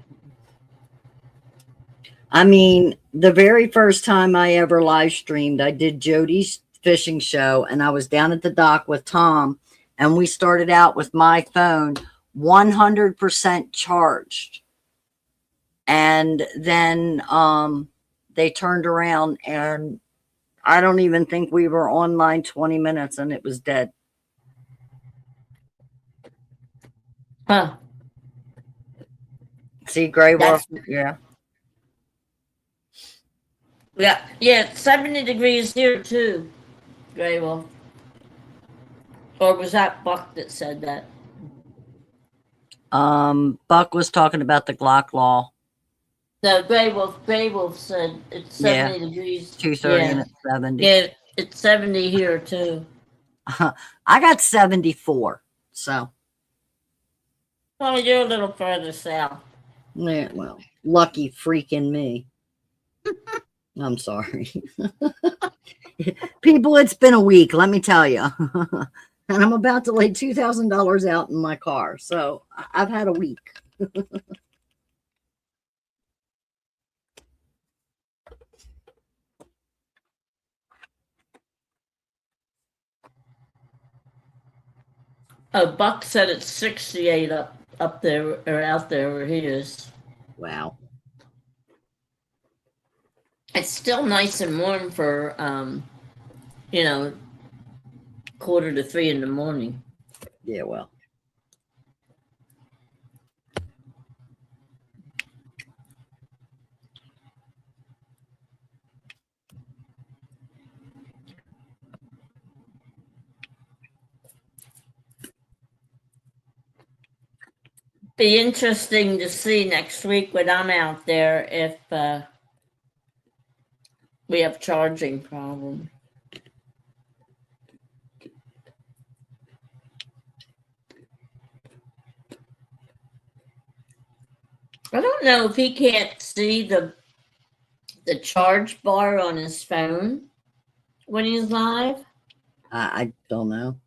I mean, the very first time I ever live streamed, I did Jody's fishing show, and I was down at the dock with Tom, and we started out with my phone 100% charged. And then they turned around, and I don't even think we were online 20 minutes and it was dead. Huh. See, Gray Wolf? That's- Yeah. Yeah, it's 70 degrees here too, Gray Wolf. Or was that Buck that said that? Buck was talking about the Glock law. No, Gray Wolf said it's 70 degrees. 2:30 Yeah. and it's 70. Yeah, it's 70 here too. I got 74. So, Well, you're a little further south. yeah, well, lucky freaking me. I'm sorry. People, it's been a week, let me tell you. And I'm about to lay $2,000 out in my car. So I've had a week. Oh, Buck said it's 68 up there or out there where he is. Wow. It's still nice and warm for 2:45 in the morning. Yeah, well. Be interesting to see next week when I'm out there if we have charging problem. I don't know if he can't see the charge bar on his phone when he's live. I don't know.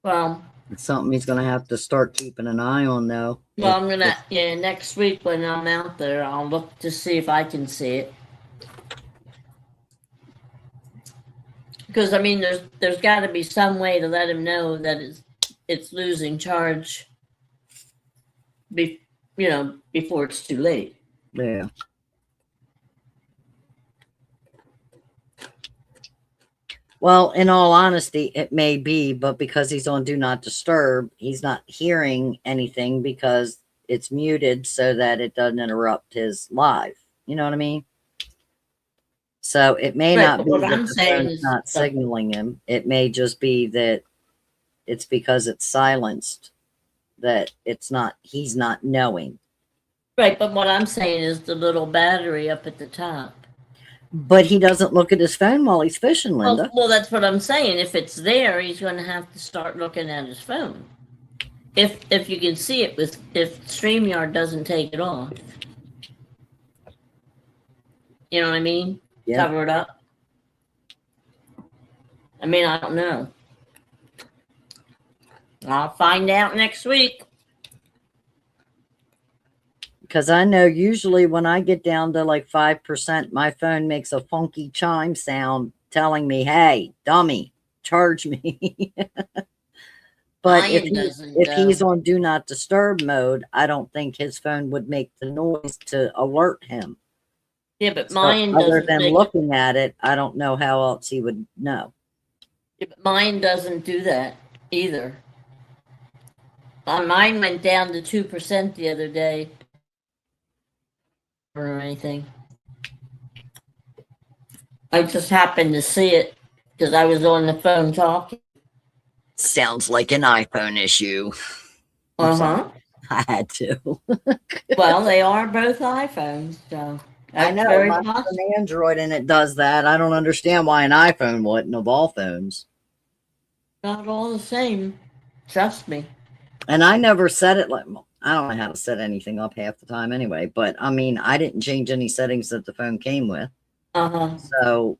Well, It's something he's going to have to start keeping an eye on, though. I'm gonna next week when I'm out there, I'll look to see if I can see it. Because I mean, there's got to be some way to let him know that it's losing charge. Before it's too late. Yeah. Well, in all honesty, it may be, but because he's on Do Not Disturb, he's not hearing anything because it's muted so that it doesn't interrupt his live. You know what I mean? So it may Right, not but be what that I'm the saying phone's is not that- signaling him. It may just be that it's because it's silenced that he's not knowing. Right, but what I'm saying is the little battery up at the top. But he doesn't look at his phone while he's fishing, Linda. Well, that's what I'm saying. If it's there, he's going to have to start looking at his phone. If you can see it if StreamYard doesn't take it off. You know what I mean? Yeah. Cover it up. I mean, I don't know. I'll find out next week. Because I know usually when I get down to like 5%, my phone makes a funky chime sound telling me, hey, dummy, charge me. But Mine doesn't, if he's on Do Not Disturb mode, I don't think his phone would make the noise to alert him. Yeah, but So mine other doesn't than make looking at it, I don't know how else he would know. Yeah, but mine doesn't do that either. Mine went down to 2% the other day. Or anything. I just happened to see it because I was on the phone talking. Sounds like an iPhone issue. Uh-huh. I had to. Well, they are both iPhones, so I that's know. very Mine's possible. an Android and it does that. I don't understand why an iPhone wouldn't of all phones. Not all the same. Trust me. And I never set it like, I don't know how to set anything up half the time anyway, but I mean, I didn't change any settings that the phone came with. Uh-huh. So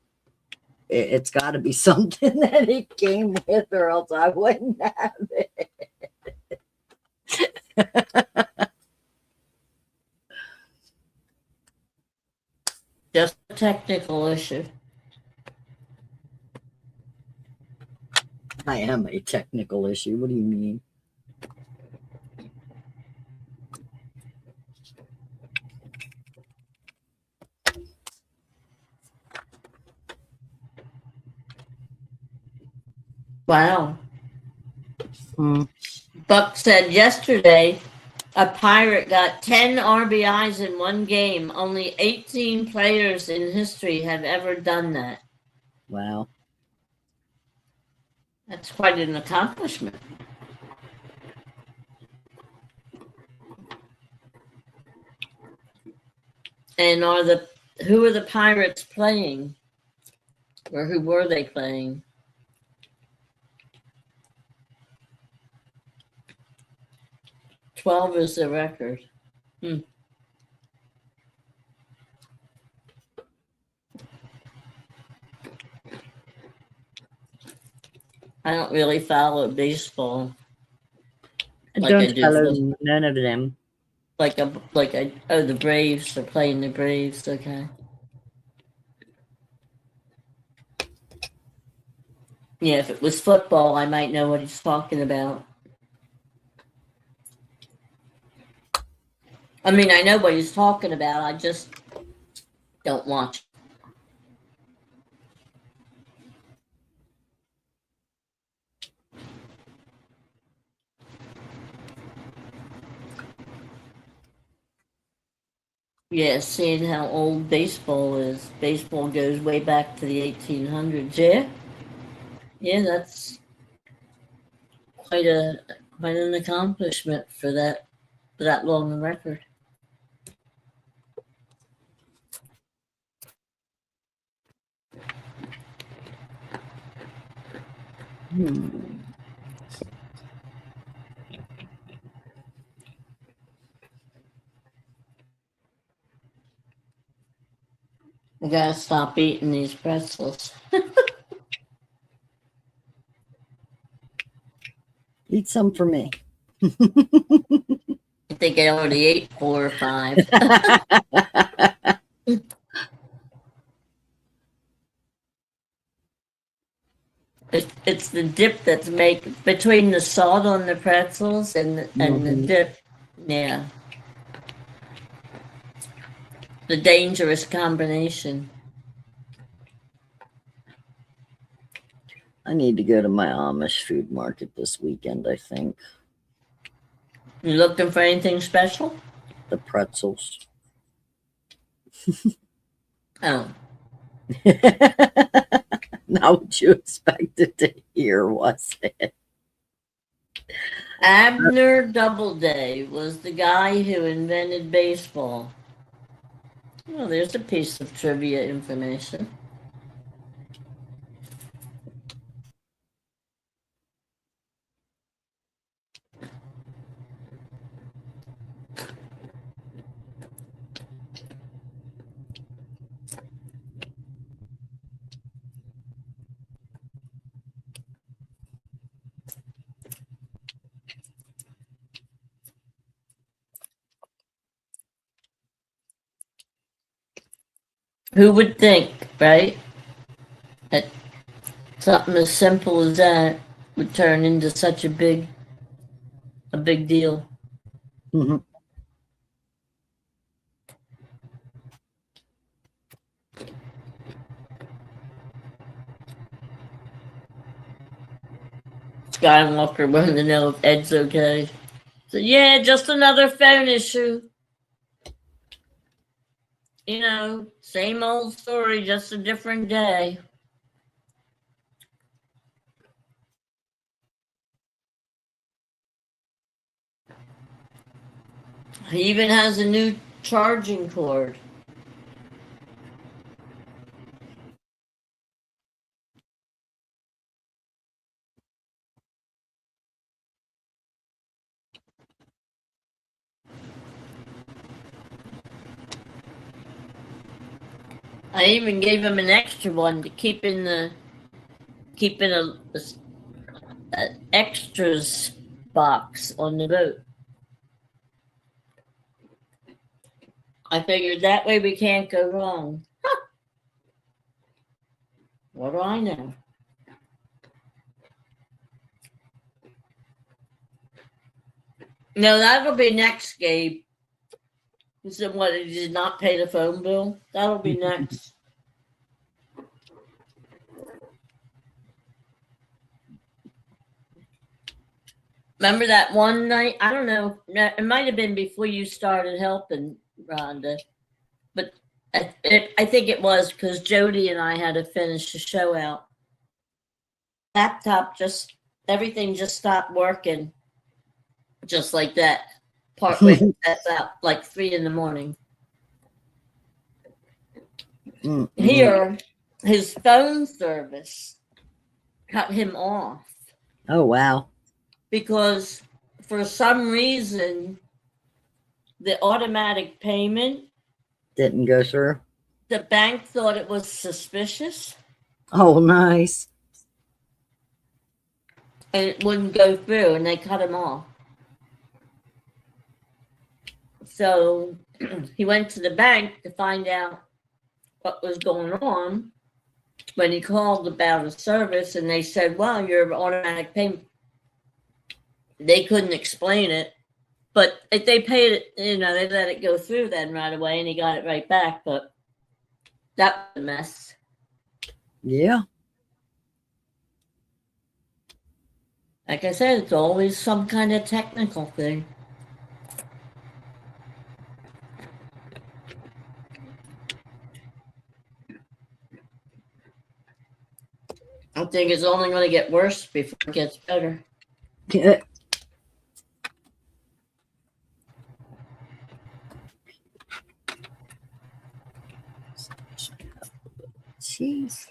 it's got to be something that it came with or else I wouldn't have it. Just technical issue. I am a technical issue. What do you mean? Wow. Hmm. Buck said yesterday a Pirate got 10 RBIs in one game. Only 18 players in history have ever done that. Wow. That's quite an accomplishment. And who are the Pirates playing? Or who were they playing? "12 is the record. I don't really follow baseball I like I don't do follow football. none of them. The Braves are playing the Braves. Okay. Yeah, if it was football, I might know what he's talking about. I mean, I know what he's talking about. I just don't watch. Yeah, seeing how old baseball is. Baseball goes way back to the 1800s. Yeah, yeah, that's quite an accomplishment for that long a record. I gotta stop eating these pretzels. Eat some for me. I think I already ate 4 or 5. It's the dip that's make between the salt on the pretzels and the dip. Yeah, the dangerous combination. I need to go to my Amish food market this weekend, I think. You looking for anything special? The pretzels. Oh, Not what you expected to hear, was it? Abner Doubleday was the guy who invented baseball. Well, there's a piece of trivia information. Who would think, right? That something as simple as that would turn into such a big deal. Mhm. Skywalker wanted to know if Ed's okay. So yeah, just another phone issue. You know, same old story, just a different day. He even has a new charging cord. I even gave him an extra one to keep in a extras box on the boat. I figured that way we can't go wrong. What do I know? No, that'll be next, Gabe. You said what? He did not pay the phone bill. That'll be next. Remember that one night? I don't know. It might have been before you started helping, Rhonda, but I think it was because Jody and I had to finish the show out. Laptop everything just stopped working, just like that. Partway that's out, like 3 a.m. Here, his phone service cut him off. Oh, wow. Because for some reason, the automatic payment Didn't go through. the bank thought it was suspicious Oh, nice. and it wouldn't go through, and they cut him off. So he went to the bank to find out what was going on. When he called about a service, and they said, well, your automatic payment, they couldn't explain it. But if they paid it, they let it go through then right away, and he got it right back. But that was a mess. Yeah. Like I said, it's always some kind of technical thing. I think it's only going to get worse before it gets better. Jeez.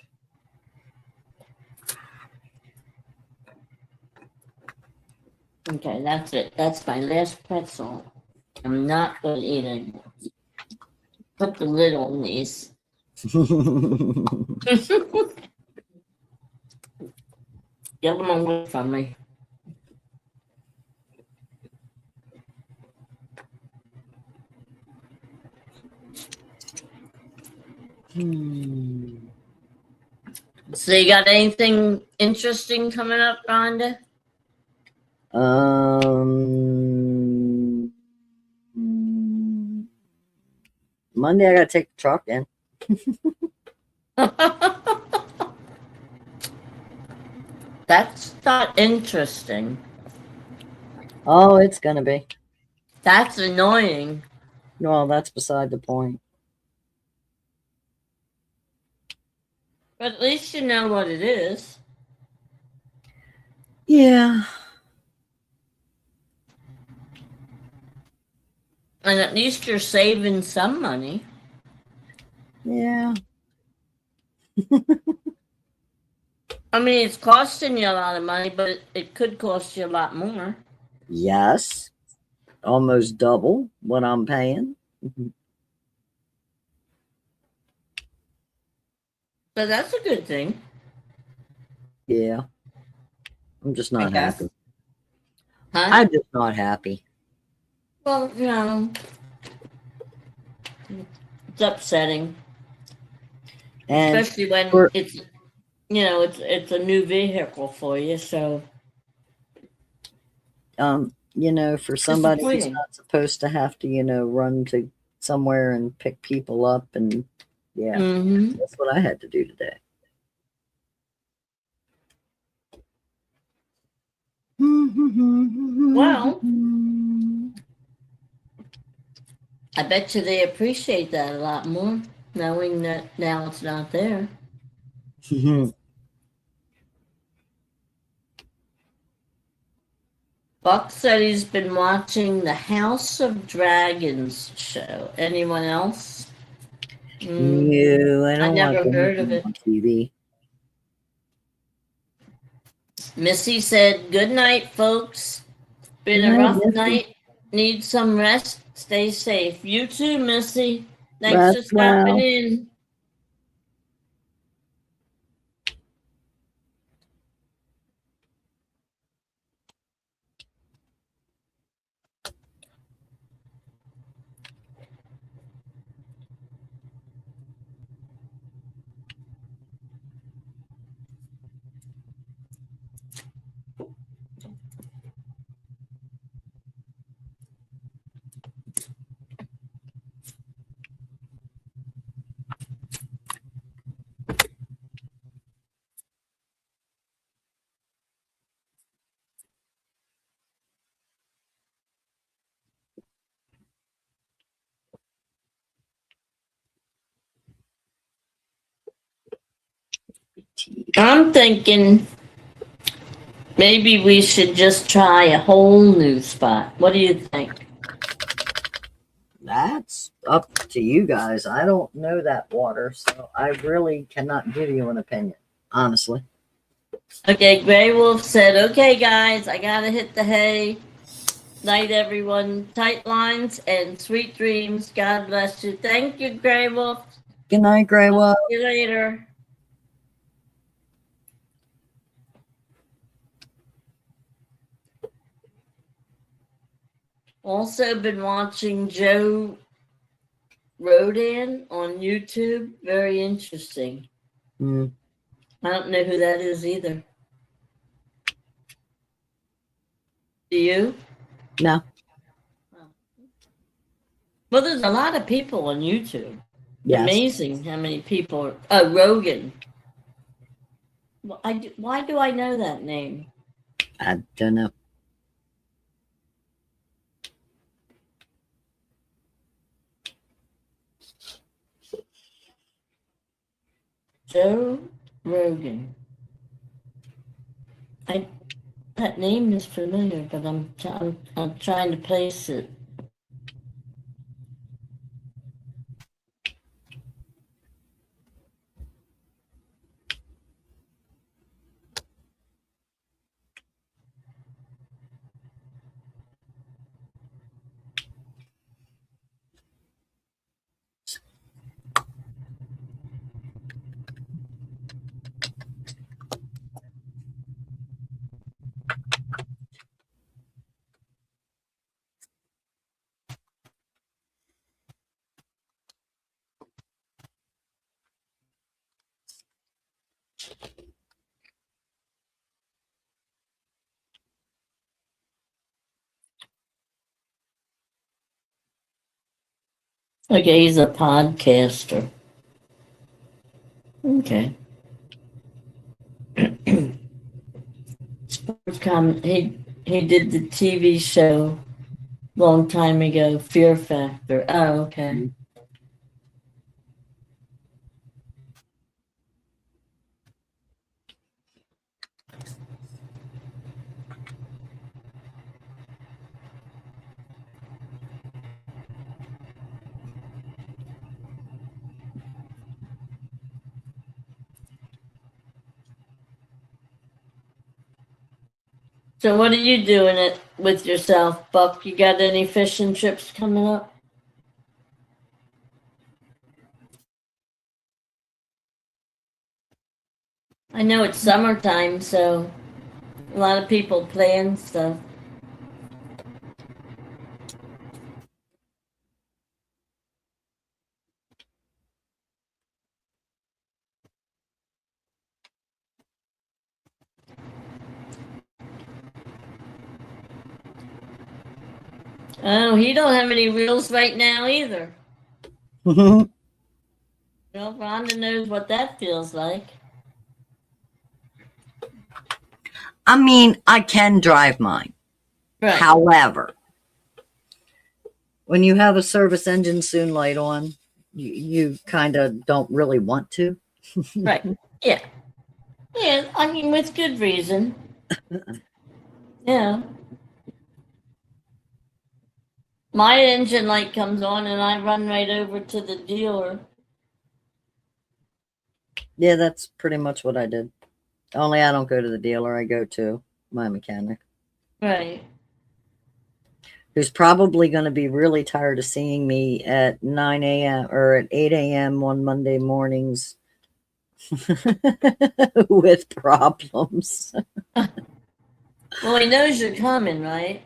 Okay, that's it. That's my last pretzel. I'm not going to eat anymore. Put the lid on these. Get them away from me. So you got anything interesting coming up, Rhonda? Monday I gotta take the truck in. That's not interesting. Oh, it's gonna be. That's annoying. Well, that's beside the point. But at least you know what it is. Yeah. And at least you're saving some money. Yeah. I mean, it's costing you a lot of money, but it could cost you a lot more. Yes. Almost double what I'm paying. But that's a good thing. Yeah. I'm just not happy. Huh? I'm just not happy. Well, it's upsetting. And especially when it's it's a new vehicle for you, so for somebody who's not supposed to have to, run to somewhere and pick people up, and that's what I had to do today. Well, I bet you they appreciate that a lot more, knowing that now it's not there. Buck said he's been watching the House of Dragons show. Anyone else? No, I don't never watch heard of it. on TV. Missy said, "Good night, folks. Been a rough night. Need some rest. Stay safe. You too, Missy. Thanks for stopping in." I'm thinking maybe we should just try a whole new spot. What do you think? That's up to you guys. I don't know that water, so I really cannot give you an opinion, honestly. Okay, Grey Wolf said, okay, guys, I gotta hit the hay. Night, everyone. Tight lines and sweet dreams. God bless you. Thank you, Grey Wolf. Good night, Grey Wolf. See you later. Also been watching Joe Rodan on YouTube. Very interesting. Mm. I don't know who that is either. Do you? No. Well, there's a lot of people on YouTube. Yes. Amazing how many people. Oh, Rogan. Well, why do I know that name? I don't know. Joe Rogan. That name is familiar, but I'm trying to place it. Okay, he's a podcaster. Okay. He did the TV show long time ago, Fear Factor. Oh, okay. So what are you doing it with yourself, Buck? You got any fishing trips coming up? I know it's summertime, so a lot of people plan stuff. Oh, he don't have any reels right now either. Well, Rhonda knows what that feels like. I mean, I can drive mine. Right. However, when you have a service engine soon light on, you kind of don't really want to. Right. Yeah. Yeah, I mean, with good reason. Yeah. My engine light comes on and I run right over to the dealer. Yeah, that's pretty much what I did. Only I don't go to the dealer. I go to my mechanic. Right. Who's probably going to be really tired of seeing me at 9 a.m. or at 8 a.m. on Monday mornings with problems. Well, he knows you're coming, right?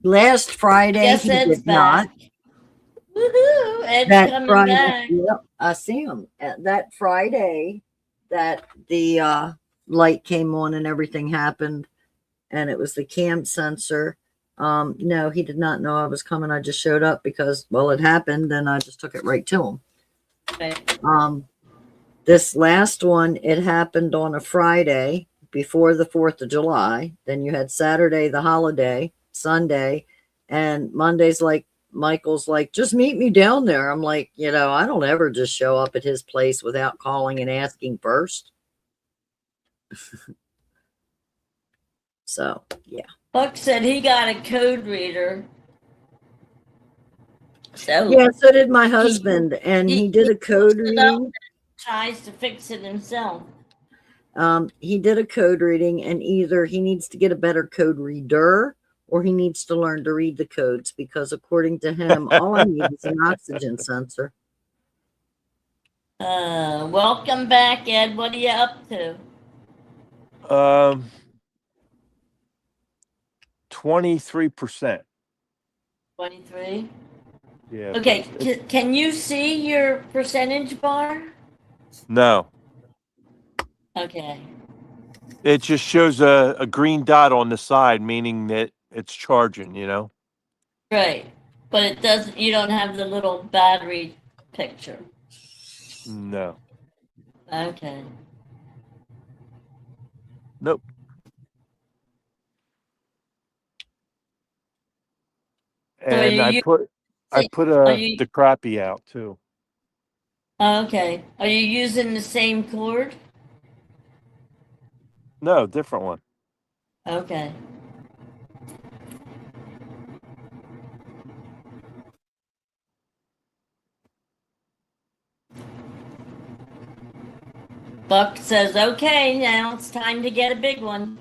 Last Friday Yes, he Ed's did back. not. Woohoo! Ed's That coming Friday, back. yep, I see him. That Friday that the light came on and everything happened, and it was the cam sensor. No, he did not know I was coming. I just showed up because, well, it happened, and I just took it right to him. Right. This last one, it happened on a Friday before the 4th of July. Then you had Saturday, the holiday, Sunday, and Monday's like Michael's like, just meet me down there. I'm like, I don't ever just show up at his place without calling and asking first. So, yeah. Buck said he got a code reader. So Yeah, so did my husband, and he did a code looks it up reading. and tries to fix it himself. He did a code reading, and either he needs to get a better code reader or he needs to learn to read the codes, because according to him, all I need is an oxygen sensor. Welcome back, Ed. What are you up to? 23%. 23. Yeah. Okay, can you see your percentage bar? No, Okay. it just shows a green dot on the side, meaning that it's charging, Right. But it doesn't, you don't have the little battery picture. No. Okay. Nope. And I put the crappie out too. Okay. Are you using the same cord? No, different one. Okay. Buck says, okay, now it's time to get a big one.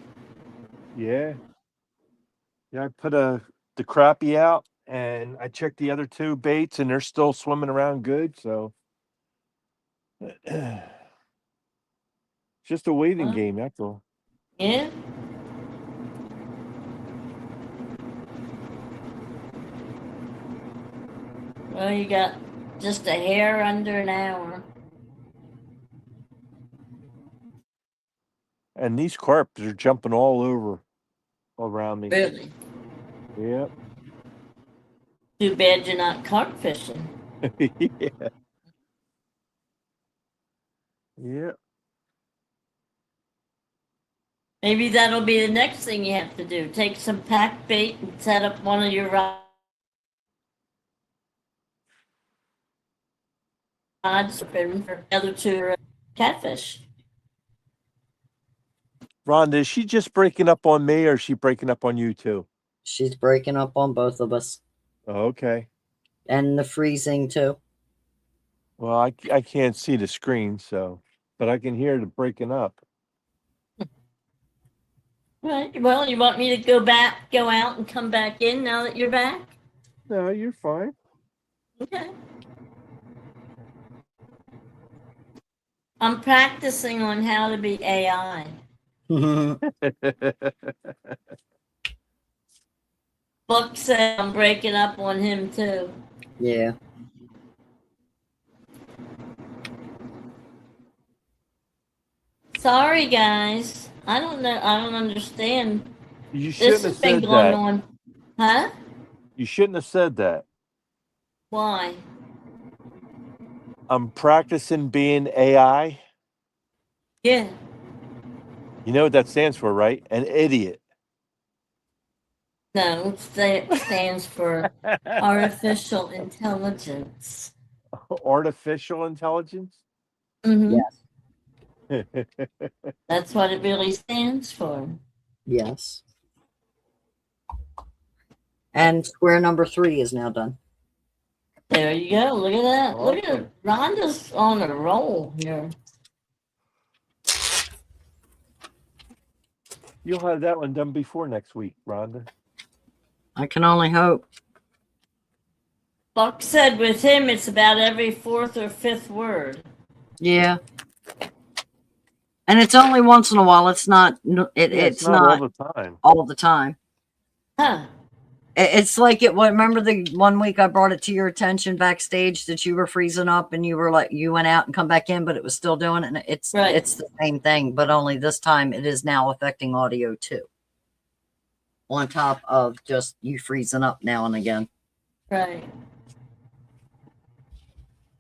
Yeah. Yeah, I put the crappie out, and I checked the other two baits, and they're still swimming around good. So just a waiting game, that's all. Yeah. Well, you got just a hair under an hour. And these carp are jumping all around me. Really? Yep. Too bad you're not carp fishing. Yeah. Yeah. Maybe that'll be the next thing you have to do. Take some pack bait and set up one of your rods for the other two catfish. Rhonda, is she just breaking up on me, or is she breaking up on you too? She's breaking up on both of us. Okay. And the freezing too. Well, I can't see the screen, but I can hear the breaking up. Right. Well, you want me to go out and come back in now that you're back? No, you're fine. Okay. I'm practicing on how to be AI. Buck said I'm breaking up on him too. Yeah. Sorry, guys. I don't know. I don't understand. You This shouldn't has have been said going that. on. Huh? You shouldn't have said that. Why? I'm practicing being AI. Yeah. You know what that stands for, right? An idiot. No, it stands for artificial intelligence. Artificial intelligence? Mm-hmm. Yes. That's what it really stands for. Yes. And square number 3 is now done. There you go. Look at that. Awesome. Look at it. Rhonda's on a roll here. You'll have that one done before next week, Rhonda. I can only hope. Buck said with him, it's about every 4th or 5th word. Yeah. And it's only once in a while. It's not. It's not all the time. All the time. Huh. It's like it. Remember the one week I brought it to your attention backstage that you were freezing up and you were like, you went out and come back in, but it was still doing it. And it's the same thing, but only this time it is now affecting audio too. On top of just you freezing up now and again. Right.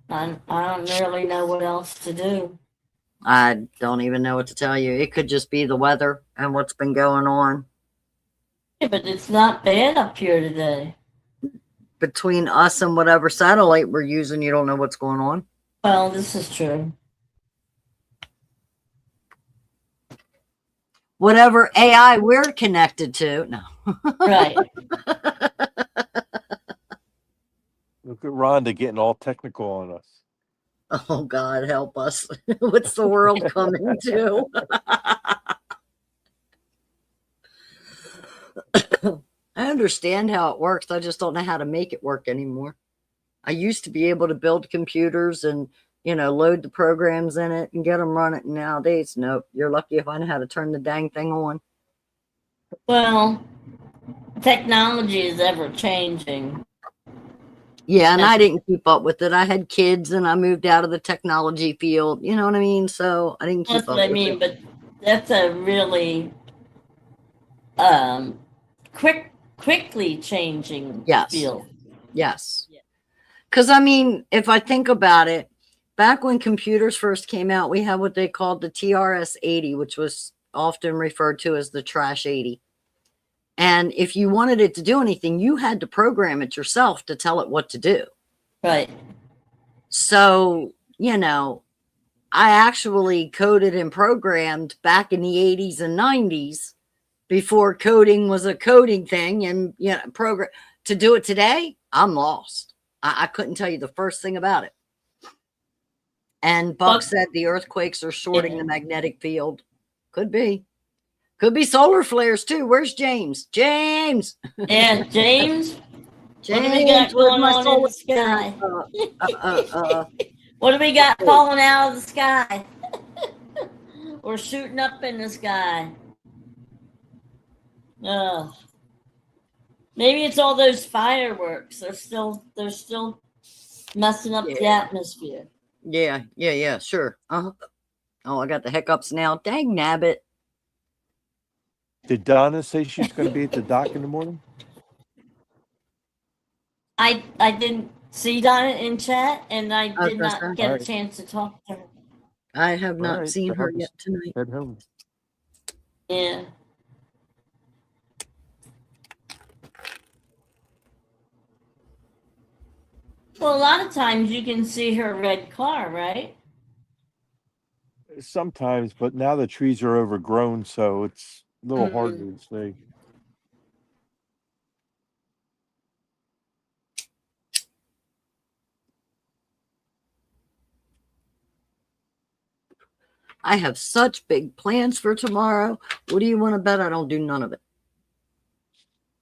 I don't really know what else to do. I don't even know what to tell you. It could just be the weather and what's been going on. Yeah, but it's not bad up here today. between us and whatever satellite we're using, you don't know what's going on. Well, this is true. Whatever AI we're connected to. No. Right. Look at Rhonda getting all technical on us. Oh, God, help us. What's the world coming to? I understand how it works. I just don't know how to make it work anymore. I used to be able to build computers and, load the programs in it and get them running. Nowadays, nope. You're lucky if I know how to turn the dang thing on. Well, technology is ever changing. Yeah, and I didn't keep up with it. I had kids and I moved out of the technology field. You know what I mean? So I didn't keep That's up what I with mean, it. but that's a really quickly changing Yes. field. Yes. Because, I mean, if I think about it, back when computers first came out, we had what they called the TRS-80, which was often referred to as the Trash 80. And if you wanted it to do anything, you had to program it yourself to tell it what to do. Right. So, I actually coded and programmed back in the 80s and 90s before coding was a coding thing. And, program to do it today, I'm lost. I couldn't tell you the first thing about it. And Buck said the earthquakes are shorting the magnetic field. Could be. Could be solar flares too. Where's James? James. Yeah, James. James, What do we got going on in the sky? What do we got falling out of the sky? Or shooting up in the sky? Maybe it's all those fireworks. They're still messing up the atmosphere. Yeah, sure. Oh, I got the hiccups now. Dang nabbit. Did Donna say she's going to be at the dock in the morning? I didn't see Donna in chat, and I did not get a chance to talk to her. I have not seen her yet tonight. Head home. Yeah. Well, a lot of times you can see her red car, right? Sometimes, but now the trees are overgrown, so it's a little harder to see. I have such big plans for tomorrow. What do you want to bet I don't do none of it?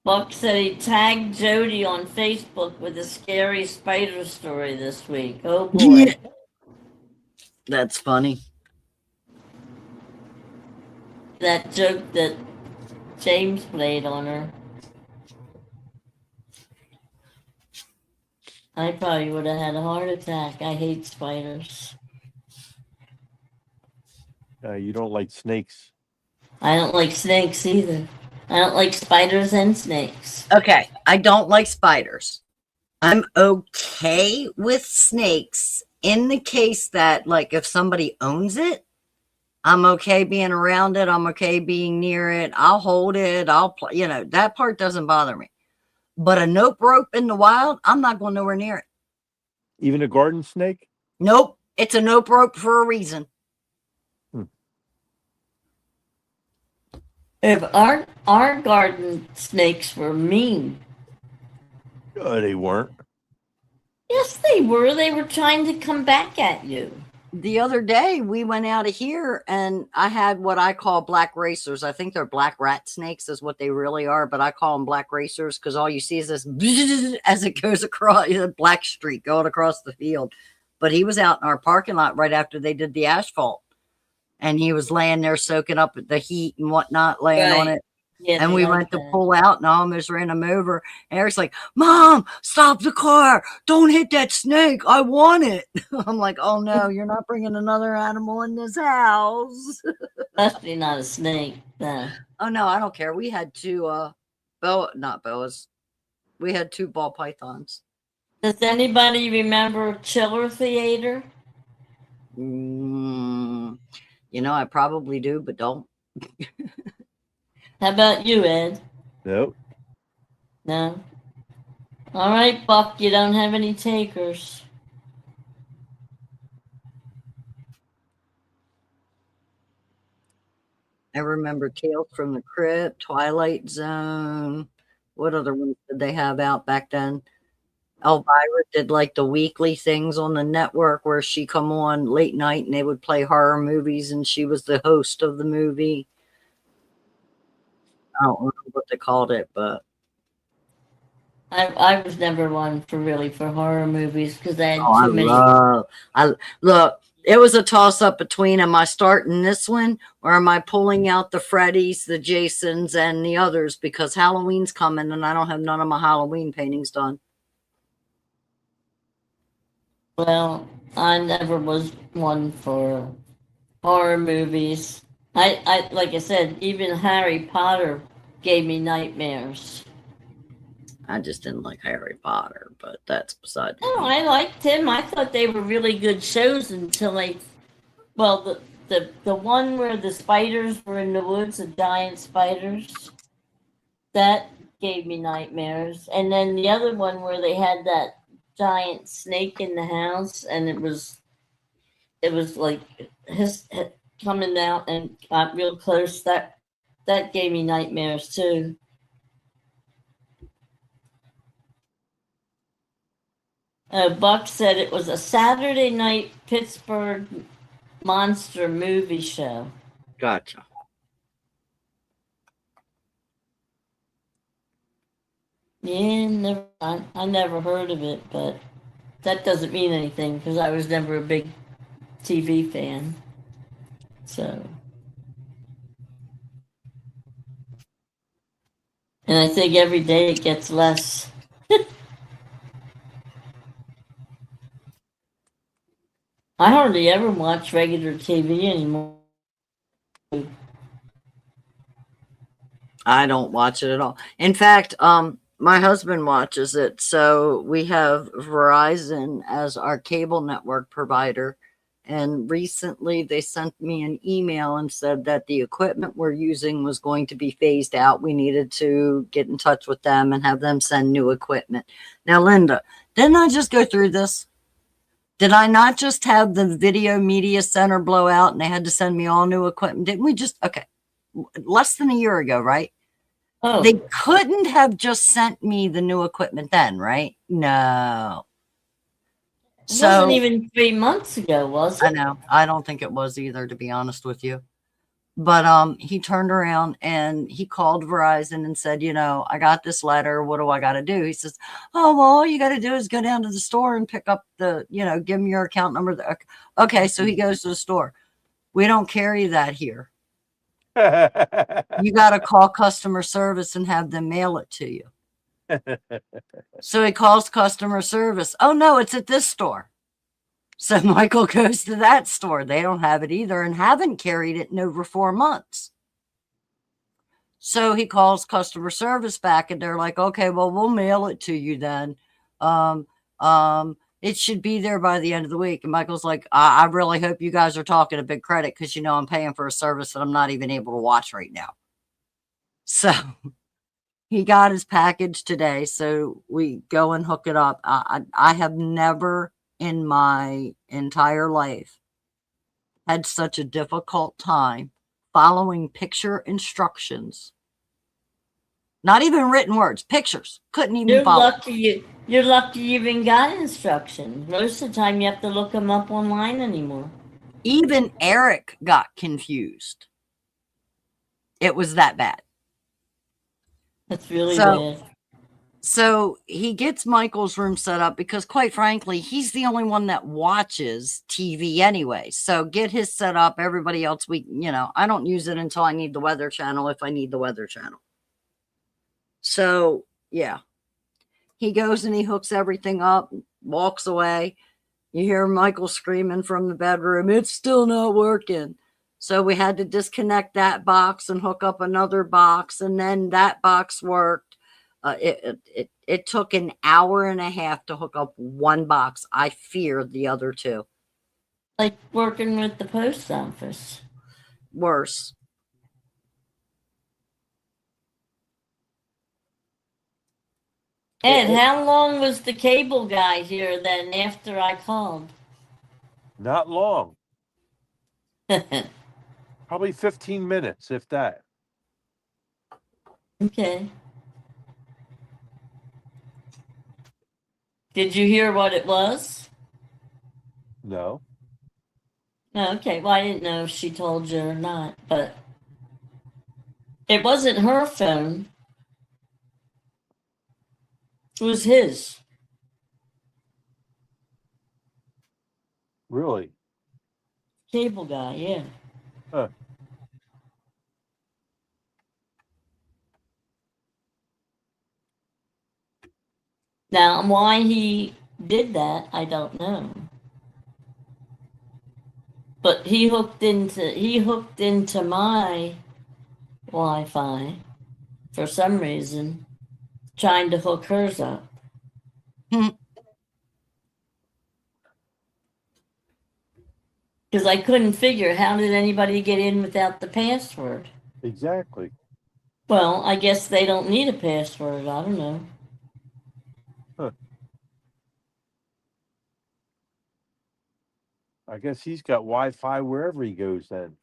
Buck said he tagged Jody on Facebook with a scary spider story this week. Oh boy. Yeah. That's funny. That joke that James played on her. I probably would have had a heart attack. I hate spiders. You don't like snakes. I don't like snakes either. I don't like spiders and snakes. Okay, I don't like spiders. I'm okay with snakes in the case that, like, if somebody owns it, I'm okay being around it. I'm okay being near it. I'll hold it. I'll play, that part doesn't bother me. But a nope rope in the wild, I'm not going nowhere near it. Even a garden snake? Nope. It's a nope rope for a reason. If our garden snakes were mean. They weren't. Yes, they were. They were trying to come back at you. The other day, we went out of here, and I had what I call black racers. I think they're black rat snakes is what they really are, but I call them black racers because all you see is this as it goes across, a black streak going across the field. But he was out in our parking lot right after they did the asphalt. And he was laying there soaking up the heat and whatnot, laying on it. Yeah, and we went to pull out and I almost ran him over. And Eric's like, Mom, stop the car. Don't hit that snake. I want it. I'm like, oh, no, you're not bringing another animal in this house. Especially not a snake. No. Oh, no, I don't care. We had two not boas. We had two ball pythons. Does anybody remember Chiller Theater? I probably do, but don't. How about you, Ed? Nope. No. All right, Buck, you don't have any takers. I remember Tales from the Crypt, Twilight Zone. What other ones did they have out back then? Elvira did like the weekly things on the network where she come on late night and they would play horror movies and she was the host of the movie. I don't remember what they called it, but I was never one for horror movies because I had I too many. look, it was a toss up between am I starting this one or am I pulling out the Freddys, the Jasons, and the others because Halloween's coming and I don't have none of my Halloween paintings done. Well, I never was one for horror movies. I like I said, even Harry Potter gave me nightmares. I just didn't like Harry Potter, but that's beside the No, point. I liked him. I thought they were really good shows until the one where the spiders were in the woods, the giant spiders, that gave me nightmares. And then the other one where they had that giant snake in the house, and it was like his coming out and got real close. That gave me nightmares too. Buck said it was a Saturday night Pittsburgh monster movie show. Gotcha. Yeah, I never heard of it, but that doesn't mean anything because I was never a big TV fan. So, and I think every day it gets less. I hardly ever watch regular TV anymore. I don't watch it at all. In fact, my husband watches it. So we have Verizon as our cable network provider. And recently they sent me an email and said that the equipment we're using was going to be phased out. We needed to get in touch with them and have them send new equipment. Now, Linda, didn't I just go through this? Did I not just have the video media center blow out and they had to send me all new equipment? Didn't we just, okay, less than a year ago, right? Oh, They couldn't have just sent me the new equipment then, right? No. it So wasn't even 3 months ago, was I it? know. I don't think it was either, to be honest with you. But he turned around and he called Verizon and said, I got this letter. What do I got to do? He says, oh, well, all you got to do is go down to the store and pick up give him your account number. Okay, so he goes to the store. We don't carry that here. You got to call customer service and have them mail it to you. So he calls customer service. Oh, no, it's at this store. So Michael goes to that store. They don't have it either and haven't carried it in over 4 months. So he calls customer service back and they're like, okay, well, we'll mail it to you then. It should be there by the end of the week. And Michael's like, I really hope you guys are talking a big credit because, I'm paying for a service that I'm not even able to watch right now. So he got his package today. So we go and hook it up. I have never in my entire life had such a difficult time following picture instructions. Not even written words, pictures. Couldn't even You're follow. You're lucky you even got instructions. Most of the time, you have to look them up online anymore. Even Eric got confused. It was that bad. That's really bad. So he gets Michael's room set up because, quite frankly, he's the only one that watches TV anyway. So get his set up. Everybody else, I don't use it until I need the Weather Channel if I need the Weather Channel. So, yeah. He goes and he hooks everything up, walks away. You hear Michael screaming from the bedroom, it's still not working. So we had to disconnect that box and hook up another box. And then that box worked. It took an hour and a half to hook up one box. I fear the other two. Like working with the post office. Worse. Ed, how long was the cable guy here then after I called? Not long. Probably 15 minutes, if that. Okay. Did you hear what it was? No. No, okay. Well, I didn't know if she told you or not, but it wasn't her phone. It was his. Really? Cable guy, yeah. Huh. Now, why he did that, I don't know. But he hooked into my Wi-Fi for some reason, trying to hook hers up. Because I couldn't figure how did anybody get in without the password. Exactly. Well, I guess they don't need a password. I don't know. Huh. I guess he's got Wi-Fi wherever he goes then.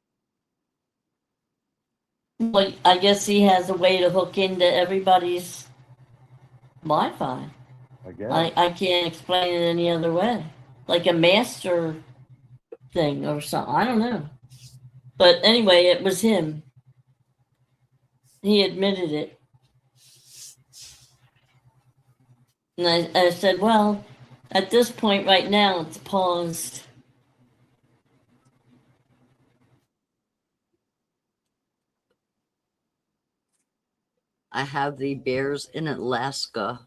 Well, I guess he has a way to hook into everybody's Wi-Fi. I guess. I can't explain it any other way. Like a master thing or something. I don't know. But anyway, it was him. He admitted it. And I said, well, at this point right now, it's paused. I have the bears in Alaska.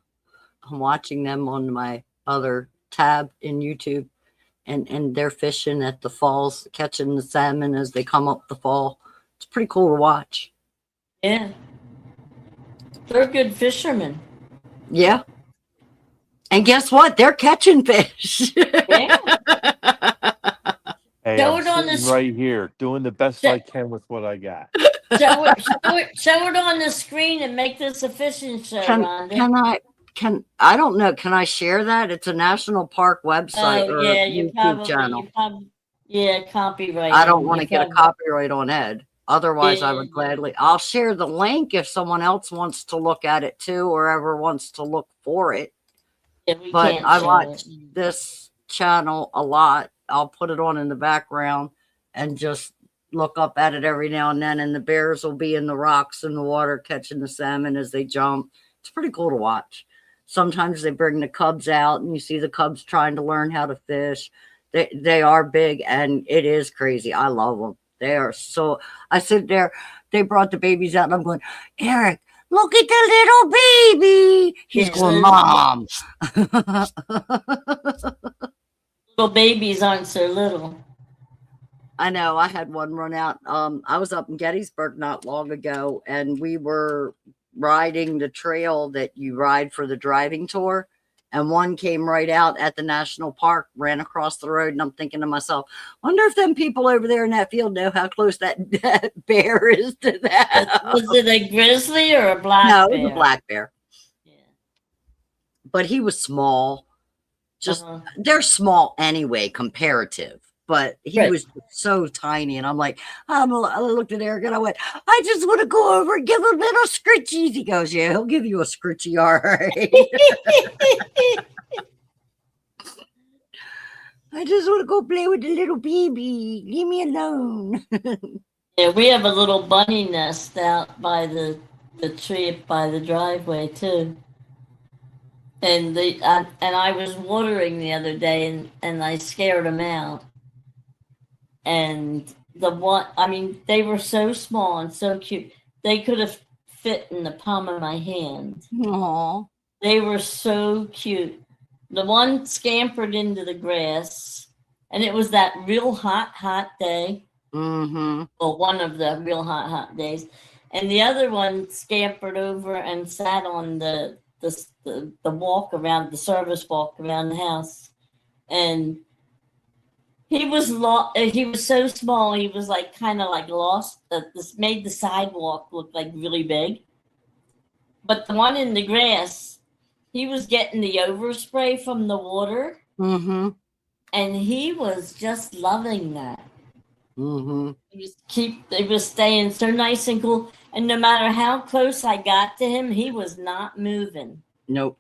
I'm watching them on my other tab in YouTube, and they're fishing at the falls, catching the salmon as they come up the fall. It's pretty cool to watch. Yeah. They're good fishermen. Yeah. And guess what? They're catching fish. Yeah. Hey, Show I'm it on sitting the right here doing the best Sh- I can with what I got. show it on the screen and make this a fishing show, Rhonda. I don't know. Can I share that? It's a national park website or Yeah, YouTube channel. Copyright. I don't want to get a copyright on Ed. Otherwise, I would Yeah. gladly. I'll share the link if someone else wants to look at it too, or ever wants to look for it. Yeah, we But can't I show watch it. this channel a lot. I'll put it on in the background and just look up at it every now and then. And the bears will be in the rocks in the water catching the salmon as they jump. It's pretty cool to watch. Sometimes they bring the cubs out and you see the cubs trying to learn how to fish. They are big and it is crazy. I love them. They are so. I sit there. They brought the babies out and I'm going, Eric, look at the little baby. He's going, Mom. Little babies aren't so little. I know. I had one run out. I was up in Gettysburg not long ago, and we were riding the trail that you ride for the driving tour. And one came right out at the national park, ran across the road. And I'm thinking to myself, wonder if them people over there in that field know how close that bear is to that. Was it a grizzly or a black No, bear? it was a black bear. Yeah. But he was small. Just they're small anyway, comparative. But he was so tiny, and I'm like, I looked at Eric and I went, I just want to go over and give him little scritchies. He goes, yeah, he'll give you a scritchy, all right. I just want to go play with the little baby. Leave me alone. Yeah, we have a little bunny nest out by the tree by the driveway too. And I was watering the other day, and I scared them out. And they were so small and so cute. They could have fit in the palm of my hand. Aww. They were so cute. The one scampered into the grass, and it was that real hot day. Mm-hmm. Well, one of the real hot days. And the other one scampered over and sat on the walk around, the service walk around the house. And he was so small. He was like kind of like lost. This made the sidewalk look like really big. But the one in the grass, he was getting the overspray from the water, Mm-hmm. and he was just loving that. Mm-hmm. He was staying so nice and cool, and no matter how close I got to him, he was not moving. Nope.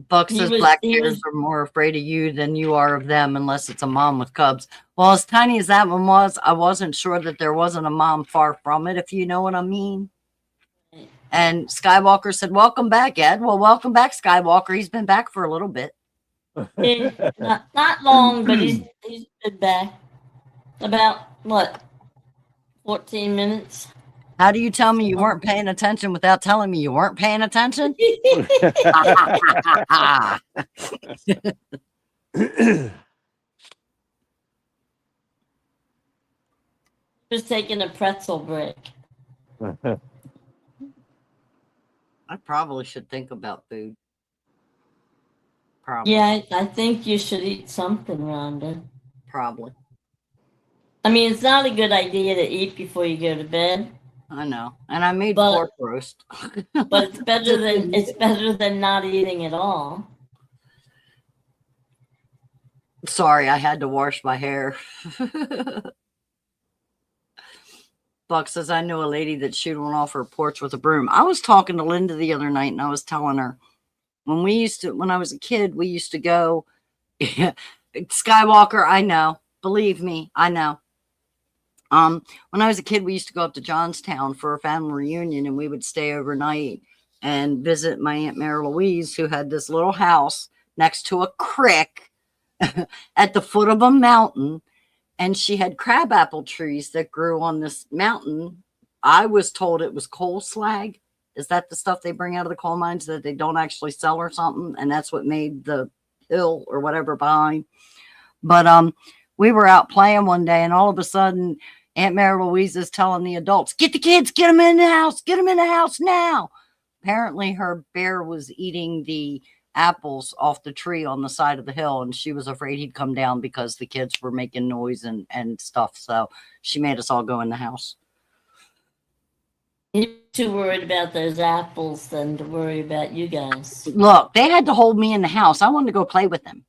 Buck says black bears are more afraid of you than you are of them, unless it's a mom with cubs. Well, as tiny as that one was, I wasn't sure that there wasn't a mom far from it, if you know what I mean. And Skywalker said, "Welcome back, Ed." Well, welcome back, Skywalker. He's been back for a little bit. Not long, but he's been back. About what? 14 minutes. How do you tell me you weren't paying attention without telling me you weren't paying attention? Just taking a pretzel break. I probably should think about food. Probably. Yeah, I think you should eat something, Rhonda. Probably. I mean, it's not a good idea to eat before you go to bed. I know, and I made pork roast. But it's better than not eating at all. Sorry, I had to wash my hair. Buck says, I know a lady that shooed one off her porch with a broom. I was talking to Linda the other night, and I was telling her, when I was a kid, we used to go, Skywalker, I know, believe me, I know. When I was a kid, we used to go up to Johnstown for a family reunion, and we would stay overnight and visit my Aunt Mary Louise, who had this little house next to a creek at the foot of a mountain. And she had crabapple trees that grew on this mountain. I was told it was coal slag. Is that the stuff they bring out of the coal mines that they don't actually sell or something? And that's what made the hill or whatever behind. But we were out playing one day, and all of a sudden, Aunt Mary Louise is telling the adults, get the kids, get them in the house, get them in the house now. Apparently, her bear was eating the apples off the tree on the side of the hill, and she was afraid he'd come down because the kids were making noise and stuff. So she made us all go in the house. You're too worried about those apples than to worry about you guys. Look, they had to hold me in the house. I wanted to go play with them.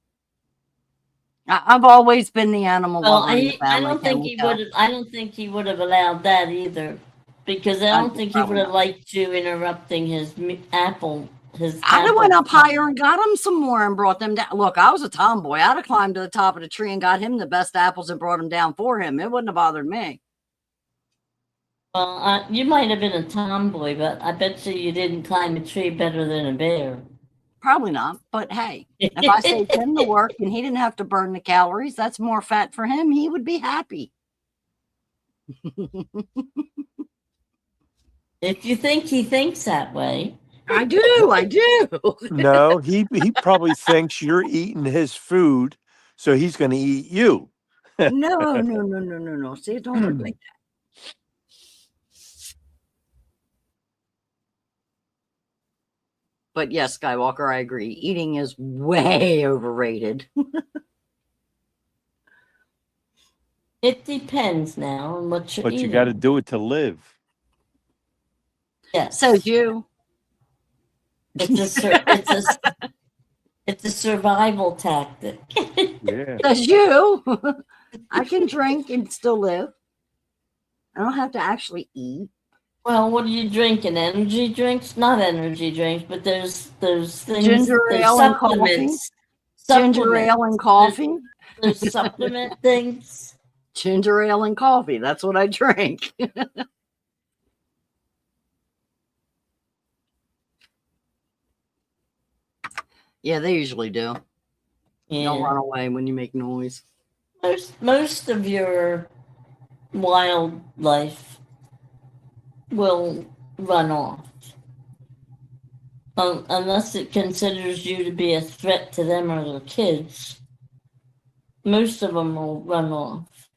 I've always been the animal lover in the family. I don't think he would have allowed that either, because I don't think he would have liked you interrupting his apple. I went up higher and got him some more and brought them down. Look, I was a tomboy. I'd have climbed to the top of the tree and got him the best apples and brought them down for him. It wouldn't have bothered me. Well, you might have been a tomboy, but I bet you didn't climb a tree better than a bear. Probably not, but hey, if I saved him the work and he didn't have to burn the calories, that's more fat for him. He would be happy. If you think he thinks that way. I do. No, he probably thinks you're eating his food, so he's going to eat you. No. See, it don't work like that. But yes, Skywalker, I agree. Eating is way overrated. It depends now on what you're eating. But you got to do it to live. Yes. So you. It's a survival tactic. Yeah. Says you. I can drink and still live. I don't have to actually eat. Well, what are you drinking? Energy drinks? Not energy drinks, but there's things. Ginger ale and coffee. Ginger ale and coffee. There's supplement things. Ginger ale and coffee. That's what I drink. Yeah, they usually do. Yeah. Don't run away when you make noise. Most of your wildlife will run off. Unless it considers you to be a threat to them or their kids. Most of them will run off.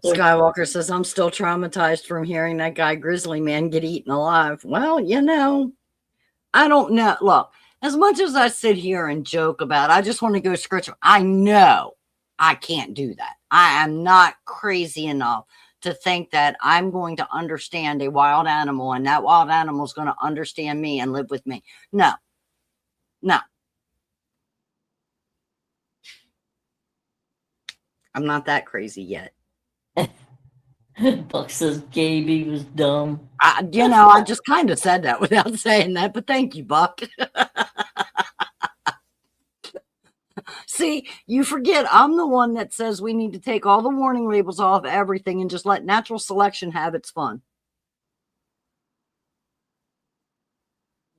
Skywalker says, I'm still traumatized from hearing that guy Grizzly Man get eaten alive. Well, I don't know. Look, as much as I sit here and joke about it, I just want to go scratch. I know I can't do that. I am not crazy enough to think that I'm going to understand a wild animal and that wild animal is going to understand me and live with me. No. No. I'm not that crazy yet. Buck says Gaby was dumb. I just kind of said that without saying that, but thank you, Buck. See, you forget I'm the one that says we need to take all the warning labels off everything and just let natural selection have its fun.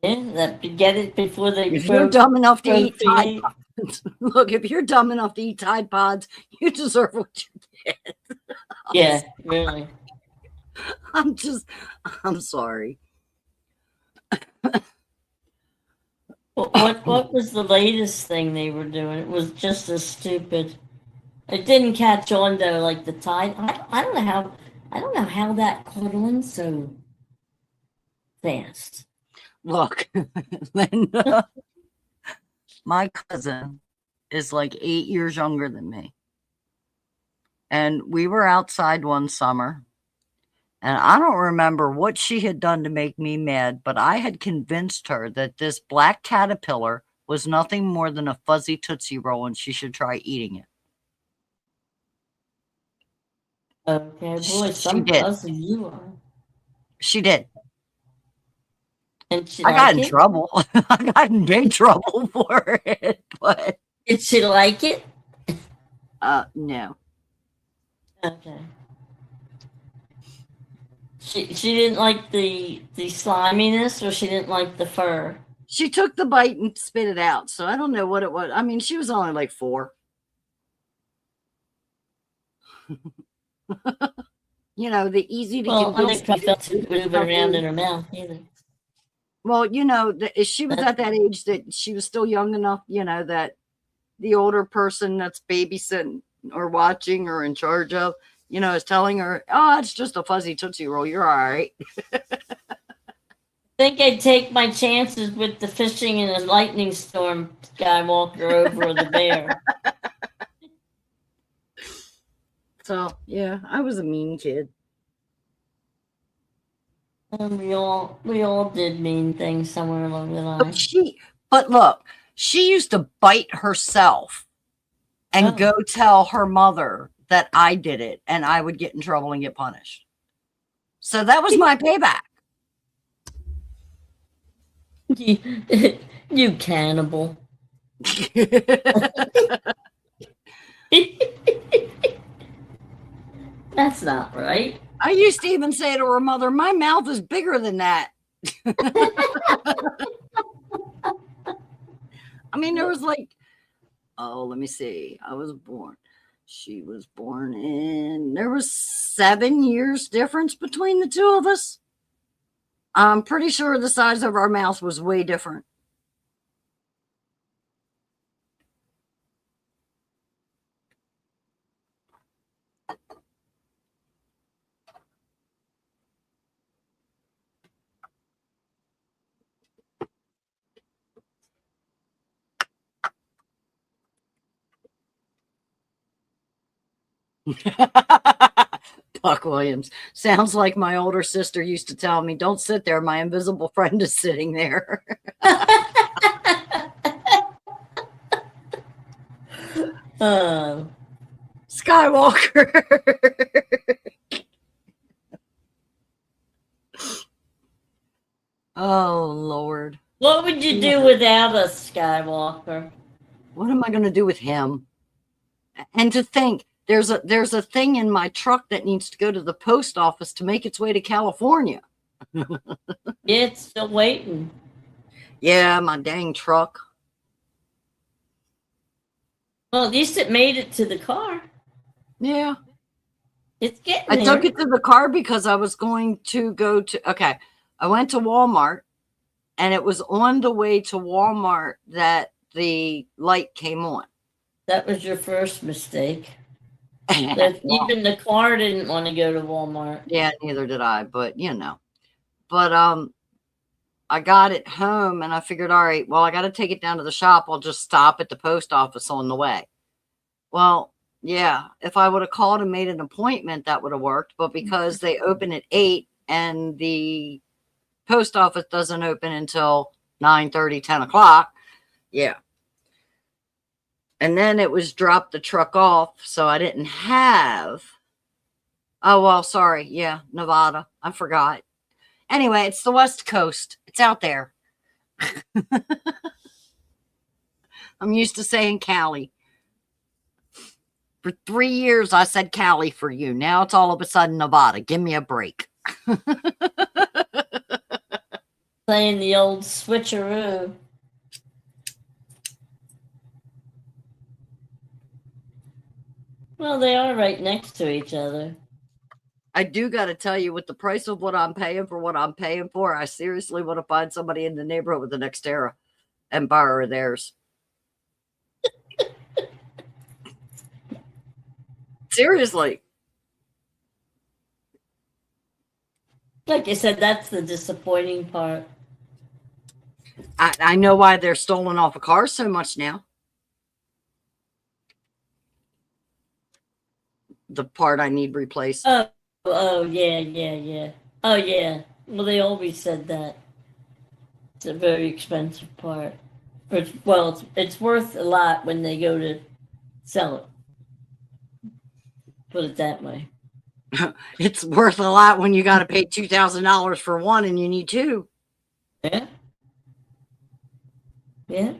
Yeah, that get it before they. If you're dumb enough to eat Tide procreate. Pods, look, if you're dumb enough to eat Tide Pods, you deserve what you get. Yeah, really. I'm sorry. What was the latest thing they were doing? It was just as stupid. It didn't catch on though, like the Tide. I don't know how that caught on so fast. Look, Linda, my cousin is like 8 years younger than me. And we were outside one summer. And I don't remember what she had done to make me mad, but I had convinced her that this black caterpillar was nothing more than a fuzzy Tootsie Roll and she should try eating it. Okay, boy, She some did. cousin you are. She did. And she I got in it? trouble. I got in big trouble for it. But Did she like it? no. Okay. She didn't like the sliminess, or she didn't like the fur. She took the bite and spit it out. So I don't know what it was. I mean, she was only like 4. The easy to Well, I convince. think I felt to move it around in her mouth either. Well, she was at that age that she was still young enough, that the older person that's babysitting or watching or in charge of, is telling her, oh, it's just a fuzzy Tootsie Roll. You're all right. I think I'd take my chances with the fishing in a lightning storm Skywalker over the bear. So, yeah, I was a mean kid. And we all did mean things somewhere along the line. But look, she used to bite herself and go tell her mother that I did it and I would get in trouble and get punished. So that was my payback. You cannibal. That's not right. I used to even say to her mother, my mouth is bigger than that. I mean, there was let me see. She was born there was 7 years difference between the two of us. I'm pretty sure the size of our mouth was way different. Buck Williams. Sounds like my older sister used to tell me, don't sit there. My invisible friend is sitting there. Skywalker. Oh, Lord. What would you do without us, Skywalker? What am I going to do with him? And to think, there's a thing in my truck that needs to go to the post office to make its way to California. Yeah, it's still waiting. Yeah, my dang truck. Well, at least it made it to the car. Yeah. It's getting I there. took it to the car because I was going to I went to Walmart and it was on the way to Walmart that the light came on. That was your first mistake. Even the car didn't want to go to Walmart. Yeah, neither did I, but But I got it home and I figured, all right, well, I got to take it down to the shop. I'll just stop at the post office on the way. Well, yeah, if I would have called and made an appointment, that would have worked. But because they open at 8 and the post office doesn't open until 9:30, 10 o'clock, Yeah. And then it was dropped the truck off, so I didn't have. Oh, well, sorry. Yeah, Nevada. I forgot. Anyway, it's the West Coast. It's out there. I'm used to saying Cali. For 3 years, I said Cali for you. Now it's all of a sudden Nevada. Give me a break. Playing the old switcheroo. Well, they are right next to each other. I do got to tell you, with the price of what I'm paying for what I'm paying for, I seriously want to find somebody in the neighborhood with the Nextera and borrow theirs. Seriously. Like I said, that's the disappointing part. I know why they're stolen off of cars so much now. The part I need replaced. Oh, yeah. Oh, yeah. Well, they always said that. It's a very expensive part. It's worth a lot when they go to sell it. Put it that way. It's worth a lot when you got to pay $2,000 for one and you need two. Yeah. Yeah.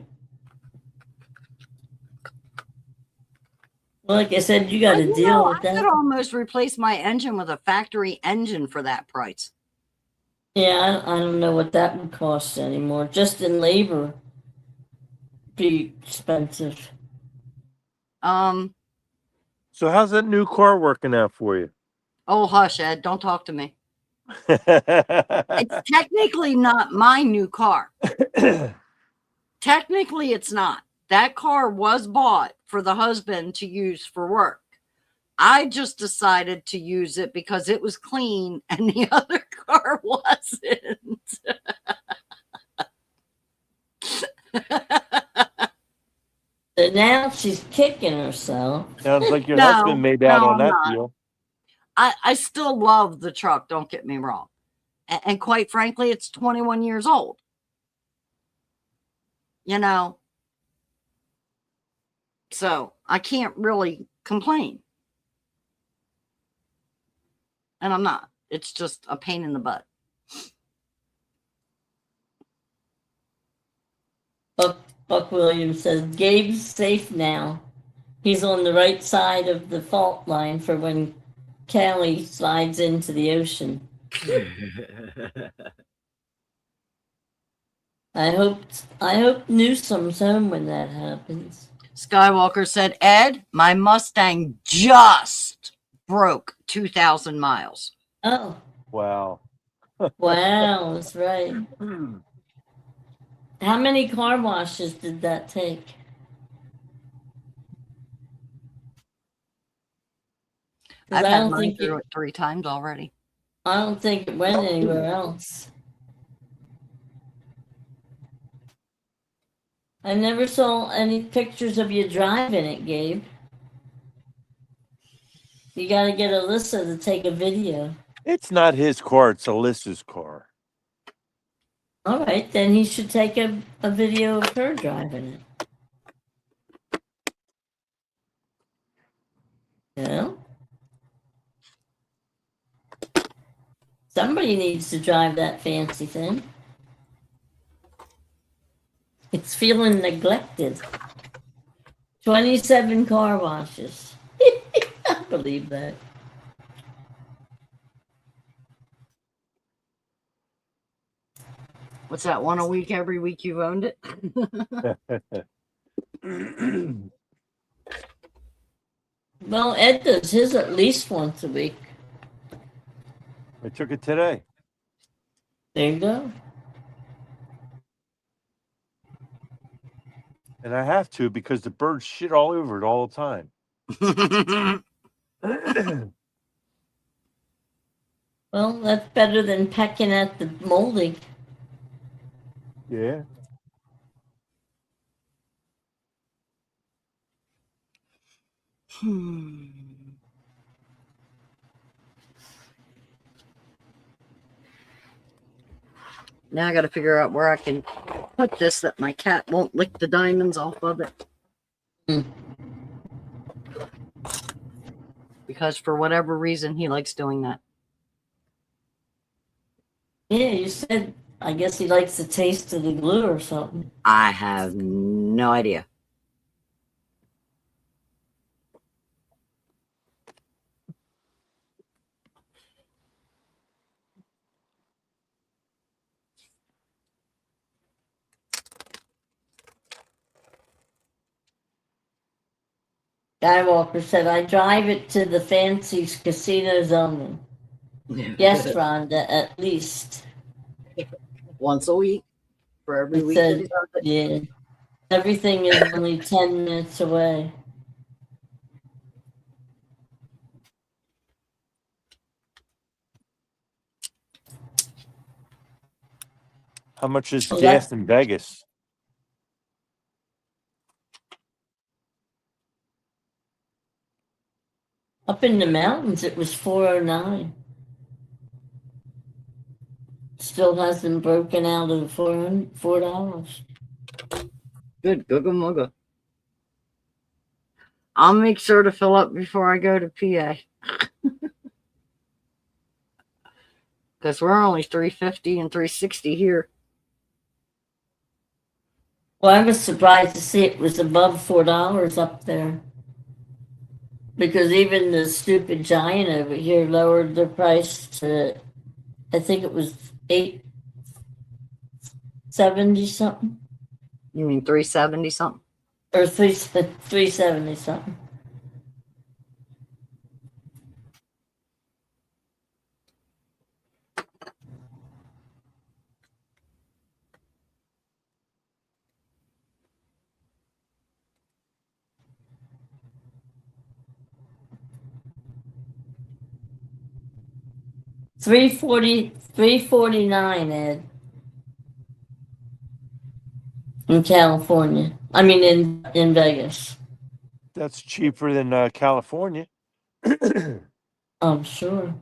Well, like I said, you got to deal with I that. could almost replace my engine with a factory engine for that price. Yeah, I don't know what that would cost anymore. Just in labor, be expensive. So how's that new car working out for you? Oh, hush, Ed. Don't talk to me. It's technically not my new car. Technically, it's not. That car was bought for the husband to use for work. I just decided to use it because it was clean and the other car wasn't. So now she's kicking herself. Sounds like your No, husband made out no, on that I'm not. deal. I still love the truck, don't get me wrong. And quite frankly, it's 21 years old. You know? So I can't really complain. And I'm not. It's just a pain in the butt. Buck Williams says, Gabe's safe now. He's on the right side of the fault line for when Callie slides into the ocean. I hope Newsom's home when that happens. Skywalker said, Ed, my Mustang just broke 2,000 miles. Oh, Wow. wow, that's right. How many car washes did that take? I've had mine through it 3 times already. I don't think it went anywhere else. I never saw any pictures of you driving it, Gabe. You got to get Alyssa to take a video. It's not his car, it's Alyssa's car. All right, then he should take a video of her driving it. Yeah. Somebody needs to drive that fancy thing. It's feeling neglected. 27 car washes. I believe that. What's that, one a week every week you've owned it? Well, Ed does his at least once a week. I took it today. There you go. And I have to because the birds shit all over it all the time. Well, that's better than pecking at the molding. Yeah. Now I got to figure out where I can put this that my cat won't lick the diamonds off of it. Because for whatever reason, he likes doing that. Yeah, you said, I guess he likes the taste of the glue or something. I have no idea. Skywalker said, I drive it to the fancy casinos only. Yes, Rhonda, at least. Once a week for every It week that said, he does it. yeah, everything is only 10 minutes away. How much is Oh, gas in Vegas? Up in the mountains, it was 409. Still hasn't broken out of the $4. Good, googa mugga. I'll make sure to fill up before I go to PA. Because we're only 350 and 360 here. Well, I was surprised to see it was above $4 up there. Because even the stupid giant over here lowered the price to, I think it was $8.70 something. You mean 370 something? Or 370 something. $349, Ed. In California. I mean in Vegas. That's cheaper than California. I'm sure.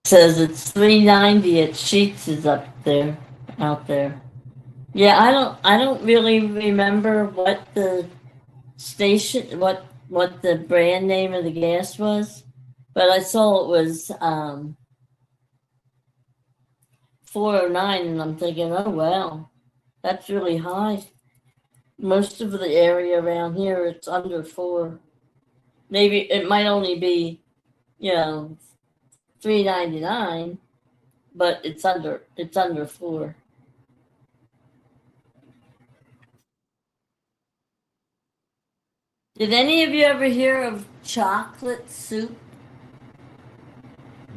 Says it's $390 at Sheets is up there, out there. Yeah, I don't really remember what the station, what the brand name of the gas was, but I saw it was 409, and I'm thinking, oh wow, that's really high. Most of the area around here, it's under 4. Maybe it might only be, $3.99, but it's under 4. Did any of you ever hear of chocolate soup?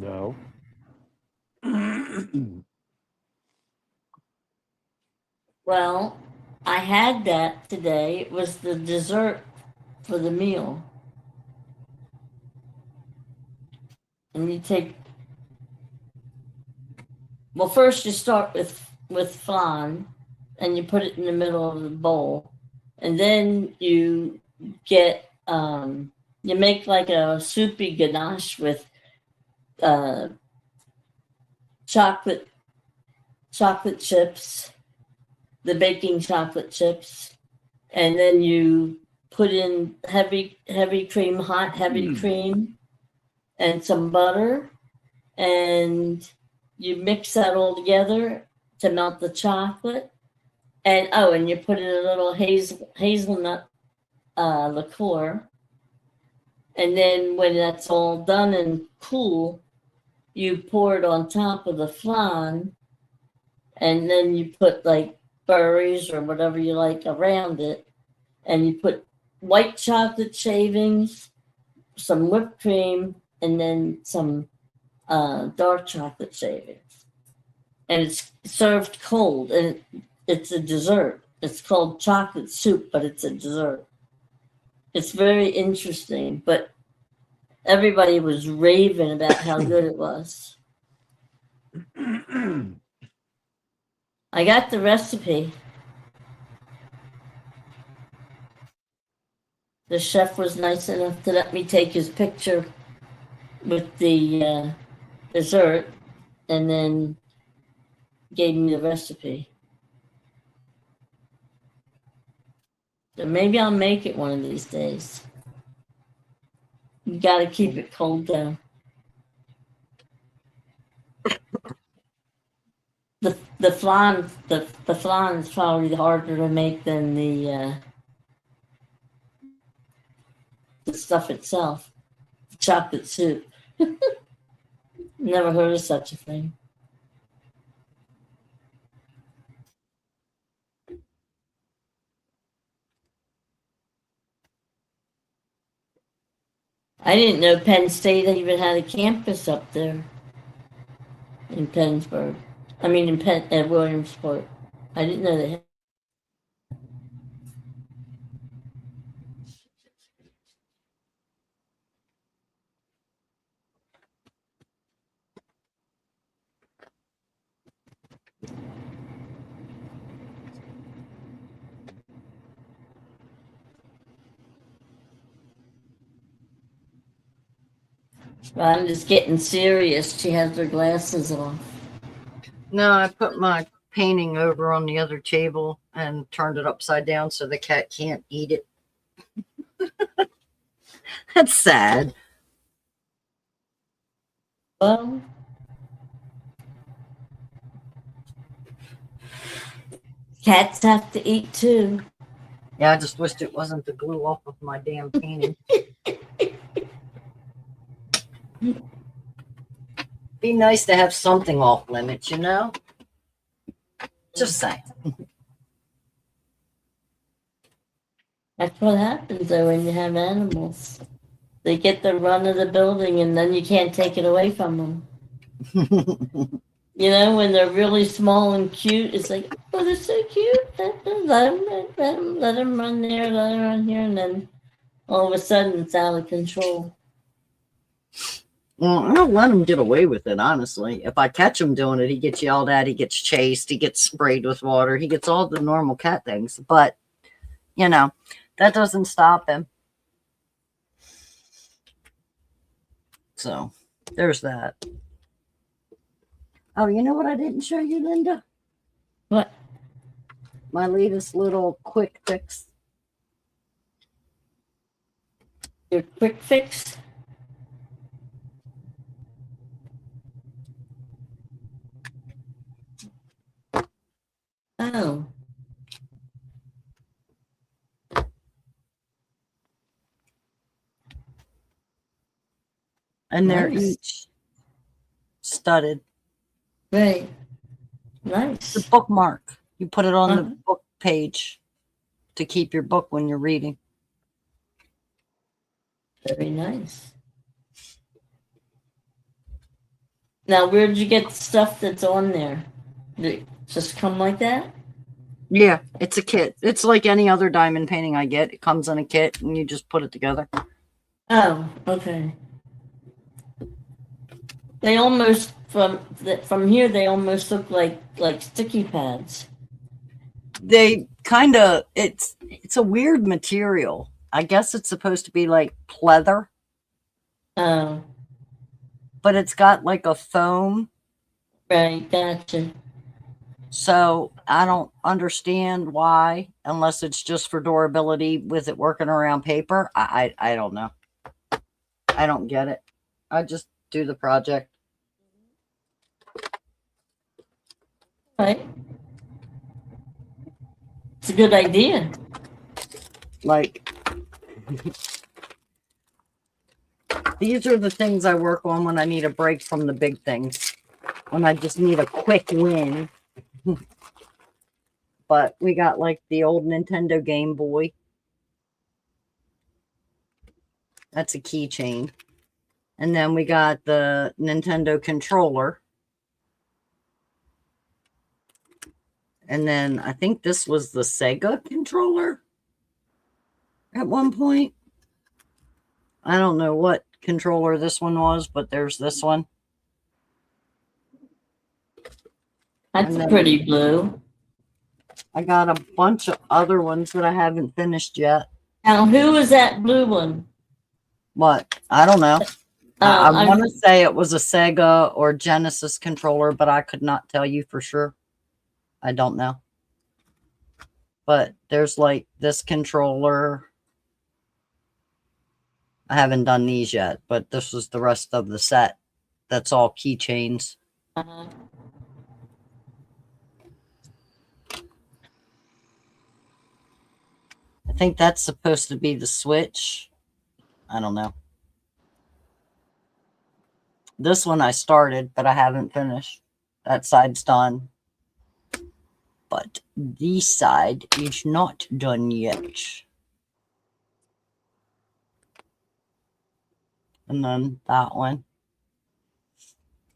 No. Well, I had that today. It was the dessert for the meal. And you take, well, first you start with flan, and you put it in the middle of the bowl, and then you get you make like a soupy ganache with chocolate chips, the baking chocolate chips, and then you put in heavy cream, hot heavy cream, and some butter, and you mix that all together to melt the chocolate, and you put in a little hazelnut liqueur, and then when that's all done and cool, you pour it on top of the flan, and then you put like berries or whatever you like around it, and you put white chocolate shavings, some whipped cream, and then some dark chocolate shavings. And it's served cold, and it's a dessert. It's called chocolate soup, but it's a dessert. It's very interesting, but everybody was raving about how good it was. I got the recipe. The chef was nice enough to let me take his picture with the dessert, and then gave me the recipe. So maybe I'll make it one of these days. You got to keep it cold though. The flan is probably harder to make than the stuff itself. Chocolate soup. Never heard of such a thing. I didn't know Penn State even had a campus up there in Pennsburg. I mean, in Williamsport. I didn't know they had. I'm just getting serious. She has her glasses on. No, I put my painting over on the other table and turned it upside down so the cat can't eat it. That's sad. Well, cats have to eat too. Yeah, I just wished it wasn't the glue off of my damn painting. Be nice to have something off limits, you know? Just saying. That's what happens though when you have animals. They get the run of the building and then you can't take it away from them. You know, when they're really small and cute, it's like, oh, they're so cute. Let them run there, let them run here, and then all of a sudden it's out of control. Well, I don't let him get away with it, honestly. If I catch him doing it, he gets yelled at, he gets chased, he gets sprayed with water, he gets all the normal cat things. But, you know, that doesn't stop him. So, there's that. Oh, you know what I didn't show you, Linda? What? My latest little quick fix. Your quick fix? Oh. And they're Nice. each studded. Right. Nice. The bookmark. You put it on the Uh-huh. book page to keep your book when you're reading. Very nice. Now, where'd you get the stuff that's on there? Did it just come like that? Yeah, it's a kit. It's like any other diamond painting I get. It comes in a kit and you just put it together. Oh, okay. They almost from here they almost look like sticky pads. They kind of it's a weird material. I guess it's supposed to be like pleather, Oh, but it's got like a foam. right, gotcha. So I don't understand why, unless it's just for durability with it working around paper. I don't know. I don't get it. I just do the project. Right. It's a good idea. Like these are the things I work on when I need a break from the big things. When I just need a quick win. But we got like the old Nintendo Game Boy. That's a keychain. And then we got the Nintendo controller. And then I think this was the Sega controller at one point. I don't know what controller this one was, but there's this one. That's pretty blue. I got a bunch of other ones that I haven't finished yet. Now, who is that blue one? What? I don't know. I I'm want to say it was a Sega or Genesis controller, but I could not tell you for sure. I don't know. But there's like this controller. I haven't done these yet, but this was the rest of the set. That's all keychains. uh, I think that's supposed to be the Switch. I don't know. This one I started, but I haven't finished. That side's done. But this side is not done yet. And then that one.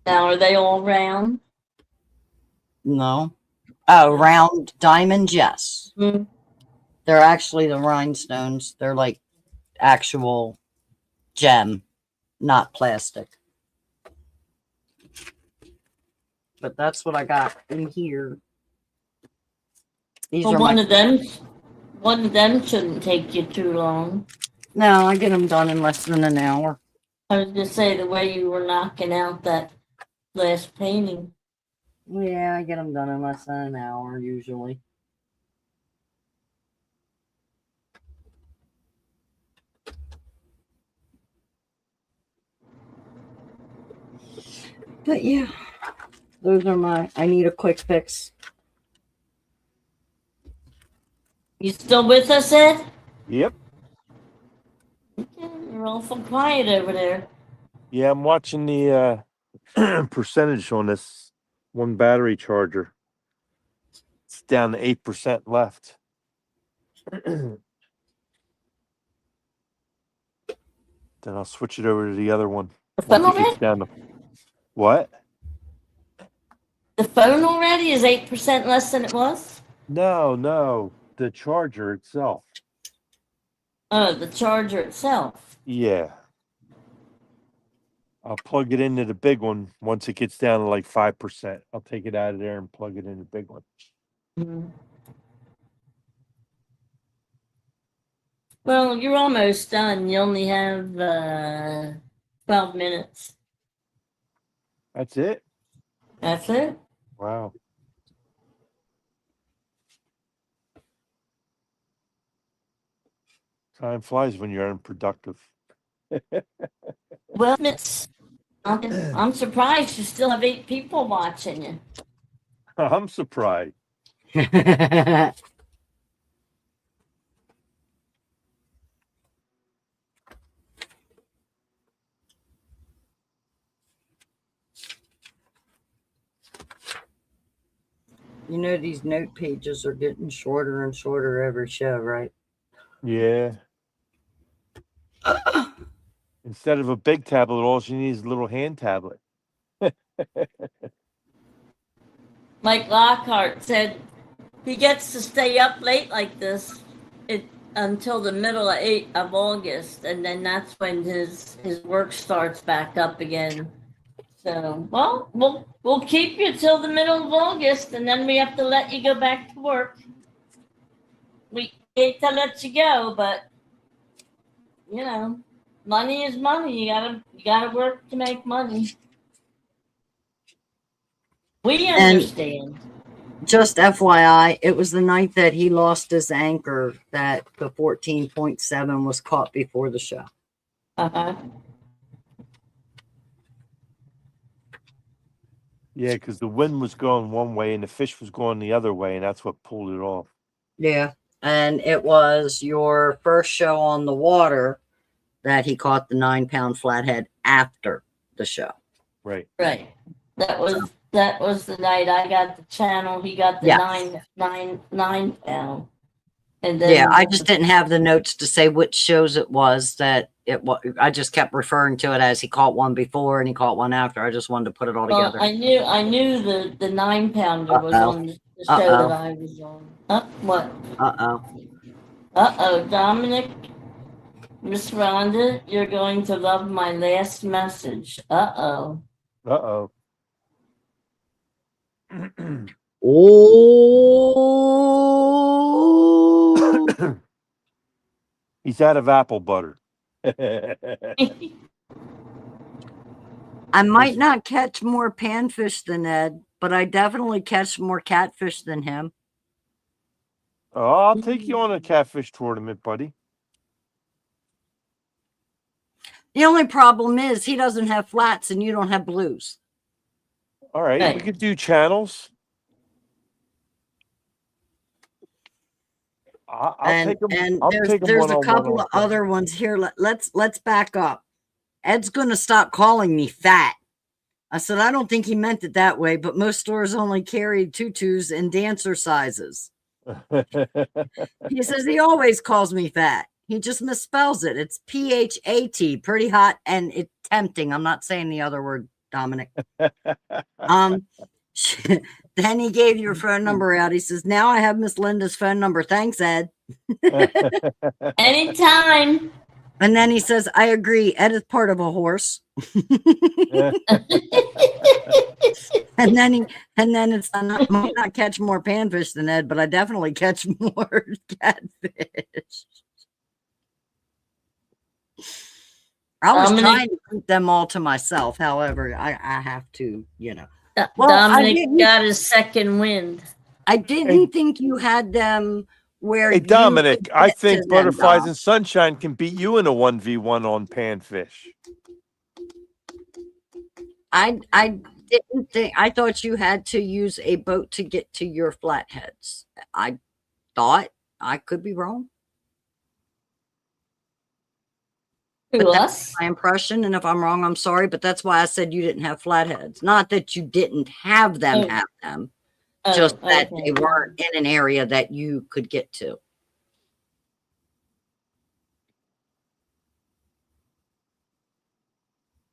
now, are they all round? No. Oh, round diamonds, yes. Hmm. They're actually the rhinestones. They're like actual gem, not plastic. But that's what I got in here. These Well, are one my. of them shouldn't take you too long. No, I get them done in less than an hour. I was gonna say the way you were knocking out that last painting. Yeah, I get them done in less than an hour usually. But yeah, those are my. I need a quick fix. You still with us, Ed? Yep. Okay, you're awful quiet over there. Yeah, I'm watching the percentage on this one battery charger. It's down to 8% left. Then I'll switch it over to the other one. The phone Once it gets already? down to what? The phone already is 8% less than it was? No, the charger itself. Oh, the charger itself. Yeah. I'll plug it into the big one once it gets down to like 5%. I'll take it out of there and plug it in the big one. Mhm. Well, you're almost done. You only have 12 minutes. That's it? That's it. Wow. Time flies when you're unproductive. Well, I'm surprised you still have 8 people watching you. I'm surprised. You know, these note pages are getting shorter and shorter every show, right? Yeah. Instead of a big tablet, all she needs is a little hand tablet. Mike Lockhart said he gets to stay up late like this until the middle of August, and then that's when his work starts back up again. So, well, we'll keep you till the middle of August, and then we have to let you go back to work. We hate to let you go, but you know, money is money. You gotta work to make money. We understand. Just FYI, it was the night that he lost his anchor that the 14.7 was caught before the show. Uh-huh. Yeah, because the wind was going one way and the fish was going the other way, and that's what pulled it off. Yeah. And it was your first show on the water that he caught the 9-pound flathead after the show. Right. Right. That was the night I got the channel. He got the Yeah. 9 pound. And then Yeah, I just didn't have the notes to say which shows it was that it was. I just kept referring to it as he caught one before and he caught one after. I just wanted to put it all well, together. I knew the 9 pounder was Uh-oh. on the show Uh-oh. that I was on. What? Uh-oh. Dominic, Miss Rhonda, you're going to love my last message. Uh-oh. Uh-oh. Oh. He's out of apple butter. I might not catch more panfish than Ed, but I definitely catch more catfish than him. Oh, I'll take you on a catfish tournament, buddy. The only problem is he doesn't have flats and you don't have blues. All right, Right. we could do channels. I'll take them. And I'll there's take 'em there's a one-on-one couple on of Sunday. other ones here. Let's back up. Ed's gonna stop calling me fat. I said I don't think he meant it that way, but most stores only carry tutus in dancer sizes. He says he always calls me fat. He just misspells it. It's PHAT, pretty hot and it's tempting. I'm not saying the other word, Dominic. Then he gave your phone number out. He says, now I have Miss Linda's phone number. Thanks, Ed. Anytime. And then he says, I agree. Ed is part of a horse. And then it's I might not catch more panfish than Ed, but I definitely catch more catfish. I was trying to keep them all to myself. However, I have to, Well, Dominic got his second wind. I didn't think you had them where. Hey, you Dominic, could I get to think them, Butterflies Dom. and Sunshine can beat you in a 1v1 on panfish. I didn't think. I thought you had to use a boat to get to your flatheads. I thought. I could be wrong. But that's my impression, and if I'm wrong, I'm sorry. But that's why I said you didn't have flatheads. Not that you didn't have them, just that they weren't in an area that you could get to.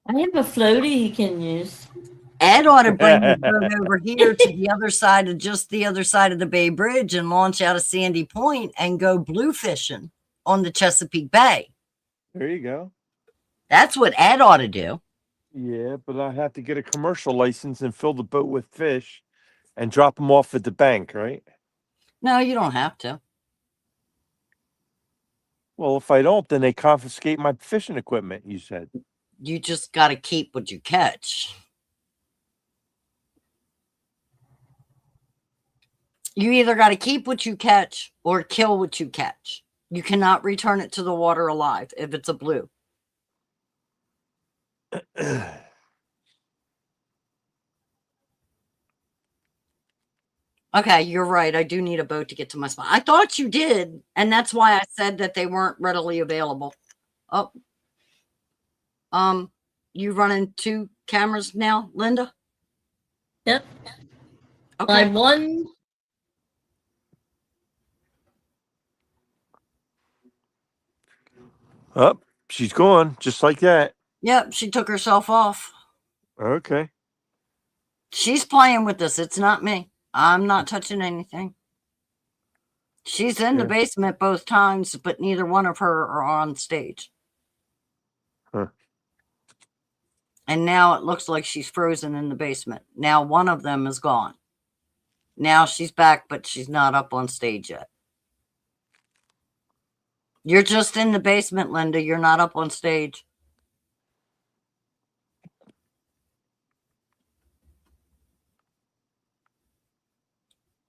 I have a floaty he can use. Ed ought to bring the boat over here to the other side of the other side of the Bay Bridge and launch out of Sandy Point and go blue fishing on the Chesapeake Bay. There you go. That's what Ed ought to do. Yeah, but I have to get a commercial license and fill the boat with fish and drop them off at the bank, right? No, you don't have to. Well, if I don't, then they confiscate my fishing equipment, you said. You just got to keep what you catch. You either got to keep what you catch or kill what you catch. You cannot return it to the water alive if it's a blue. Okay, you're right. I do need a boat to get to my spot. I thought you did, and that's why I said that they weren't readily available. Oh. You running 2 cameras now, Linda? Yep. Okay. I won. Oh, she's gone, just like that. Yep, she took herself off. Okay. She's playing with this. It's not me. I'm not touching anything. She's in the basement both times, but neither one of her are on stage. Huh. And now it looks like she's frozen in the basement. Now one of them is gone. Now she's back, but she's not up on stage yet. You're just in the basement, Linda. You're not up on stage.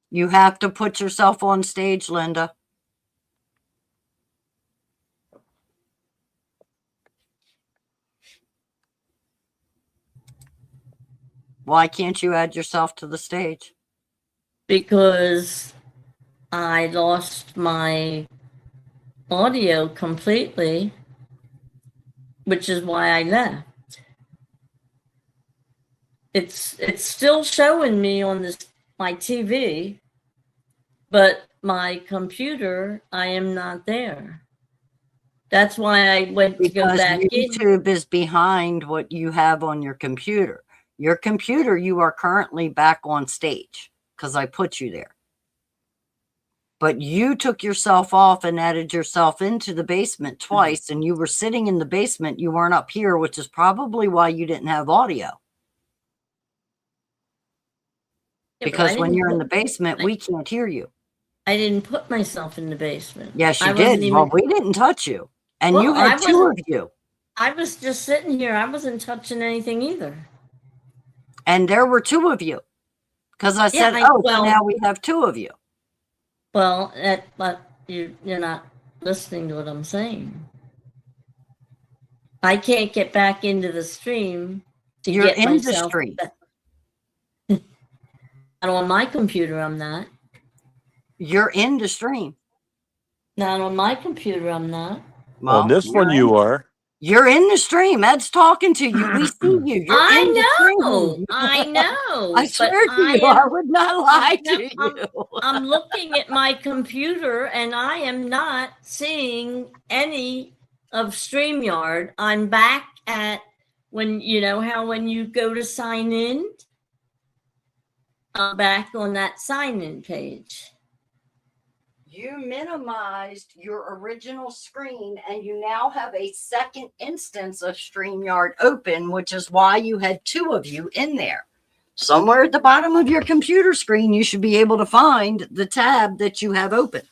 You have to put yourself on stage, Linda. Why can't you add yourself to the stage? Because I lost my audio completely, which is why I left. It's still showing me on my TV, but my computer, I am not there. That's why I went to go back in. YouTube is behind what you have on your computer. Your computer, you are currently back on stage because I put you there. But you took yourself off and added yourself into the basement twice, and you were sitting in the basement. You weren't up here, which is probably why you didn't have audio. Because when you're in the basement, we can't hear you. I didn't put myself in the basement. Yes, you did. Well, we didn't touch you. And you had 2 of you. I was just sitting here. I wasn't touching anything either. And there were two of you. Because I said, so now we have two of you. Well, but you're not listening to what I'm saying. I can't get back into the stream to You're get in the myself stream. Not on my computer, I'm not. You're in the stream. Not on my computer, I'm not. Well, on this one, you are. You're in the stream. Ed's talking to you. We see you. You're in the stream. I know. I swear to you, I would not lie to you. I'm looking at my computer and I am not seeing any of StreamYard. I'm back at when you go to sign in, I'm back on that sign in page. You minimized your original screen and you now have a second instance of StreamYard open, which is why you had two of you in there. Somewhere at the bottom of your computer screen, you should be able to find the tab that you have open.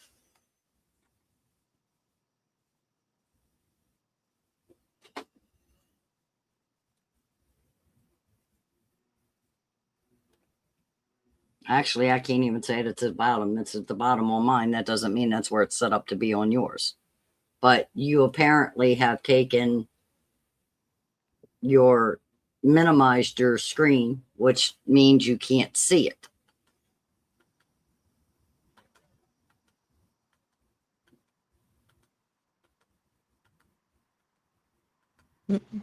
Actually, I can't even say it's at the bottom. It's at the bottom on mine. That doesn't mean that's where it's set up to be on yours. But you apparently have minimized your screen, which means you can't see it. Mm-mm.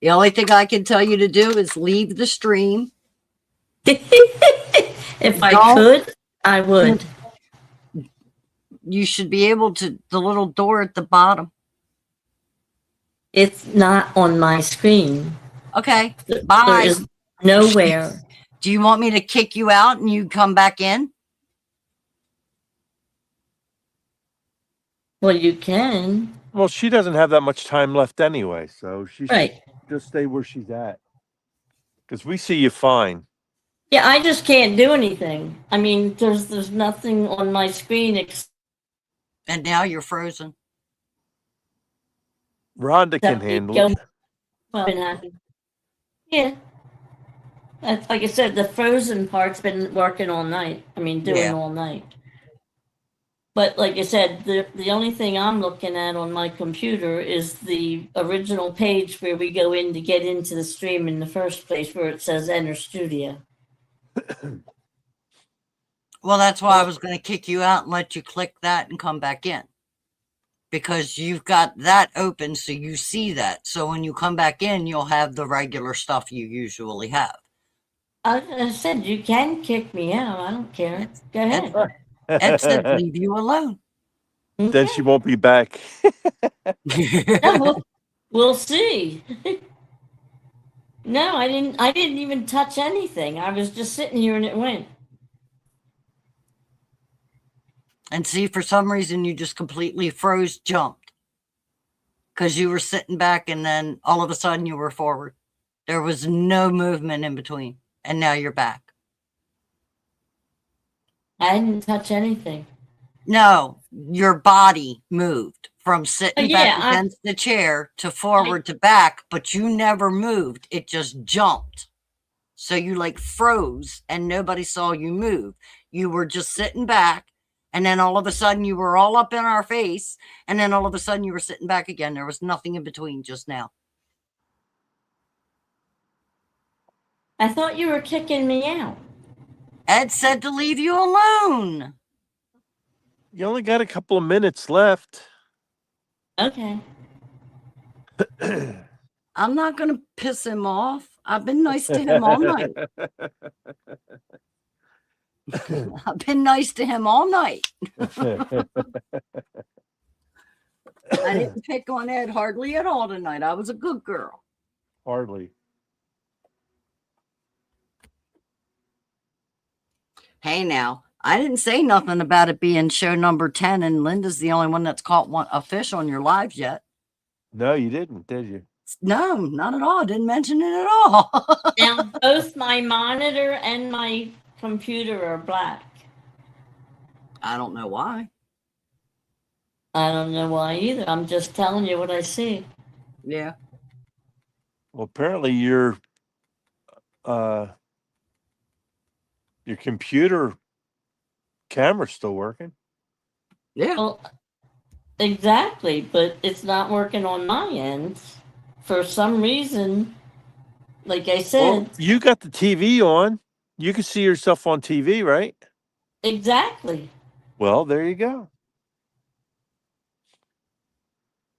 The only thing I can tell you to do is leave the stream. If I could, I would. You should be able to, the little door at the bottom. It's not on my screen. Okay, There bye. is nowhere. Do you want me to kick you out and you come back in? Well, you can. Well, she doesn't have that much time left anyway, so she should Right. just stay where she's at. Because we see you fine. Yeah, I just can't do anything. I mean, there's nothing on my screen And now you're frozen. Rhonda can except me handle going. it. Well, been happy. Yeah. That's, like I said, the frozen part's been working all night. I mean, doing Yeah. all night. But like I said, the only thing I'm looking at on my computer is the original page where we go in to get into the stream in the first place, where it says Enter Studio. Well, that's why I was going to kick you out and let you click that and come back in. Because you've got that open, so you see that. So when you come back in, you'll have the regular stuff you usually have. I said, you can kick me out. I don't care. Go ahead. Ed said, leave you alone. Then she won't be back. No, we'll see. No, I didn't even touch anything. I was just sitting here and it went. And see, for some reason, you just completely froze, jumped. Because you were sitting back and then all of a sudden you were forward. There was no movement in between. And now you're back. I didn't touch anything. No, your body moved from sitting Yeah, back against the chair to forward to back, but you never moved. It just jumped. So you like froze and nobody saw you move. You were just sitting back. And then all of a sudden you were all up in our face. And then all of a sudden you were sitting back again. There was nothing in between just now. I thought you were kicking me out. Ed said to leave you alone. You only got a couple of minutes left. Okay. I'm not going to piss him off. I've been nice to him all night. I've been nice to him all night. I didn't pick on Ed hardly at all tonight. I was a good girl. Hardly. Hey, now, I didn't say nothing about it being show number 10, and Linda's the only one that's caught a fish on your lives yet. No, you didn't, did you? No, not at all. Didn't mention it at all. Now, both my monitor and my computer are black. I don't know why. I don't know why either. I'm just telling you what I see. Yeah. Well, apparently your computer camera's still working. Yeah. Well, exactly, but it's not working on my end. For some reason, like I said, Well, you got the TV on. You can see yourself on TV, right? exactly. Well, there you go.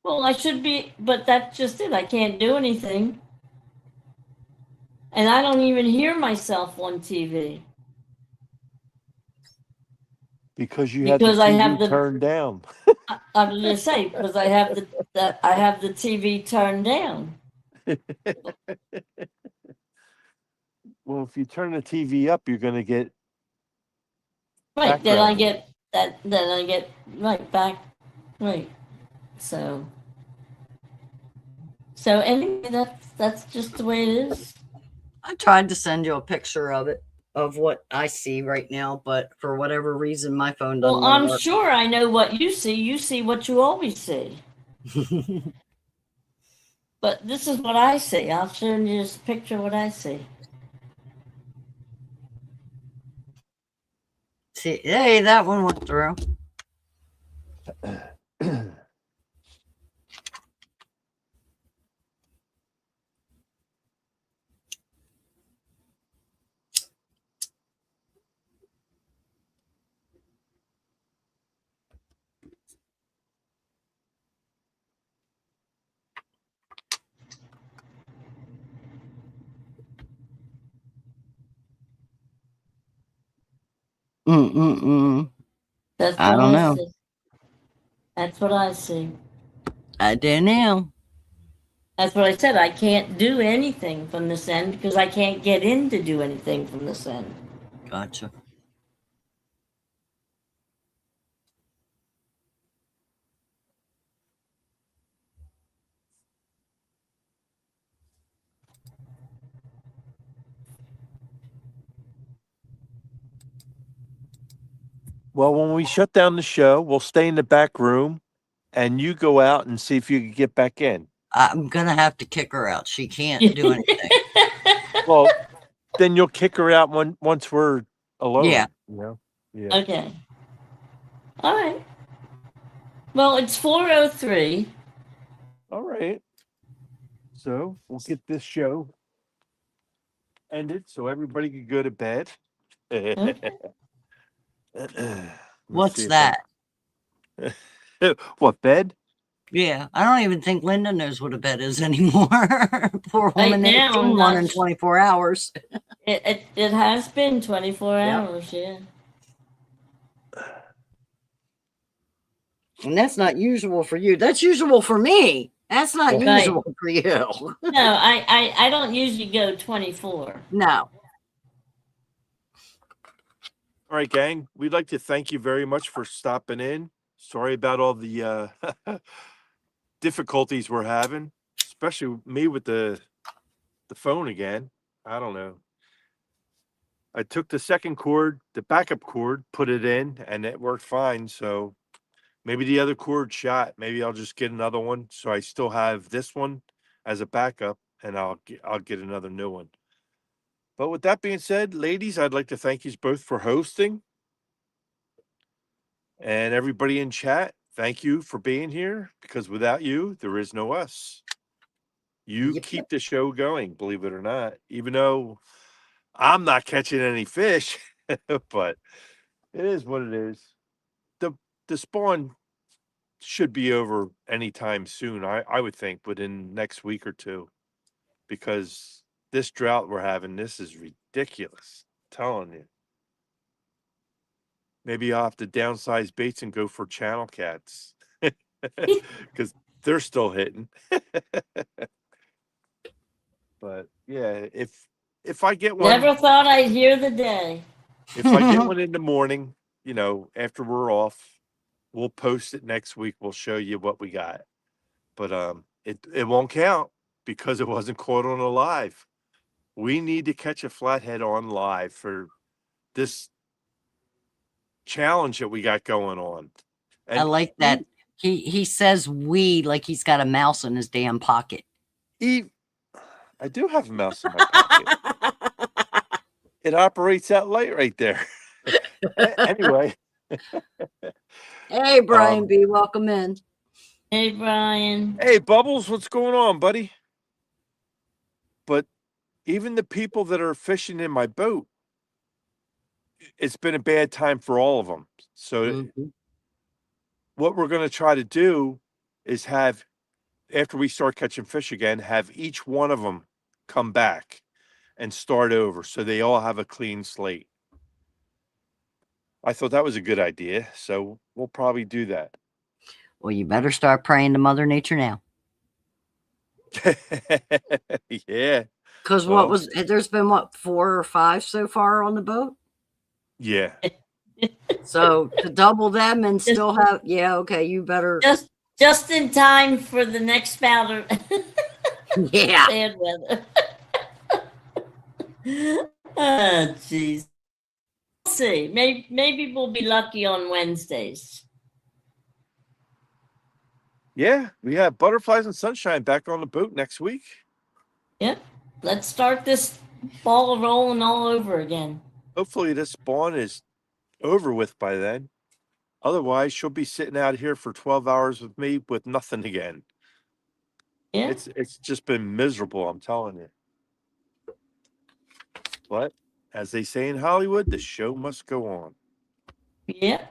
Well, I should be, but that's just it. I can't do anything. And I don't even hear myself on TV. Because you had the Because I TV have the, turned down. I was gonna say, because I have I have the TV turned down. Well, if you turn the TV up, you're going to get Right, then I background. get that, then I get right back, right. So anyway, that's just the way it is. I tried to send you a picture of it, of what I see right now, but for whatever reason, my phone doesn't Well, I'm work. sure I know what you see. You see what you always see. But this is what I see. I'll show you this picture of what I see. See, hey, that one went through. That's I what don't I know. see. That's what I see. I don't know. That's what I said. I can't do anything from this end because I can't get in to do anything from this end. Gotcha. Well, when we shut down the show, we'll stay in the back room and you go out and see if you can get back in. I'm gonna have to kick her out. She can't do anything. Well, then you'll kick her out once we're alone. Yeah. You know? Yeah. Okay. All right. Well, it's 4:03. All right. So we'll get this show ended so everybody can go to bed. Okay. What's that? What, bed? Yeah, I don't even think Linda knows what a bed is anymore. Poor Right woman ain't now, seen I'm one not in 24 hours. It has been 24 Yep. hours, yeah. And that's not usual for you. That's usual for me. That's not Right. usual for you. No, I don't usually go 24. No. All right, gang. We'd like to thank you very much for stopping in. Sorry about all the difficulties we're having, especially me with the phone again. I don't know. I took the second cord, the backup cord, put it in, and it worked fine. So maybe the other cord shot. Maybe I'll just get another one, so I still have this one as a backup, and I'll get another new one. But with that being said, ladies, I'd like to thank you both for hosting. And everybody in chat, thank you for being here, because without you, there is no us. You Yep. keep the show going, believe it or not, even though I'm not catching any fish, but it is what it is. The spawn should be over anytime soon, I would think, within next week or two, because this drought we're having, this is ridiculous. I'm telling you. Maybe I'll have to downsize baits and go for channel cats because they're still hitting. But yeah, if I get one, Never thought I'd hear the day. if I get one in the morning, after we're off, we'll post it next week. We'll show you what we got. But it won't count. because it wasn't caught on a live. We need to catch a flathead on live for this challenge that we got going on. I And like that. He says we like he's got a mouse in his damn pocket. I do have a mouse in my pocket. It operates that light right there. Anyway. Hey, Brian B, welcome in. Hey, Brian. Hey, Bubbles, what's going on, buddy? But even the people that are fishing in my boat, it's been a bad time for all of them. So what we're going to try to do is have, after we start catching fish again, have each one of them come back and start over so they all have a clean slate. I thought that was a good idea, so we'll probably do that. Well, you better start praying to Mother Nature now. Yeah. Because there's been 4 or 5 so far on the boat? Yeah. So to double them and still have, okay, you better. Just in time for the next bout of Yeah. bad weather. Oh, jeez. We'll see. Maybe we'll be lucky on Wednesdays. Yeah, we have butterflies and sunshine back on the boat next week. Yep. Let's start this ball rolling all over again. Hopefully this spawn is over with by then. Otherwise, she'll be sitting out here for 12 hours with me with nothing again. Yeah. It's just been miserable, I'm telling you. But as they say in Hollywood, the show must go on. Yeah.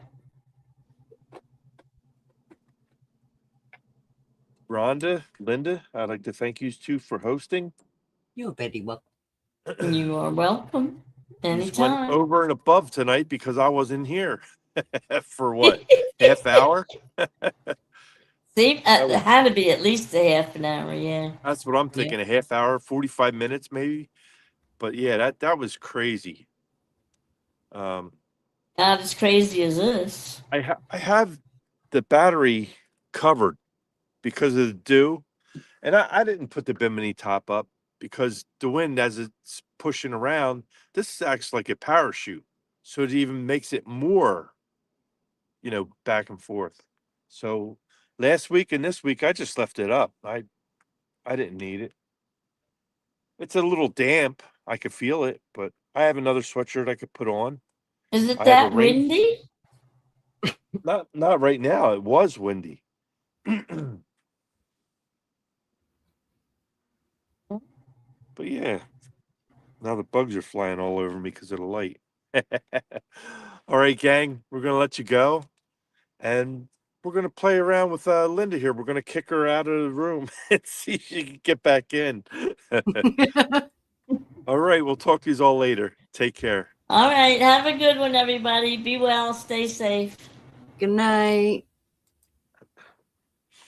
Rhonda, Linda, I'd like to thank you two for hosting. You're very welcome. You are welcome. You just Anytime. went over and above tonight because I wasn't here. For what? Half hour? See, it had to be at least a half an hour, yeah. That's what I'm thinking. A half hour, 45 minutes maybe. But yeah, that was crazy. Not as crazy as this. I have the battery covered because of the dew, and I didn't put the bimini top up because the wind, as it's pushing around, this acts like a parachute, so it even makes it more, back and forth. So last week and this week, I just left it up. I didn't need it. It's a little damp. I could feel it, but I have another sweatshirt I could put on. Is it that windy? Not right now. It was windy. But yeah, now the bugs are flying all over me because of the light. All right, gang, we're going to let you go. And we're going to play around with Linda here. We're going to kick her out of the room and see if she can get back in. All right, we'll talk to you all later. Take care. All right, have a good one, everybody. Be well, stay safe. Good night.